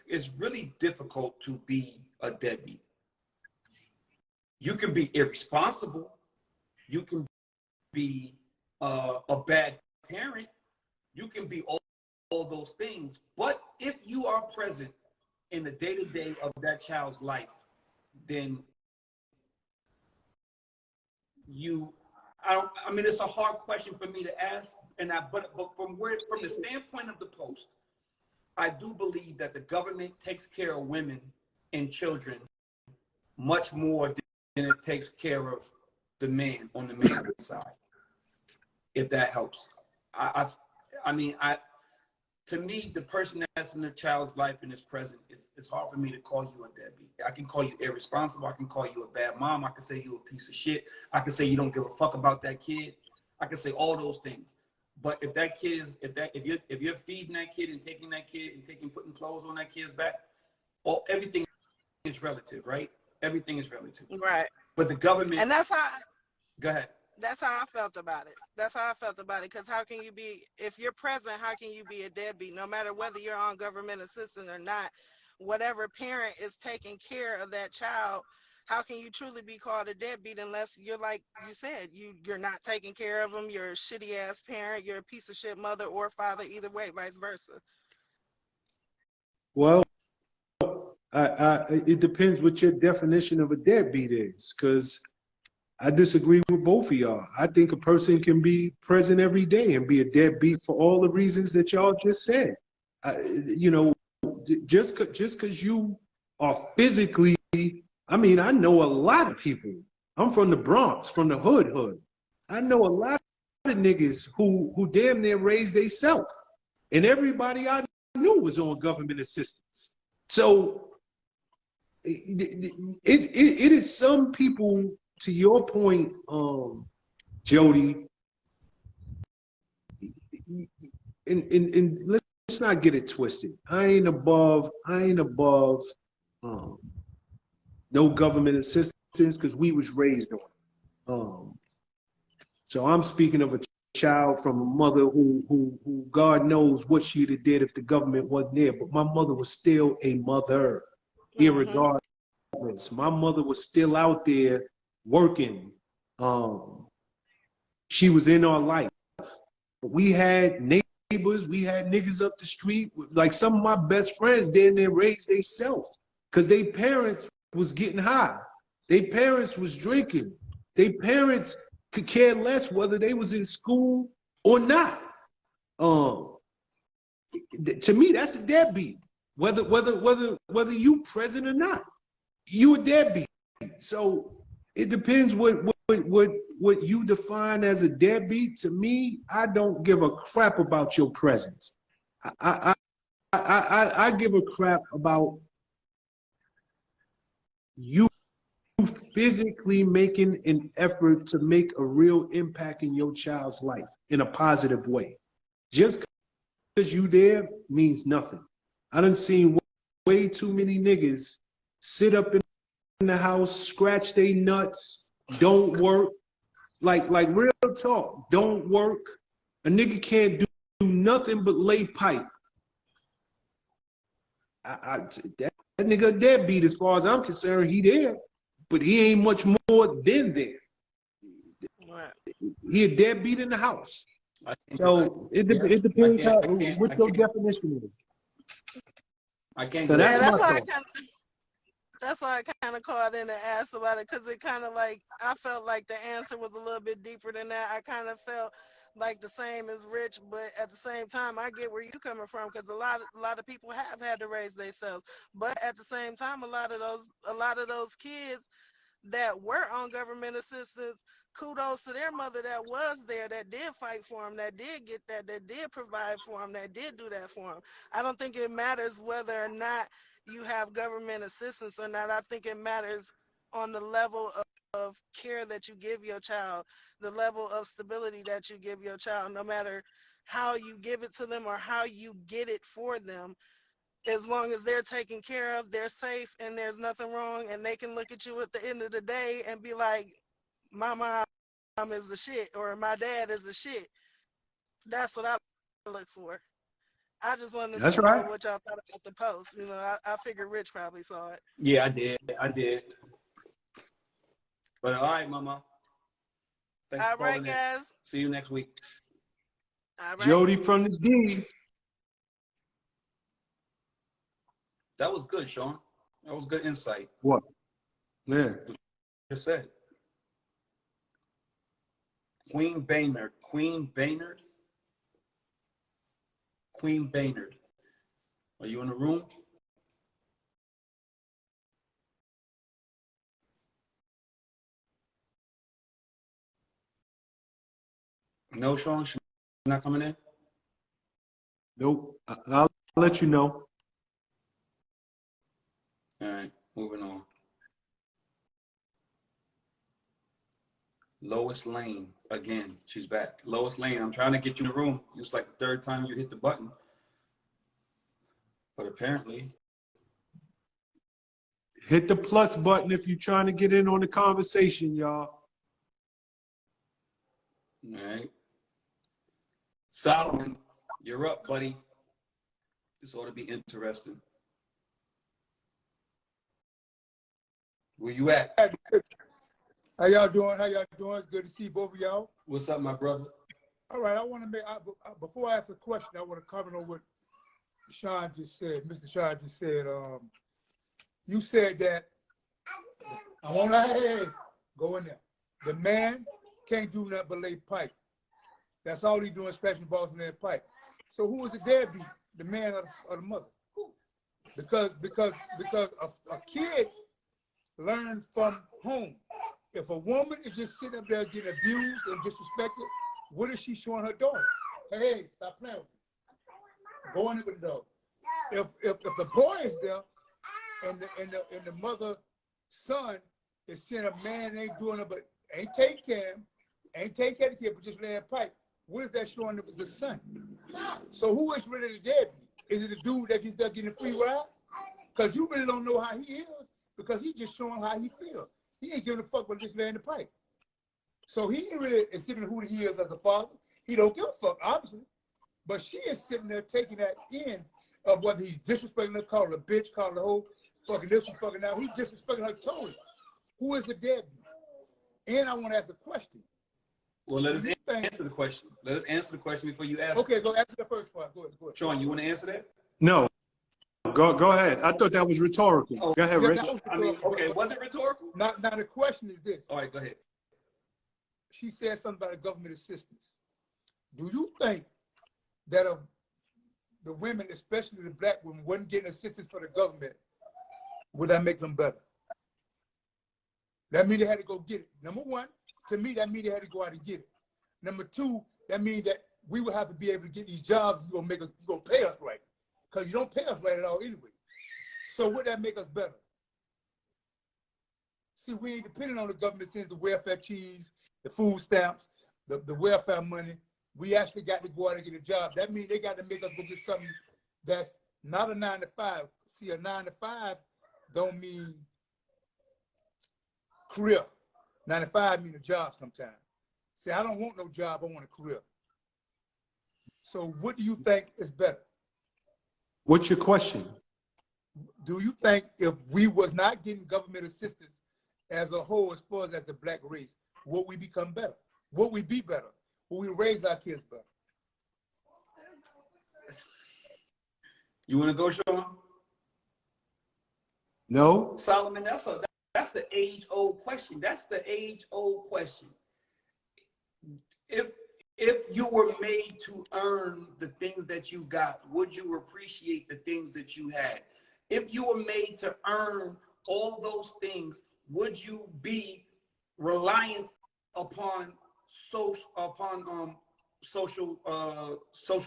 it's really difficult to be a deadbeat. You can be irresponsible. You can be a bad parent. You can be all those things. But if you are present in the day-to-day of that child's life, then I mean, it's a hard question for me to ask. But from the standpoint of the post, I do believe that the government takes care of women and children much more than it takes care of the man on the man's side. If that helps, to me, the person that's in the child's life and is present, it's hard for me to call you a deadbeat. I can call you irresponsible. I can call you a bad mom. I can say you a piece of shit. I can say you don't give a fuck about that kid. I can say all those things. But if that kid is, if you're feeding that kid and taking that kid and putting clothes on that kid's back, everything is relative, right? Everything is relative. Right. But the government. And that's how. Go ahead. That's how I felt about it. Because how can you be, if you're present, how can you be a deadbeat? No matter whether you're on government assistance or not, whatever parent is taking care of that child, how can you truly be called a deadbeat unless you're, like you said, you're not taking care of them, you're a shitty ass parent, you're a piece of shit mother or father, either way, vice versa. Well, it depends what your definition of a deadbeat is, because I disagree with both of y'all. I think a person can be present every day and be a deadbeat for all the reasons that y'all just said. You know, just because you are physically, I mean, I know a lot of people. I'm from the Bronx, from the hood. I know a lot of niggas who damn near raised theyself, and everybody I knew was on government assistance. So it is some people, to your point, Jody, and let's not get it twisted. I ain't above no government assistance, because we was raised on it. So I'm speaking of a child from a mother who God knows what she'd have did if the government wasn't there. But my mother was still a mother, irregardless. My mother was still out there working. She was in our life. But we had neighbors, we had niggas up the street. Like some of my best friends, they raised themselves because their parents was getting high. Their parents was drinking. Their parents could care less whether they was in school or not. To me, that's a deadbeat. Whether you present or not, you a deadbeat. So it depends what you define as a deadbeat. To me, I don't give a crap about your presence. I give a crap about you physically making an effort to make a real impact in your child's life in a positive way. Just because you there means nothing. I done seen way too many niggas sit up in the house, scratch they nuts, don't work. Like real talk, don't work. A nigga can't do nothing but lay pipe. That nigga a deadbeat as far as I'm concerned. He there, but he ain't much more than there. He a deadbeat in the house. So it depends what your definition is. I can't. So Yeah, that's why I kind of called in and asked about it, because it kind of like, I felt like the answer was a little bit deeper than that. I kind of felt like the same as Rich, but at the same time, I get where you're coming from, because a lot of people have had to raise themselves. But at the same time, a lot of those kids that were on government assistance, kudos to their mother that was there, that did fight for them, that did get that did provide for them, that did do that for them. I don't think it matters whether or not you have government assistance or not. I think it matters on the level of care that you give your child, the level of stability that you give your child, no matter how you give it to them or how you get it for them. As long as they're taken care of, they're safe, and there's nothing wrong, and they can look at you at the end of the day and be like, my mom is the shit, or my dad is the shit. That's what I look for. I just wanted to know what y'all thought about the post. You know, I figured Rich probably saw it. Yeah, I did. But all right, Mama. Thanks all right, guys. See you next week. All right. Jody from the D. That was good, Sean. That was good insight. What? Yeah. Just said. Queen Baynard. Are you in the room? No, Sean? She's not coming in? Nope. I'll let you know. All right, moving on. Lois Lane, again, she's back. Lois Lane, I'm trying to get you in the room. It's like the third time you hit the button. But apparently. Hit the plus button if you're trying to get in on the conversation, y'all. All right. Solomon, you're up, buddy. This ought to be interesting. Where you at? How y'all doing? How y'all doing? It's good to see both of y'all. What's up, my brother? All right, I want to make, before I ask a question, I want to comment on what Sean just said. Mr. Sean just said, you said that, I want to go in there. The man can't do nothing but lay pipe. That's all he's doing, scratching balls in that pipe. So who is the deadbeat? The man or the mother? Because a kid learns from home. If a woman is just sitting up there getting abused and disrespected, what is she showing her daughter? Hey, stop playing with me. Go in there with the dog. If the boy is there and the mother son is seeing a man ain't doing it but ain't taking care of the kid but just laying pipe, what is that showing the son? So who is really the deadbeat? Is it the dude that just getting a free ride? Because you really don't know how he is because he's just showing how he feels. He ain't giving a fuck about just laying the pipe. So he ain't really considering who he is as a father. He don't give a fuck, obviously. But she is sitting there taking that in of whether he's disrespecting her, calling her a bitch, calling her whole fucking this one, fucking that. He's disrespecting her totally. Who is the deadbeat? And I want to ask a question. Well, let us answer the question. Let us answer the question before you ask. Okay, go answer the first part. Go ahead. Sean, you want to answer that? No. Go ahead. I thought that was rhetorical. Oh, go ahead, yeah, Rich. I mean, okay, was it rhetorical? Now the question is this. All right, go ahead. She said something about a government assistance. Do you think that the women, especially the black women, wasn't getting assistance from the government, would that make them better? That means they had to go get it. Number one, to me, that means they had to go out and get it. Number two, that means that we would have to be able to get these jobs. You're gonna pay us right, because you don't pay us right at all anyway. So would that make us better? See, we ain't depending on the government sends the welfare cheese, the food stamps, the welfare money. We actually got to go out and get a job. That means they got to make us go get something that's not a 9 to 5. See, a 9 to 5 don't mean career. 9 to 5 mean a job sometimes. See, I don't want no job. I want a career. So what do you think is better? What's your question? Do you think if we was not getting government assistance as a whole, as far as the black race, would we become better? Would we be better? Will we raise our kids better? You want to go, Sean? No. Solomon, that's the age-old question. That's the age-old question. If you were made to earn the things that you got, would you appreciate the things that you had? If you were made to earn all those things, would you be reliant upon social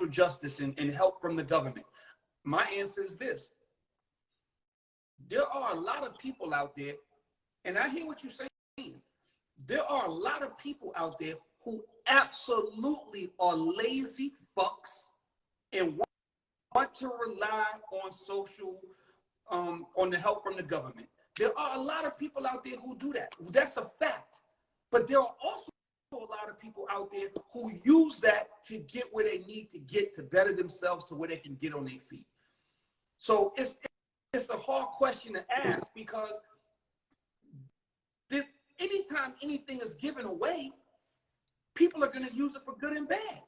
justice and help from the government? My answer is this. There are a lot of people out there, and I hear what you're saying. There are a lot of people out there who absolutely are lazy fucks and want to rely on on the help from the government. There are a lot of people out there who do that. That's a fact. But there are also a lot of people out there who use that to get where they need to get to better themselves to where they can get on their feet. So it's a hard question to ask because anytime anything is given away, people are going to use it for good and bad.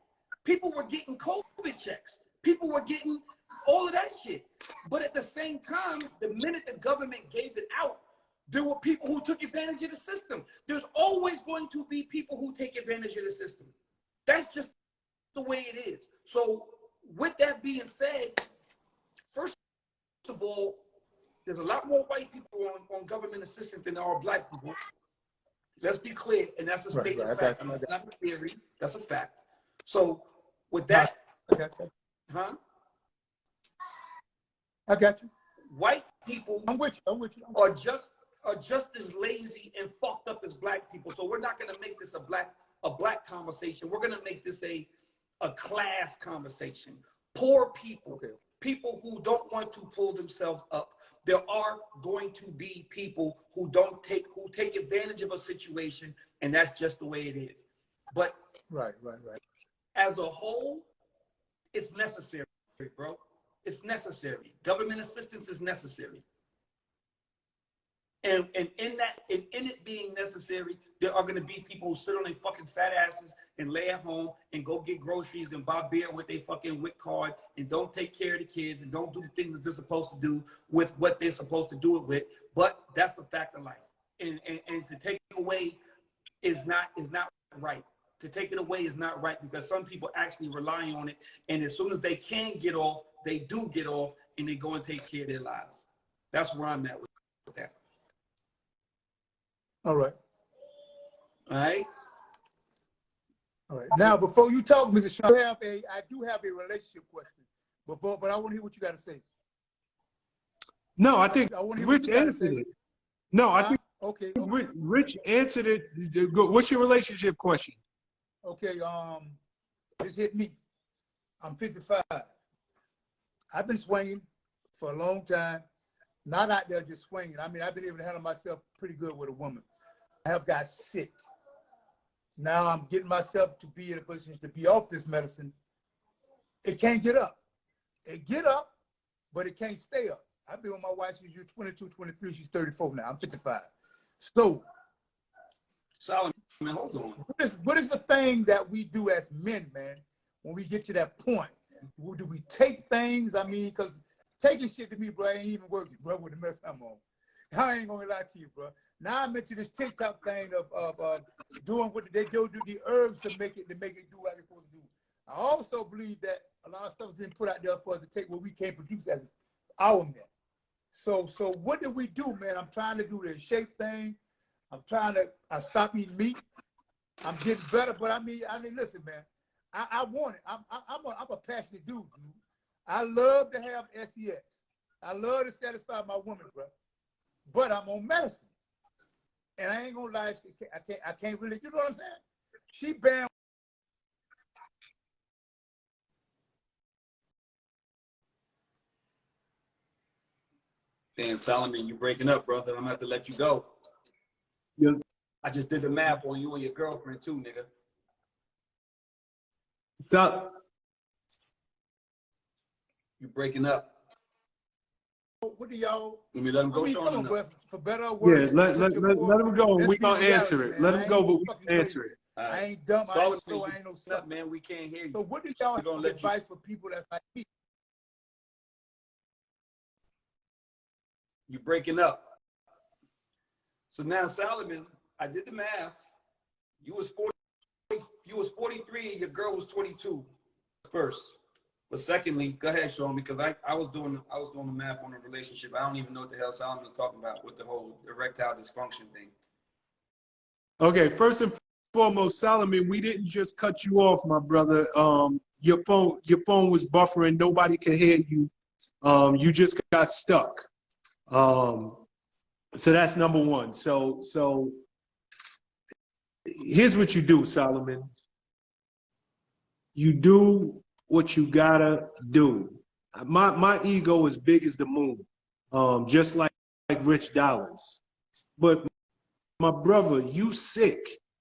People were getting COVID checks. People were getting all of that shit. But at the same time, the minute the government gave it out, there were people who took advantage of the system. There's always going to be people who take advantage of the system. That's just the way it is. So with that being said, first of all, there's a lot more white people on government assistance than there are black people. Let's be clear, and that's a statement of fact. That's not a theory. That's a fact. So with that, huh? I got you. White people I'm with you. are just as lazy and fucked up as black people. So we're not going to make this a black conversation. We're going to make this a class conversation. Poor people, people who don't want to pull themselves up. There are going to be people who take advantage of a situation, and that's just the way it is. But right. As a whole, it's necessary, bro. It's necessary. Government assistance is necessary. And in that, in it being necessary, there are going to be people who sit on their fucking fat asses and lay at home and go get groceries and buy beer with their fucking WIC card and don't take care of the kids and don't do the things that they're supposed to do with what they're supposed to do it with. But that's the fact of life. And to take it away is not right. To take it away is not right because some people actually rely on it. And as soon as they can get off, they do get off and they go and take care of their lives. That's where I'm at with that. All right. All right. All right. Now, before you talk, Mr. Sean, I do have a relationship question. But I want to hear what you got to say. No, I think I want to hear Rich what you got to answered say. it. No, I think Okay. Rich answered it. What's your relationship question? Okay. This hit me. I'm 55. I've been swinging for a long time. Not out there just swinging. I mean, I've been able to handle myself pretty good with a woman. I have got sick. Now I'm getting myself to be in a position to be off this medicine. It can't get up. It get up, but it can't stay up. I've been with my wife since you're 22, 23. She's 34 now. I'm 55. So, Solomon, hold on. what is the thing that we do as men, man, when we get to that point? Do we take things? I mean, because taking shit to me, bro, ain't even working, bro, with the mess I'm on. I ain't gonna lie to you, bro. Now I'm into this TikTok thing of doing what they do the herbs to make it do what it's supposed to do. I also believe that a lot of stuff has been put out there for us to take what we can't produce as our men. So what do we do, man? I'm trying to do the shape thing. I stop eating meat. I'm getting better, but I mean, listen, man. I want it. I'm a passionate dude. I love to have sex. I love to satisfy my woman, bro. But I'm on medicine, and I ain't gonna lie. I can't really. You know what I'm saying? She banned. Damn, Solomon, you breaking up, brother. I'm gonna have to let you go. Yes. I just did the math on you and your girlfriend too, nigga. So, You breaking up. What do y'all? Let me let him go, I mean, Sean. come on, enough. bro. For better or yeah, worse. let him go. Let's We be gonna reality, answer it. man. Let I him ain't go, no but we fucking can answer it. All right. I ain't dumb. I Solomon, ain't slow. I ain't no up, something. man. We can't hear you. So what do y'all We're gonna have let you- advice for people that's like me? You breaking up. So now, Solomon, I did the math. You was 43 and your girl was 22 first. But secondly, go ahead, Sean, because I was doing the math on the relationship. I don't even know what the hell Solomon was talking about with the whole erectile dysfunction thing. Okay, first and foremost, Solomon, we didn't just cut you off, my brother. Your phone was buffering. Nobody could hear you. You just got stuck. So that's number one. So here's what you do, Solomon. You do what you gotta do. My ego is big as the moon, just like Rich Dollars. But my brother, you sick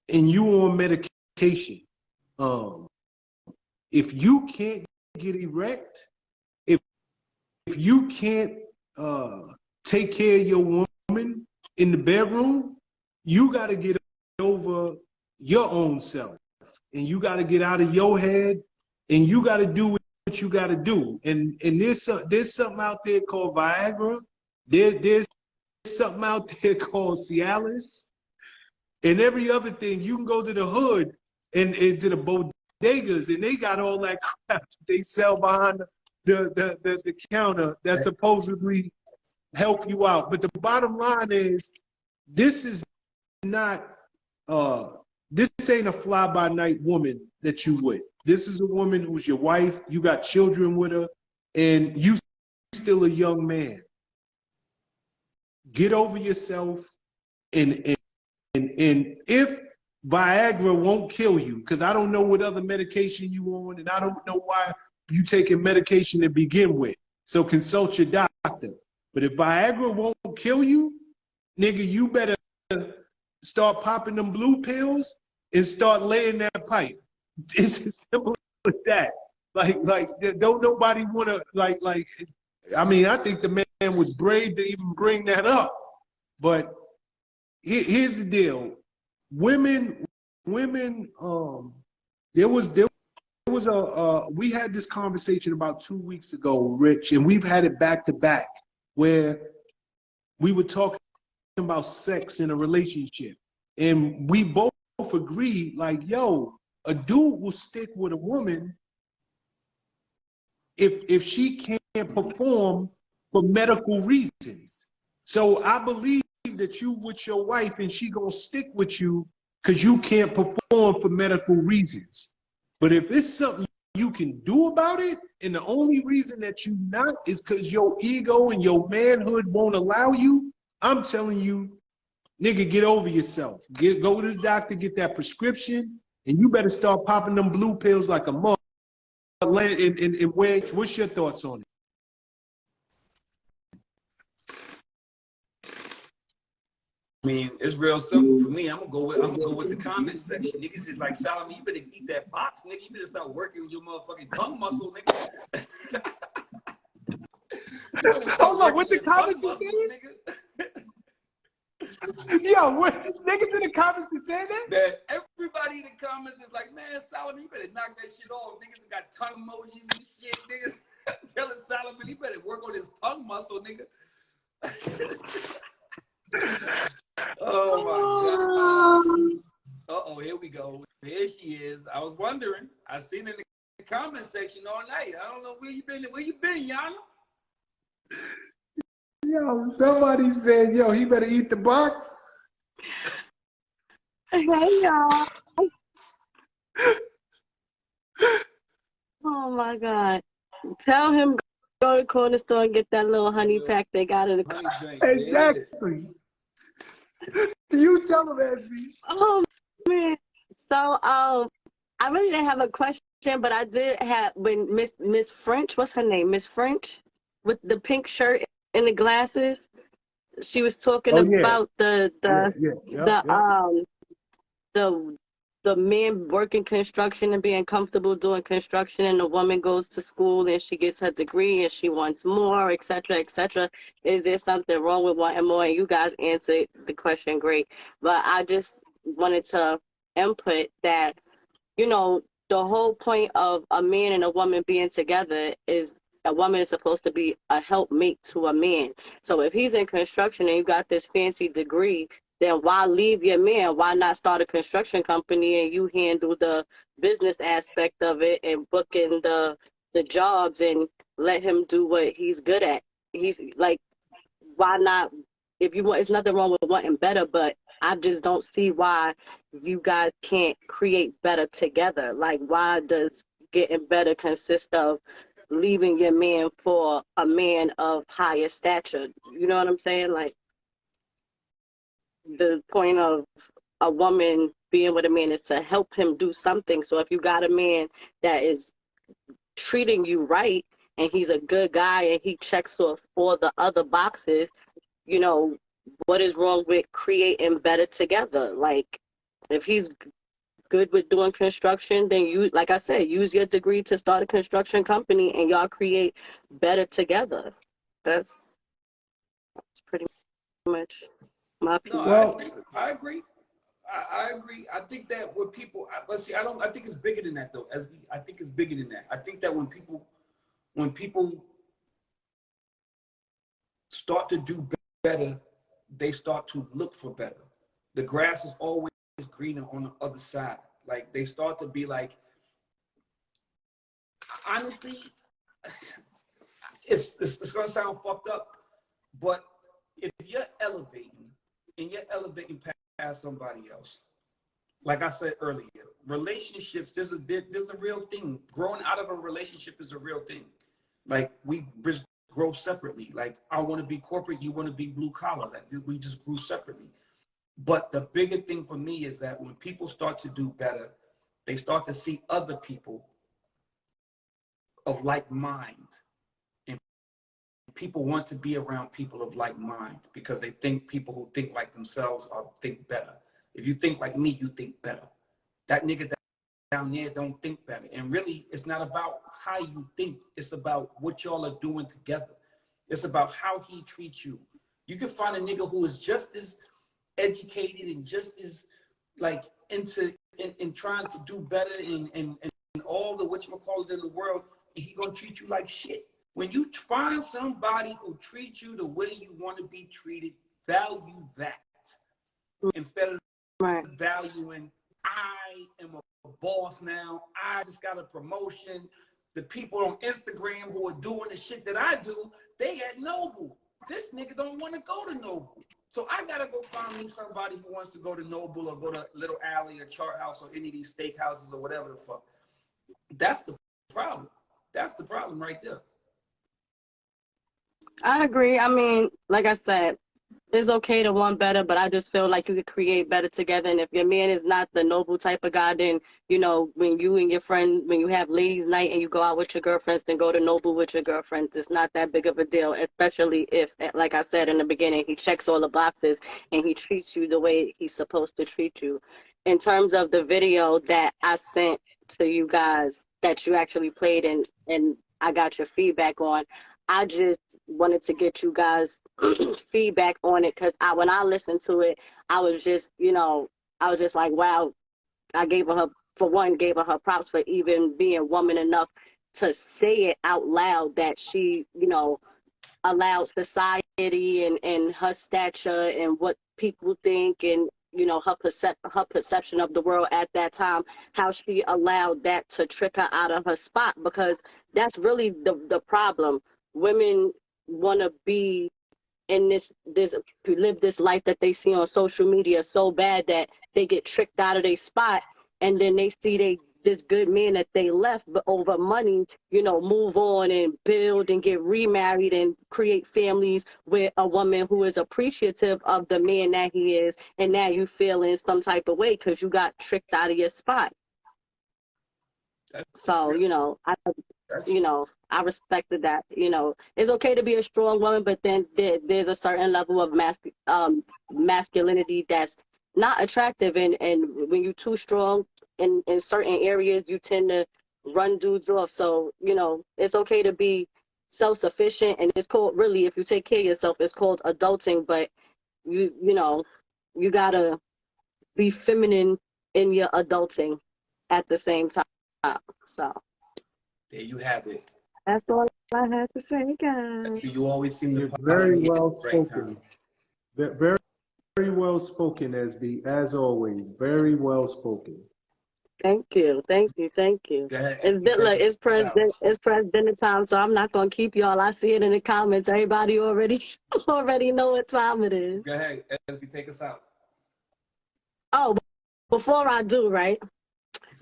and you on medication. If you can't get erect, if you can't take care of your woman in the bedroom, you got to get over your own self, and you got to get out of your head, and you got to do what you got to do. And there's something out there called Viagra. There's something out there called Cialis, and every other thing. You can go to the hood and to the bodegas, and they got all that crap they sell behind the counter that supposedly help you out. But the bottom line is, this is not this ain't a fly-by-night woman that you with. This is a woman who's your wife. You got children with her, and you still a young man. Get over yourself, and if Viagra won't kill you, because I don't know what other medication you on, and I don't know why you taking medication to begin with. So consult your doctor. But if Viagra won't kill you, nigga, you better start popping them blue pills and start laying that pipe. It's as simple as that. Like, don't nobody want to, I mean, I think the man was brave to even bring that up. But here's the deal. Women, there was we had this conversation about 2 weeks ago, Rich, and we've had it back to back, where we were talking about sex in a relationship. And we both agreed, like, yo, a dude will stick with a woman if she can't perform for medical reasons. So I believe that you with your wife and she gonna stick with you because you can't perform for medical reasons. But if it's something you can do about it, and the only reason that you not is because your ego and your manhood won't allow you, I'm telling you, nigga, get over yourself. Go to the doctor, get that prescription, and you better start popping them blue pills like a mother. And what's your thoughts on it? I mean, it's real simple for me. I'm gonna go with the comment section. Niggas is like, Solomon, you better eat that box, nigga. You better start working with your motherfucking tongue muscle, nigga. Hold on, what the comments you saying? Yo, what niggas in the comments is saying that? Man, everybody in the comments is like, man, Solomon, you better knock that shit off. Niggas got tongue emojis and shit, niggas. Telling Solomon, you better work on his tongue muscle, nigga. Oh my God. Uh-oh, here we go. Here she is. I was wondering. I seen in the comment section all night. I don't know where you been. Where you been, Yana? Yo, somebody said, yo, he better eat the box. Hey, y'all. Oh, my God. Tell him go to the corner store and get that little honey pack they got in the car. Exactly. You tell him, Esme. Oh, man. So, I really didn't have a question, but I did have, when Miss French, what's her name? Miss French with the pink shirt and the glasses. She was talking about the man working construction and being comfortable doing construction, and the woman goes to school and she gets her degree and she wants more, etc., etc. Is there something wrong with wanting more? And you guys answered the question great, but I just wanted to input that, you know, the whole point of a man and a woman being together is a woman is supposed to be a helpmate to a man. So if he's in construction and you got this fancy degree, then why leave your man? Why not start a construction company and you handle the business aspect of it and booking the jobs and let him do what he's good at? He's like, why not? If you want, it's nothing wrong with wanting better, but I just don't see why you guys can't create better together. Like, why does getting better consist of leaving your man for a man of higher stature? You know what I'm saying? Like, the point of a woman being with a man is to help him do something. So if you got a man that is treating you right and he's a good guy and he checks off all the other boxes, you know, what is wrong with creating better together? Like, if he's good with doing construction, then you, like I said, use your degree to start a construction company and y'all create better together. That's pretty much my opinion. No, I agree. I agree. I think that when people, let's see, I think it's bigger than that though. I think it's bigger than that. I think that when people start to do better, they start to look for better. The grass is always greener on the other side. Like, they start to be like, honestly, it's gonna sound fucked up, but if you're elevating and you're elevating past somebody else, like I said earlier, relationships, there's a real thing. Growing out of a relationship is a real thing. Like, we just grow separately. Like, I want to be corporate, you want to be blue collar. Like, we just grew separately. But the bigger thing for me is that when people start to do better, they start to see other people of like mind. And people want to be around people of like mind because they think people who think like themselves think better. If you think like me, you think better. That nigga down there don't think better. And really, it's not about how you think. It's about what y'all are doing together. It's about how he treats you. You can find a nigga who is just as educated and just as like into in trying to do better in all the whatchamacallit in the world, and he gonna treat you like shit. When you find somebody who treats you the way you want to be treated, value that instead of valuing, I am a boss now, I just got a promotion. The people on Instagram who are doing the shit that I do, they at Noble. This nigga don't want to go to Noble. So I gotta go find me somebody who wants to go to Noble or go to Little Alley or Chart House or any of these steakhouses or whatever the fuck. That's the problem. That's the problem right there. I agree. I mean, like I said, it's okay to want better, but I just feel like you could create better together. And if your man is not the noble type of guy, then, you know, when you and your friend, when you have ladies' night and you go out with your girlfriends, then go to Noble with your girlfriends. It's not that big of a deal, especially if, like I said in the beginning, he checks all the boxes and he treats you the way he's supposed to treat you. In terms of the video that I sent to you guys that you actually played and I got your feedback on, I just wanted to get you guys feedback on it because when I listened to it, I was just, you know, I was just like, wow, I gave her props for even being woman enough to say it out loud that she, you know, allowed society and her stature and what people think and, you know, her perception of the world at that time, how she allowed that to trick her out of her spot, because that's really the problem. Women want to be in this live this life that they see on social media so bad that they get tricked out of their spot, and then they see this good man that they left, but over money, you know, move on and build and get remarried and create families with a woman who is appreciative of the man that he is, and now you feel in some type of way because you got tricked out of your spot. So, you know, I respected that. You know, it's okay to be a strong woman, but then there's a certain level of masculinity that's not attractive. And when you're too strong in certain areas, you tend to run dudes off. So, you know, it's okay to be self-sufficient. And it's called, really, if you take care of yourself, it's called adulting. But, you know, you got to be feminine in your adulting at the same time. So there you have it. that's all I had to say, guys. You always seem to very well spoken. Very, very well spoken, SB, as always. Very well spoken. Thank you. It's president time, so I'm not gonna keep y'all. I see it in the comments. Everybody already know what time it is. Go ahead, SB, take us out. Oh, before I do, right,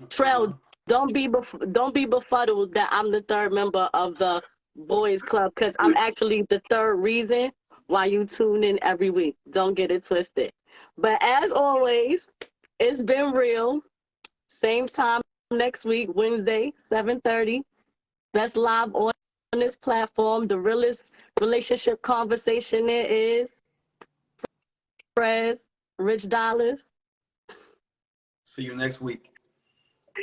Trell, don't be befuddled that I'm the third member of the boys club, because I'm actually the third reason why you tune in every week. Don't get it twisted. But as always, it's been real. Same time next week, Wednesday, 7:30. Best live on this platform. The realest relationship conversation there is. Prez, Rich Dollars. See you next week.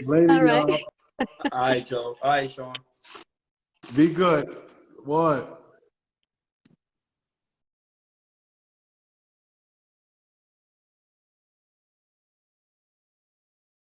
Later, All right. y'all. All right, Joe. All right, Sean. Be good. What?